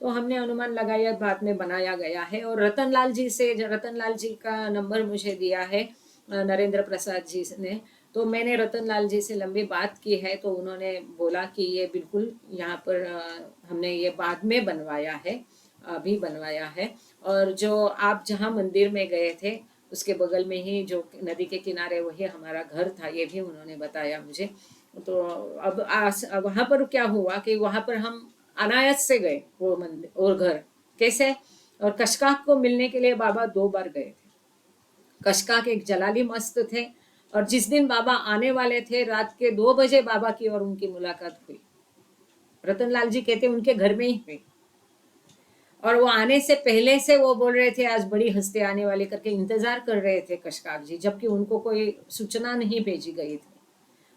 तो हमने अनुमान लगाया बाद में बनाया गया है। और रतन लाल जी का नंबर मुझे दिया है नरेंद्र प्रसाद जी ने। तो मैंने रतन लाल जी से लंबी बात की है, तो उन्होंने बोला कि ये बिल्कुल यहाँ पर हमने ये बाद में बनवाया है, अभी बनवाया है। और जो आप जहाँ मंदिर में गए थे, उसके बगल में ही जो नदी के किनारे, वही हमारा घर था, ये भी उन्होंने बताया मुझे। तो अब वहाँ पर क्या हुआ कि वहाँ पर हम अनायास से गए वो मंदिर और घर, कैसे? और कशकाक को मिलने के लिए बाबा 2 बार गए थे। कशकाक एक जलाली मस्त थे, और जिस दिन बाबा आने वाले थे, रात के 2 बजे बाबा की और उनकी मुलाकात हुई। रतन लाल जी कहते उनके घर में ही हुई। और वो आने से पहले से वो बोल रहे थे आज बड़ी हस्ती आने वाली करके, इंतजार कर रहे थे कशकाक जी, जबकि उनको कोई सूचना नहीं भेजी गई थी।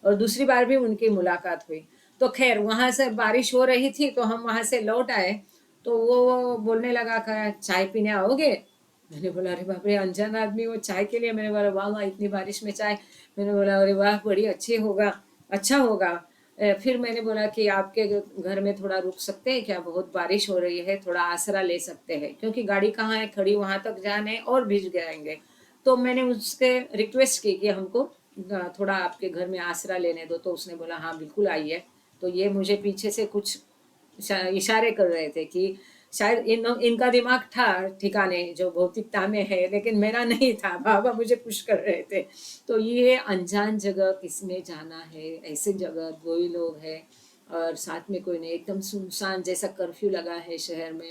और दूसरी बार भी उनकी मुलाकात हुई। तो खैर, वहां से बारिश हो रही थी, तो हम वहां से लौट आए। तो वो बोलने लगा कि चाय पीने आओगे? मैंने बोला अरे बाप रे, अनजान आदमी वो चाय के लिए? मैंने बोला वाह वाह, इतनी बारिश में चाय। मैंने बोला अरे वाह, बड़ी अच्छी होगा, अच्छा होगा। फिर मैंने बोला कि आपके घर में थोड़ा रुक सकते हैं क्या, बहुत बारिश हो रही है, थोड़ा आसरा ले सकते हैं, क्योंकि गाड़ी कहाँ है खड़ी, वहां तक जाने और भीज जाएंगे। तो मैंने उससे रिक्वेस्ट की कि हमको थोड़ा आपके घर में आसरा लेने दो। तो उसने बोला हाँ बिल्कुल आइए। तो ये मुझे पीछे से कुछ इशारे कर रहे थे कि शायद इनका दिमाग था ठिकाने, जो भौतिकता में है, लेकिन मेरा नहीं था, बाबा मुझे पुश कर रहे थे। तो ये अनजान जगह किसमें जाना है, ऐसे जगह 2 ही लोग हैं और साथ में कोई नहीं, एकदम सुनसान जैसा कर्फ्यू लगा है शहर में,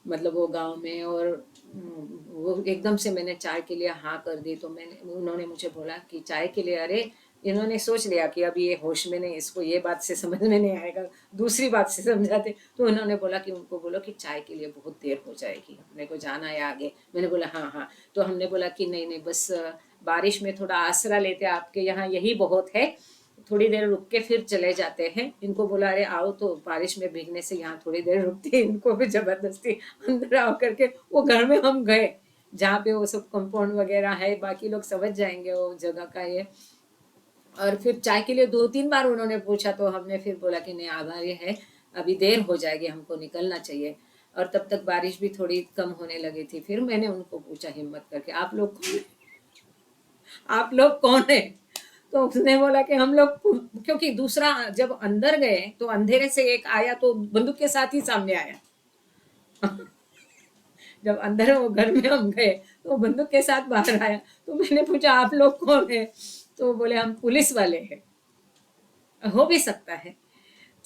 मतलब वो गांव में। और वो एकदम से मैंने चाय के लिए हाँ कर दी। तो मैंने उन्होंने मुझे बोला कि चाय के लिए? अरे इन्होंने सोच लिया कि अब ये होश में नहीं, इसको ये बात से समझ में नहीं आएगा, दूसरी बात से समझाते। तो उन्होंने बोला कि उनको बोलो कि चाय के लिए बहुत देर हो जाएगी, अपने को जाना है आगे। मैंने बोला हाँ हाँ। तो हमने बोला कि नहीं नहीं, बस बारिश में थोड़ा आसरा लेते, आपके यहाँ यही बहुत है, थोड़ी देर रुक के फिर चले जाते हैं। इनको बोला अरे आओ, तो बारिश में भीगने से यहाँ थोड़ी देर रुकते, इनको भी जबरदस्ती अंदर आओ करके वो घर में हम गए, जहाँ पे वो सब कंपाउंड वगैरह है, बाकी लोग समझ जाएंगे वो जगह का ये। और फिर चाय के लिए 2-3 बार उन्होंने पूछा, तो हमने फिर बोला कि नहीं आभारी है, अभी देर हो जाएगी, हमको निकलना चाहिए। और तब तक बारिश भी थोड़ी कम होने लगी थी। फिर मैंने उनको पूछा हिम्मत करके, आप लोग कौन है? तो उसने बोला कि हम लोग, क्योंकि दूसरा जब अंदर गए तो अंधेरे से एक आया तो बंदूक के साथ ही सामने आया। जब अंदर वो घर में हम गए तो बंदूक के साथ बाहर आया। तो मैंने पूछा आप लोग कौन है? तो बोले हम पुलिस वाले हैं। हो भी सकता है।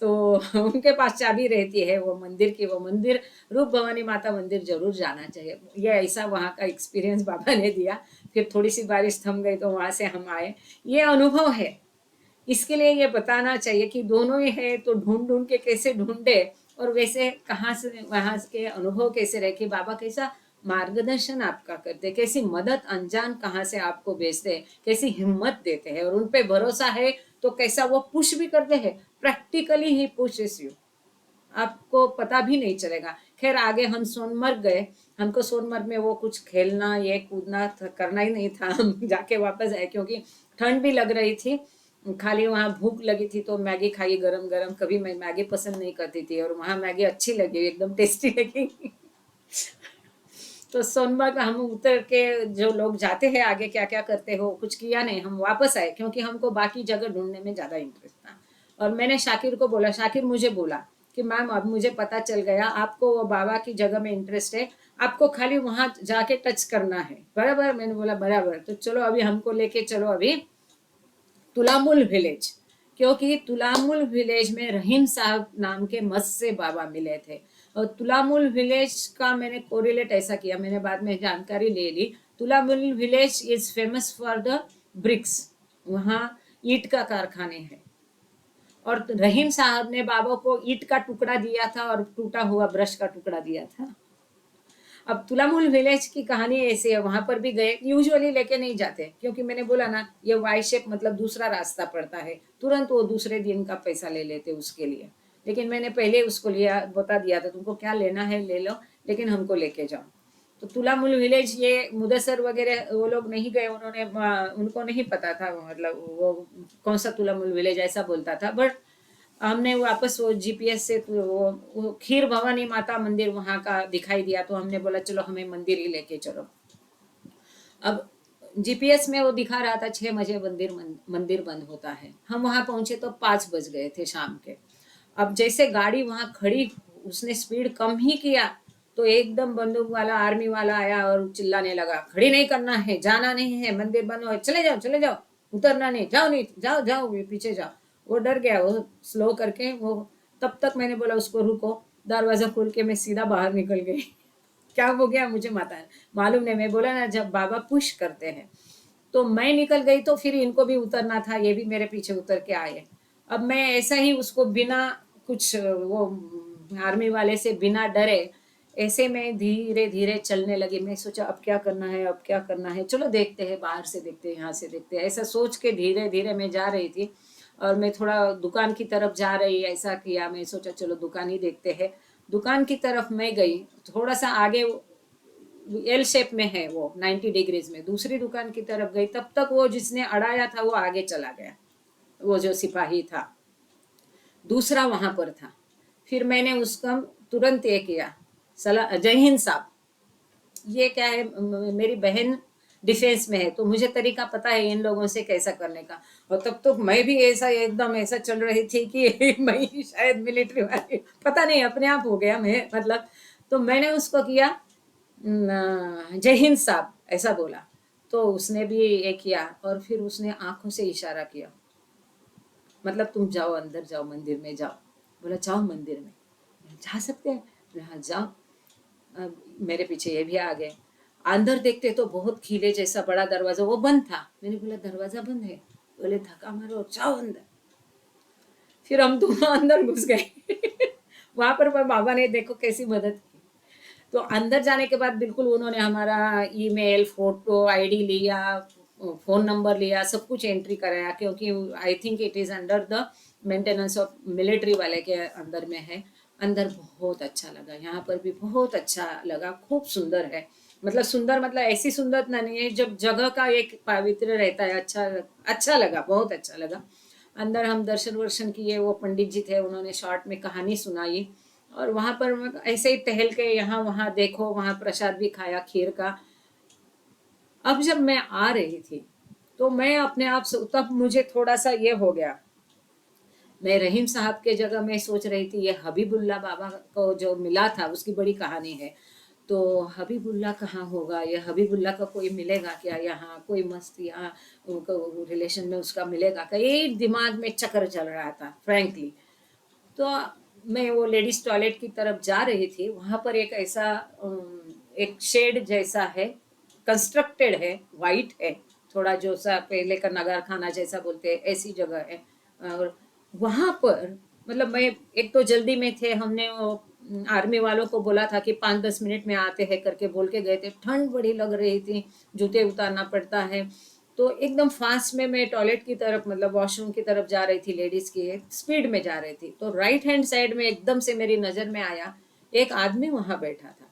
तो उनके पास चाबी रहती है वो मंदिर की, वो मंदिर रूप भवानी माता मंदिर जरूर जाना चाहिए। ये ऐसा वहाँ का एक्सपीरियंस बाबा ने दिया। फिर थोड़ी सी बारिश थम गई तो वहाँ से हम आए। ये अनुभव है, इसके लिए ये बताना चाहिए कि दोनों ही है, तो ढूंढ ढूंढ के कैसे ढूंढे, और वैसे कहाँ से वहाँ के अनुभव कैसे रहे कि बाबा कैसा मार्गदर्शन आपका करते, कैसी मदद अनजान कहाँ से आपको भेजते हैं, कैसी हिम्मत देते हैं, और उन पे भरोसा है तो कैसा वो पुश भी करते हैं। प्रैक्टिकली ही पुशेस यू, आपको पता भी नहीं चलेगा। खैर आगे हम सोनमर्ग गए। हमको सोनमर्ग में वो कुछ खेलना ये कूदना करना ही नहीं था, हम जाके वापस आए क्योंकि ठंड भी लग रही थी। खाली वहाँ भूख लगी थी तो मैगी खाई गरम गरम। कभी मैं मैगी पसंद नहीं करती थी और वहाँ मैगी अच्छी लगी, एकदम टेस्टी लगी। तो सोनमर्ग हम उतर के, जो लोग जाते हैं आगे क्या क्या करते हो, कुछ किया नहीं, हम वापस आए क्योंकि हमको बाकी जगह ढूंढने में ज़्यादा इंटरेस्ट था। और मैंने शाकिर को बोला, शाकिर मुझे बोला कि मैम अब मुझे पता चल गया आपको वो बाबा की जगह में इंटरेस्ट है, आपको खाली वहाँ जाके टच करना है, बराबर? मैंने बोला बराबर। तो चलो अभी हमको लेके चलो अभी तुलामुल विलेज, क्योंकि तुलामुल विलेज में रहीम साहब नाम के मस्त से बाबा मिले थे। और तुलामुल विलेज का मैंने कोरिलेट ऐसा किया, मैंने बाद में जानकारी ले ली। Tulamul village is famous for the bricks, वहाँ ईट का कारखाने है। और रहीम साहब ने बाबा को ईट का टुकड़ा दिया था और टूटा हुआ ब्रश का टुकड़ा दिया था। अब तुलामुल विलेज की कहानी ऐसी है, वहां पर भी गए, यूजुअली लेके नहीं जाते क्योंकि मैंने बोला ना ये वाई शेप मतलब दूसरा रास्ता पड़ता है, तुरंत वो दूसरे दिन का पैसा ले लेते उसके लिए। लेकिन मैंने पहले उसको लिया, बता दिया था तुमको क्या लेना है ले लो, लेकिन हमको लेके जाओ। तो तुलामुल विलेज ये मुदसर वगैरह वो लोग नहीं गए, उन्होंने उनको नहीं पता था, मतलब वो कौन सा तुलामुल विलेज ऐसा बोलता था। बट हमने वापस वो जीपीएस से तो वो खीर भवानी माता मंदिर वहाँ का दिखाई दिया, तो हमने बोला चलो हमें मंदिर ही लेके चलो। अब जीपीएस में वो दिखा रहा था 6 बजे मंदिर बंद होता है। हम वहाँ पहुंचे तो 5 बज गए थे शाम के। अब जैसे गाड़ी वहाँ खड़ी, उसने स्पीड कम ही किया तो एकदम बंदूक वाला आर्मी वाला आया और चिल्लाने लगा, खड़ी नहीं करना है, जाना नहीं है, मंदिर बंद हो, चले जाओ, उतरना नहीं, जाओ नहीं, जाओ जाओ पीछे जाओ। वो डर गया, वो स्लो करके वो, तब तक मैंने बोला उसको रुको, दरवाजा खोल के मैं सीधा बाहर निकल गई। क्या हो गया मुझे मालूम नहीं। मैं बोला ना जब बाबा पुश करते हैं, तो मैं निकल गई तो फिर इनको भी उतरना था, ये भी मेरे पीछे उतर के आए। अब मैं ऐसा ही उसको बिना कुछ वो आर्मी वाले से बिना डरे ऐसे में धीरे धीरे चलने लगी। मैं सोचा अब क्या करना है, अब क्या करना है, चलो देखते हैं, बाहर से देखते हैं, यहाँ से देखते हैं, ऐसा सोच के धीरे धीरे मैं जा रही थी। और मैं थोड़ा दुकान की तरफ जा रही, ऐसा किया, मैं सोचा चलो दुकान ही देखते हैं। दुकान की तरफ मैं गई, थोड़ा सा आगे एल शेप में है वो 90 डिग्रीज में, दूसरी दुकान की तरफ गई, तब तक वो जिसने अड़ाया था वो आगे चला गया, वो जो सिपाही था दूसरा वहां पर था। फिर मैंने उसका तुरंत ये किया, सलाह जय हिंद साहब। ये क्या है, मेरी बहन डिफेंस में है तो मुझे तरीका पता है इन लोगों से कैसा करने का। और तब तो मैं भी ऐसा एकदम ऐसा चल रही थी कि मैं शायद मिलिट्री वाली, पता नहीं अपने आप हो गया मैं, मतलब। तो मैंने उसको किया जय हिंद साहब ऐसा बोला, तो उसने भी ये किया और फिर उसने आंखों से इशारा किया, मतलब तुम जाओ अंदर जाओ, मंदिर में जाओ। बोला जाओ मंदिर में, जा सकते हैं, हाँ जाओ। अब मेरे पीछे ये भी आ गए। अंदर देखते तो बहुत खिले जैसा बड़ा दरवाजा, वो बंद था। मैंने बोला दरवाजा बंद है, बोले धक्का मारो जाओ अंदर। फिर हम दोनों अंदर घुस गए। वहां पर बाबा ने देखो कैसी मदद की। तो अंदर जाने के बाद बिल्कुल उन्होंने हमारा ईमेल, फोटो, आईडी लिया, फ़ोन नंबर लिया, सब कुछ एंट्री कराया, क्योंकि I think it is under the maintenance of military वाले के अंदर में है। अंदर बहुत अच्छा लगा, यहाँ पर भी बहुत अच्छा लगा, खूब सुंदर है। मतलब सुंदर मतलब ऐसी सुंदरता नहीं है, जब जगह का एक पवित्र रहता है, अच्छा लगा, बहुत अच्छा लगा। अंदर हम दर्शन वर्शन किए, वो पंडित जी थे, उन्होंने शॉर्ट में कहानी सुनाई। और वहाँ पर ऐसे ही टहल के यहाँ वहाँ देखो, वहाँ प्रसाद भी खाया खीर का। अब जब मैं आ रही थी तो मैं अपने आप से, तब मुझे थोड़ा सा ये हो गया। मैं रहीम साहब के जगह में सोच रही थी, ये हबीबुल्ला बाबा को जो मिला था उसकी बड़ी कहानी है। तो हबीबुल्ला कहाँ होगा, ये हबीबुल्ला का कोई मिलेगा क्या, यहाँ कोई मस्त यहाँ उनको रिलेशन में उसका मिलेगा क्या, ये दिमाग में चक्कर चल रहा था फ्रैंकली। तो मैं वो लेडीज टॉयलेट की तरफ जा रही थी, वहां पर एक ऐसा एक शेड जैसा है, कंस्ट्रक्टेड है, वाइट है, थोड़ा जो सा पहले का नगार खाना जैसा बोलते हैं ऐसी जगह है। और वहां पर मतलब मैं, एक तो जल्दी में थे, हमने वो आर्मी वालों को बोला था कि 5-10 मिनट में आते हैं करके बोल के गए थे, ठंड बड़ी लग रही थी, जूते उतारना पड़ता है। तो एकदम फास्ट में मैं टॉयलेट की तरफ, मतलब वॉशरूम की तरफ जा रही थी, लेडीज की स्पीड में जा रही थी। तो राइट हैंड साइड में एकदम से मेरी नजर में आया, एक आदमी वहां बैठा था,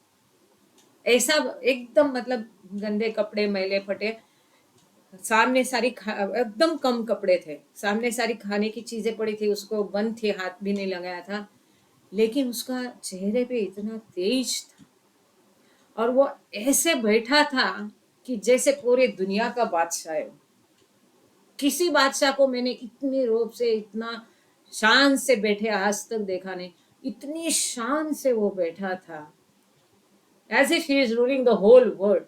ऐसा एकदम मतलब गंदे कपड़े, मैले फटे, सामने सारी एकदम कम कपड़े थे, सामने सारी खाने की चीजें पड़ी थी, उसको बंद थी, हाथ भी नहीं लगाया था, लेकिन उसका चेहरे पे इतना तेज था, और वो ऐसे बैठा था कि जैसे पूरी दुनिया का बादशाह है। किसी बादशाह को मैंने इतने रूप से, इतना शान से बैठे आज तक देखा नहीं। इतनी शान से वो बैठा था, as if he is ruling the whole world,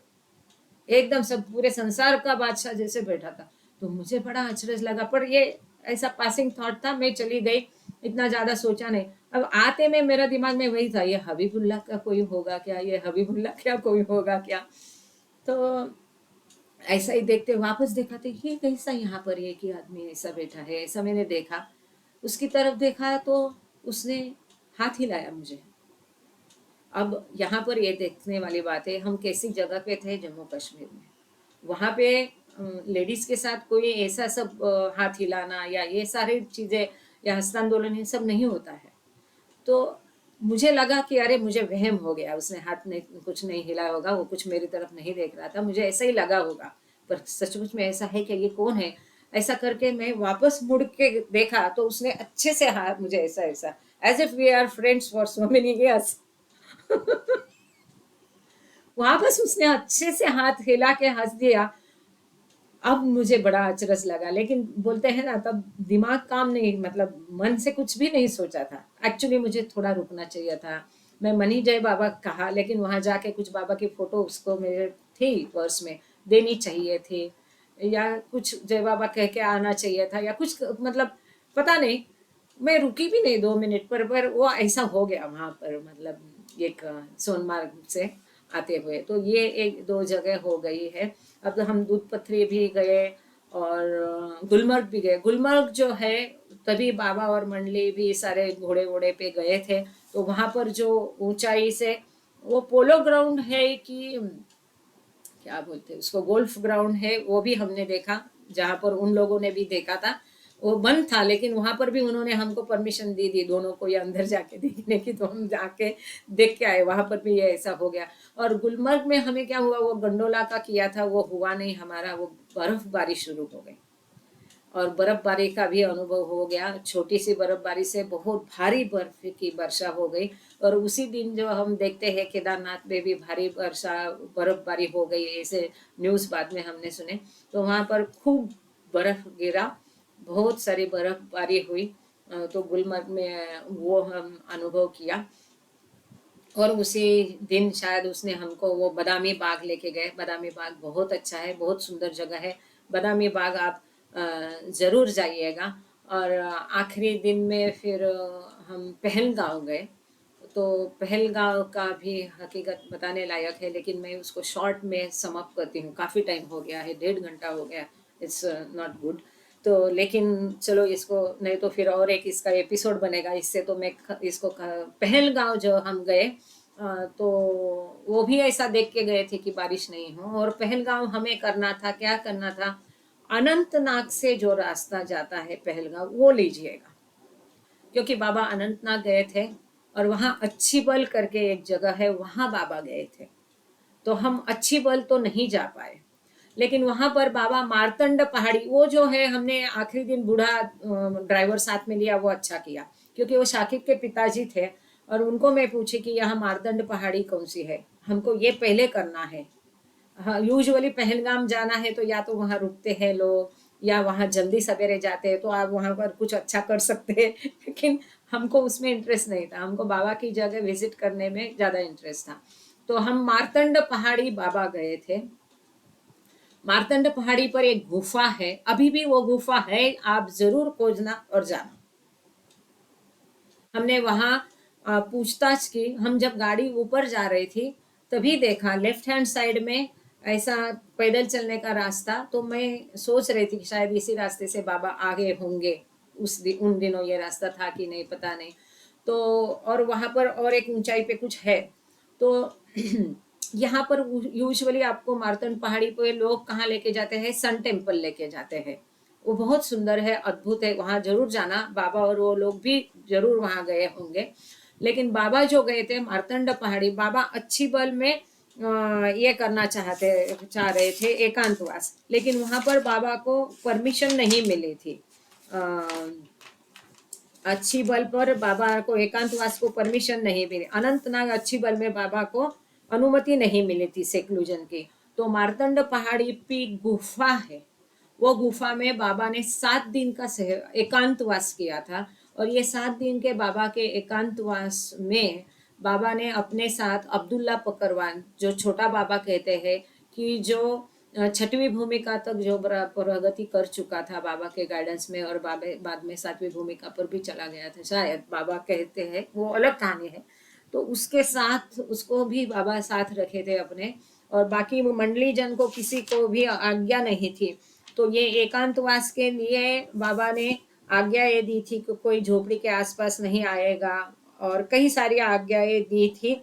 एकदम सब पूरे संसार का बादशाह जैसे बैठा था। तो मुझे बड़ा अचरज लगा, पर ये ऐसा पासिंग थॉट था, मैं चली गई, इतना ज्यादा सोचा नहीं। अब आते में मेरा दिमाग में वही था, ये हबीबुल्ला का कोई होगा क्या, ये हबीबुल्ला क्या कोई होगा क्या। तो ऐसा ही देखते वापस देखा, तो ये कैसा यहाँ पर एक ही आदमी ऐसा बैठा है, ऐसा मैंने देखा। उसकी तरफ देखा तो उसने हाथ हिलाया मुझे। अब यहाँ पर ये देखने वाली बात है, हम कैसी जगह पे थे, जम्मू कश्मीर में, वहाँ पे लेडीज के साथ कोई ऐसा सब हाथ हिलाना या ये सारी चीजें या हस्तांदोलन, ये सब नहीं होता है। तो मुझे लगा कि अरे मुझे वहम हो गया, उसने हाथ नहीं, कुछ नहीं हिलाया होगा, वो कुछ मेरी तरफ नहीं देख रहा था, मुझे ऐसा ही लगा होगा। पर सचमुच में ऐसा है कि ये कौन है, ऐसा करके मैं वापस मुड़ के देखा तो उसने अच्छे से हाथ मुझे ऐसा ऐसा, as if we are friends for so many years. वापस उसने अच्छे से हाथ हिला के हंस दिया। अब मुझे बड़ा अचरज लगा, लेकिन बोलते हैं ना, तब दिमाग काम नहीं, मतलब मन से कुछ भी नहीं सोचा था। एक्चुअली मुझे थोड़ा रुकना चाहिए था। मैं मनी जय बाबा कहा, लेकिन वहां जाके कुछ बाबा की फोटो उसको मेरे थी पर्स में, देनी चाहिए थी, या कुछ जय बाबा कह के आना चाहिए था, या कुछ मतलब पता नहीं। मैं रुकी भी नहीं 2 मिनट पर वो ऐसा हो गया वहां पर, मतलब एक सोनमार्ग से आते हुए। तो ये एक दो जगह हो गई है। अब तो हम दूध पथरी भी गए, और गुलमर्ग भी गए। गुलमर्ग जो है, तभी बाबा और मंडली भी सारे घोड़े वोड़े पे गए थे। तो वहां पर जो ऊंचाई से वो पोलो ग्राउंड है कि क्या बोलते हैं उसको, गोल्फ ग्राउंड है, वो भी हमने देखा, जहाँ पर उन लोगों ने भी देखा था। वो बंद था, लेकिन वहां पर भी उन्होंने हमको परमिशन दी थी दोनों को, ये अंदर जाके देखने की, तो हम जाके देख के आए। वहां पर भी ये ऐसा हो गया। और गुलमर्ग में हमें क्या हुआ, वो गंडोला का किया था, वो हुआ नहीं हमारा, वो बर्फबारी शुरू हो गई, और बर्फबारी का भी अनुभव हो गया। छोटी सी बर्फबारी से बहुत भारी बर्फ की वर्षा हो गई। और उसी दिन जो हम देखते हैं केदारनाथ में भी भारी वर्षा, बर्फबारी हो गई, ऐसे न्यूज़ बाद में हमने सुने। तो वहाँ पर खूब बर्फ गिरा, बहुत सारी बर्फबारी हुई। तो गुलमर्ग में वो हम अनुभव किया। और उसी दिन शायद उसने हमको वो बादामी बाग लेके गए। बादामी बाग बहुत अच्छा है, बहुत सुंदर जगह है। बादामी बाग आप ज़रूर जाइएगा। और आखिरी दिन में फिर हम पहलगांव गए। तो पहलगांव का भी हकीकत बताने लायक है, लेकिन मैं उसको शॉर्ट में समअप करती हूँ, काफ़ी टाइम हो गया है, 1.5 घंटा हो गया, इट्स नॉट गुड। तो लेकिन चलो इसको, नहीं तो फिर और एक इसका एपिसोड बनेगा इससे, तो मैं इसको पहलगांव जो हम गए, तो वो भी ऐसा देख के गए थे कि बारिश नहीं हो। और पहलगांव हमें करना था, क्या करना था, अनंतनाग से जो रास्ता जाता है पहलगांव वो लीजिएगा, क्योंकि बाबा अनंतनाग गए थे और वहाँ अच्छी बल करके एक जगह है, वहाँ बाबा गए थे। तो हम अच्छी बल तो नहीं जा पाए, लेकिन वहां पर बाबा मार्तंड पहाड़ी, वो जो है हमने आखिरी दिन बूढ़ा ड्राइवर साथ में लिया, वो अच्छा किया, क्योंकि वो शाकिब के पिताजी थे और उनको मैं पूछी कि यहाँ मार्तंड पहाड़ी कौन सी है, हमको ये पहले करना है। हाँ, यूजुअली पहलगाम जाना है तो या तो वहाँ रुकते हैं लोग, या वहाँ जल्दी सवेरे जाते हैं तो आप वहाँ पर कुछ अच्छा कर सकते हैं लेकिन हमको उसमें इंटरेस्ट नहीं था, हमको बाबा की जगह विजिट करने में ज़्यादा इंटरेस्ट था। तो हम मार्तंड पहाड़ी बाबा गए थे। मार्तंड पहाड़ी पर एक गुफा है, अभी भी वो गुफा है, आप जरूर खोजना और जाना। हमने वहाँ पूछताछ की, हम जब गाड़ी ऊपर जा रही थी तभी देखा लेफ्ट हैंड साइड में ऐसा पैदल चलने का रास्ता, तो मैं सोच रही थी कि शायद इसी रास्ते से बाबा आगे होंगे। उन दिनों ये रास्ता था कि नहीं पता नहीं। तो और वहाँ पर और एक ऊंचाई पे कुछ है। तो यहाँ पर यूजुअली आपको मार्तंड पहाड़ी पे लोग कहाँ लेके जाते हैं, सन टेम्पल लेके जाते हैं। वो बहुत सुंदर है, अद्भुत है, वहाँ जरूर जाना। बाबा और वो लोग भी जरूर वहाँ गए होंगे। लेकिन बाबा जो गए थे मार्तंड पहाड़ी, बाबा अच्छी बल में ये करना चाह रहे थे एकांतवास, लेकिन वहाँ पर बाबा को परमिशन नहीं मिली थी। अच्छी बल पर बाबा को एकांतवास को परमिशन नहीं मिली, अनंतनाग अच्छी बल में बाबा को अनुमति नहीं मिली थी सेक्लूजन की। तो मार्तंड पहाड़ी पे गुफा है, वो गुफा में बाबा ने 7 दिन का एकांतवास किया था। और ये 7 दिन के बाबा के एकांतवास में बाबा ने अपने साथ अब्दुल्ला पकरवान, जो छोटा बाबा कहते हैं, कि जो 6वीं भूमिका तक जो प्रगति कर चुका था बाबा के गाइडेंस में, और बाबा बाद में 7वीं भूमिका पर भी चला गया था शायद, बाबा कहते हैं, वो अलग कहानी है। तो उसके साथ उसको भी बाबा साथ रखे थे अपने, और बाकी मंडली जन को किसी को भी आज्ञा नहीं थी। तो ये एकांतवास के लिए बाबा ने आज्ञा ये दी थी कि कोई झोपड़ी के आसपास नहीं आएगा, और कई सारी आज्ञाएं दी थी।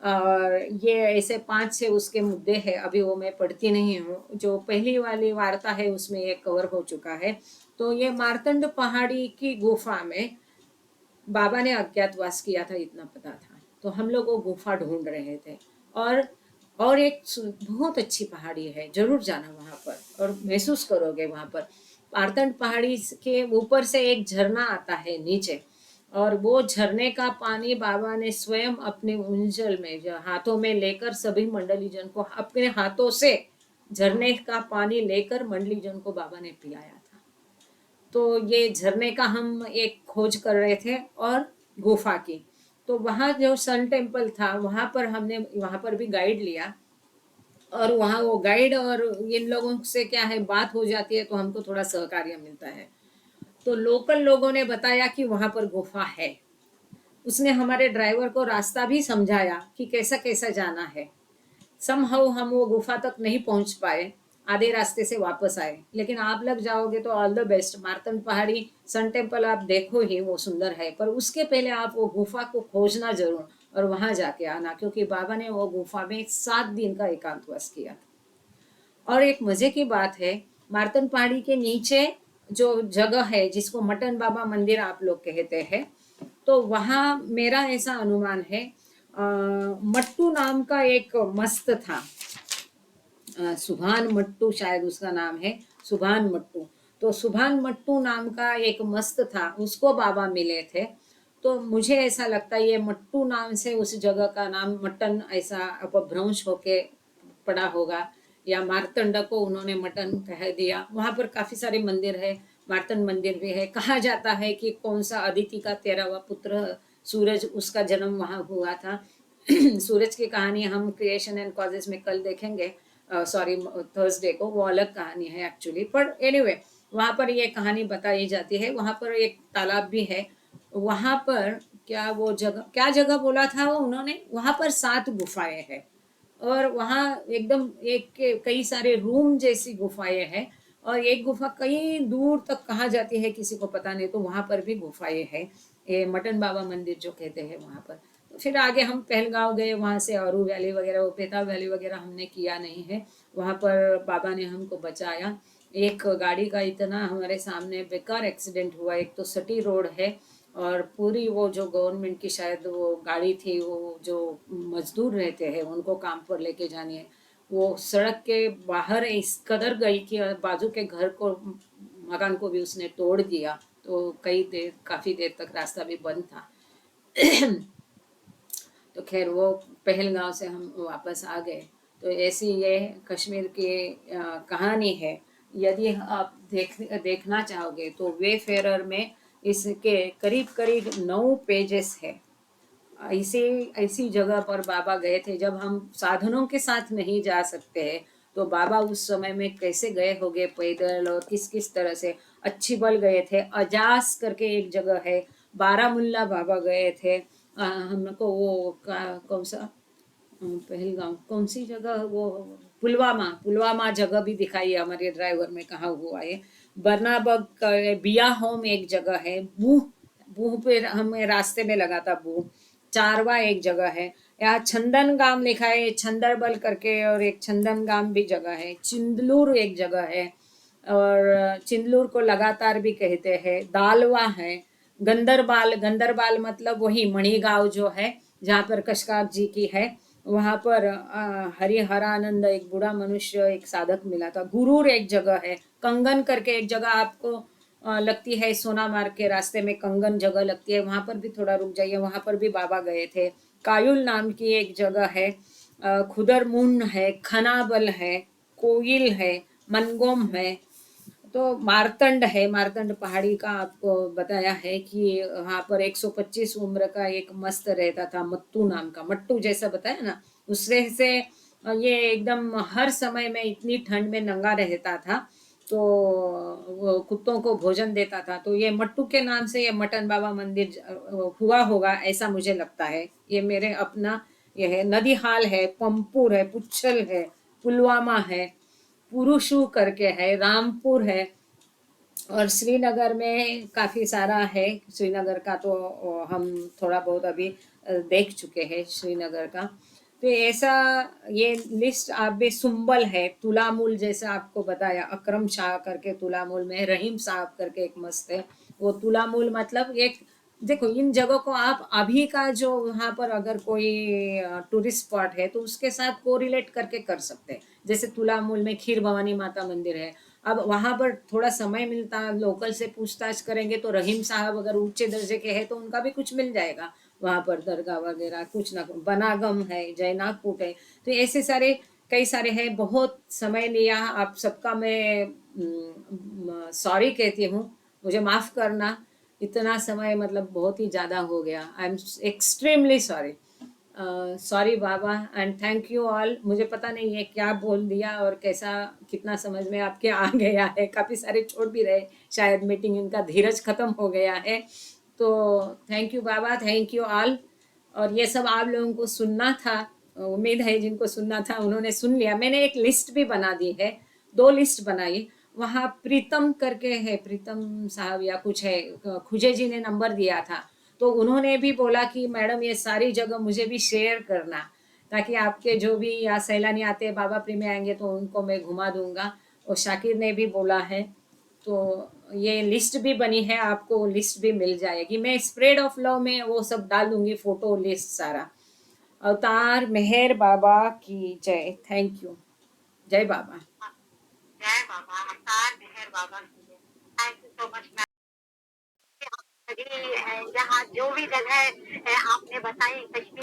और ये ऐसे 5-6 उसके मुद्दे हैं, अभी वो मैं पढ़ती नहीं हूँ, जो पहली वाली वार्ता है उसमें ये कवर हो चुका है। तो ये मार्तंड पहाड़ी की गुफा में बाबा ने अज्ञातवास किया था, इतना पता था। तो हम लोग वो गुफा ढूंढ रहे थे। और एक बहुत अच्छी पहाड़ी है, जरूर जाना वहां पर और महसूस करोगे वहां पर। मार्तंड पहाड़ी के ऊपर से एक झरना आता है नीचे, और वो झरने का पानी बाबा ने स्वयं अपने उंजल में जो हाथों में लेकर सभी मंडली जन को, अपने हाथों से झरने का पानी लेकर मंडली जन को बाबा ने पिलाया था। तो ये झरने का हम एक खोज कर रहे थे, और गुफा की। तो वहाँ जो सन टेम्पल था वहाँ पर हमने वहाँ पर भी गाइड लिया, और वहाँ वो गाइड और इन लोगों से क्या है, बात हो जाती है तो हमको थोड़ा सहकार्य मिलता है। तो लोकल लोगों ने बताया कि वहाँ पर गुफा है। उसने हमारे ड्राइवर को रास्ता भी समझाया कि कैसा कैसा जाना है। समहाउ हम वो गुफा तक नहीं पहुंच पाए, आधे रास्ते से वापस आए। लेकिन आप लग जाओगे तो ऑल द बेस्ट, मार्तंड पहाड़ी सन टेम्पल आप देखो ही, वो सुंदर है, पर उसके पहले आप वो गुफा को खोजना जरूर और वहां जाके आना, क्योंकि बाबा ने वो गुफा में 7 दिन का एकांतवास किया था। और एक मजे की बात है, मार्तंड पहाड़ी के नीचे जो जगह है जिसको मटन बाबा मंदिर आप लोग कहते हैं, तो वहाँ मेरा ऐसा अनुमान है, मट्टू नाम का एक मस्त था, सुभान मट्टू शायद उसका नाम है, सुभान मट्टू। तो सुभान मट्टू नाम का एक मस्त था, उसको बाबा मिले थे। तो मुझे ऐसा लगता है ये मट्टू नाम से उस जगह का नाम मटन ऐसा अपभ्रंश होके पड़ा होगा, या मार्तंड को उन्होंने मटन कह दिया। वहां पर काफी सारे मंदिर है, मार्तंड मंदिर भी है। कहा जाता है कि कौन सा अदिति का 13वां पुत्र सूरज, उसका जन्म वहां हुआ था। सूरज की कहानी हम क्रिएशन एंड कॉजेस में कल देखेंगे, सॉरी थर्सडे को, वो अलग कहानी है एक्चुअली, पर एनीवे वहां पर ये कहानी बताई जाती है। वहां पर एक तालाब भी है, वहां पर क्या जगह बोला था वो उन्होंने, वहां पर 7 गुफाएं हैं, और वहाँ एकदम एक कई सारे रूम जैसी गुफाएं हैं। और एक गुफा कहीं दूर तक कहाँ जाती है किसी को पता नहीं, तो वहाँ पर भी गुफाएं है, ये मटन बाबा मंदिर जो कहते हैं वहाँ पर। तो फिर आगे हम पहलगांव गए, वहाँ से औरू वैली वगैरह, वो पेता वैली वगैरह हमने किया नहीं है। वहाँ पर बाबा ने हमको बचाया। एक गाड़ी का इतना हमारे सामने बेकार एक्सीडेंट हुआ, एक तो सटी रोड है, और पूरी वो जो गवर्नमेंट की शायद वो गाड़ी थी, वो जो मजदूर रहते हैं उनको काम पर लेके जानी है, वो सड़क के बाहर इस कदर गई कि बाजू के घर को, मकान को भी उसने तोड़ दिया। तो कई देर, काफी देर तक रास्ता भी बंद था। तो खैर वो पहलगांव से हम वापस आ गए। तो ऐसी ये कश्मीर की कहानी है। यदि आप देखना चाहोगे तो वे फेरर में इसके करीब करीब 9 पेजेस है। ऐसे ऐसी जगह पर बाबा गए थे, जब हम साधनों के साथ नहीं जा सकते हैं, तो बाबा उस समय में कैसे गए होंगे पैदल, और किस किस तरह से अच्छी बल गए थे। अजास करके एक जगह है, बारामुल्ला बाबा गए थे। हमको वो कौन सा पहलगाम, कौन सी जगह वो, पुलवामा, पुलवामा जगह भी दिखाई है हमारे ड्राइवर में, कहाँ हुआ है। बरनाबग बिया होम एक जगह है, बूह, बूह पे हमें रास्ते में लगा था बूह। चारवा एक जगह है। यहाँ छंदन गाम लिखा है, छंदरबल करके, और एक छंदन गाम भी जगह है। चिंदलूर एक जगह है, और चिंदलूर को लगातार भी कहते हैं। दालवा है। गंदरबाल, गंदरबाल मतलब वही मणिगांव जो है, जहाँ पर कशकार जी की है। वहां पर हरिहरानंद, एक बूढ़ा मनुष्य, एक साधक मिला था। गुरूर एक जगह है। कंगन करके एक जगह आपको लगती है, सोना मार्ग के रास्ते में कंगन जगह लगती है, वहां पर भी थोड़ा रुक जाइए, वहां पर भी बाबा गए थे। कायुल नाम की एक जगह है। खुदरमुन है, खनाबल है, कोयल है, मनगोम है। तो मारतंड है, मारतंड पहाड़ी का आपको बताया है कि वहाँ पर 125 उम्र का एक मस्त रहता था, मत्तू नाम का, मट्टू जैसा बताया ना, उससे से ये एकदम हर समय में इतनी ठंड में नंगा रहता था। तो वो कुत्तों को भोजन देता था, तो ये मट्टू के नाम से ये मटन बाबा मंदिर हुआ होगा, ऐसा मुझे लगता है। ये मेरे अपना ये है। नदी हाल है, पंपुर है, पुच्छल है, पुलवामा है, पुरुषु करके है, रामपुर है, और श्रीनगर में काफ़ी सारा है। श्रीनगर का तो हम थोड़ा बहुत अभी देख चुके हैं श्रीनगर का। तो ऐसा ये लिस्ट आप भी, सुंबल है, तुलामुल जैसा आपको बताया, अकरम शाह करके तुलामुल में, रहीम साहब करके एक मस्त है, वो तुलामुल मतलब एक, देखो इन जगह को आप अभी का जो वहाँ पर अगर कोई टूरिस्ट स्पॉट है तो उसके साथ कोरिलेट करके कर सकते हैं। जैसे तुलामुल में खीर भवानी माता मंदिर है। अब वहाँ पर थोड़ा समय मिलता, लोकल से पूछताछ करेंगे तो रहीम साहब अगर ऊंचे दर्जे के हैं तो उनका भी कुछ मिल जाएगा वहाँ पर, दरगाह वगैरह कुछ ना कुछ, बनागम है, जयनागपुट है। तो ऐसे सारे कई सारे हैं। बहुत समय लिया आप सबका, मैं सॉरी कहती हूँ, मुझे माफ़ करना। इतना समय मतलब बहुत ही ज़्यादा हो गया। I am extremely sorry. Sorry Baba, and thank you all. मुझे पता नहीं है क्या बोल दिया और कैसा, कितना समझ में आपके आ गया है। काफ़ी सारे छोड़ भी रहे, शायद मीटिंग इनका धीरज खत्म हो गया है। तो thank you Baba, thank you all. और ये सब आप लोगों को सुनना था, उम्मीद है जिनको सुनना था उन्होंने सुन लिया। मैंने एक लिस्ट भी बना दी है, 2 लिस्ट बनाई। वहाँ प्रीतम करके है, प्रीतम साहब या कुछ है, खुजे जी ने नंबर दिया था। तो उन्होंने भी बोला कि मैडम ये सारी जगह मुझे भी शेयर करना, ताकि आपके जो भी यहाँ सैलानी आते हैं बाबाप्री में आएंगे तो उनको मैं घुमा दूंगा। और शाकिर ने भी बोला है। तो ये लिस्ट भी बनी है, आपको लिस्ट भी मिल जाएगी। मैं स्प्रेड ऑफ लव में वो सब डाल दूंगी, फोटो लिस्ट सारा। अवतार मेहर बाबा की जय। Thank you. जय बाबा।
जय बाबा, अवतार मेहर बाबा की जय। Thank you so much ma'am. यहाँ जो भी जगह आपने बताई कश्मीर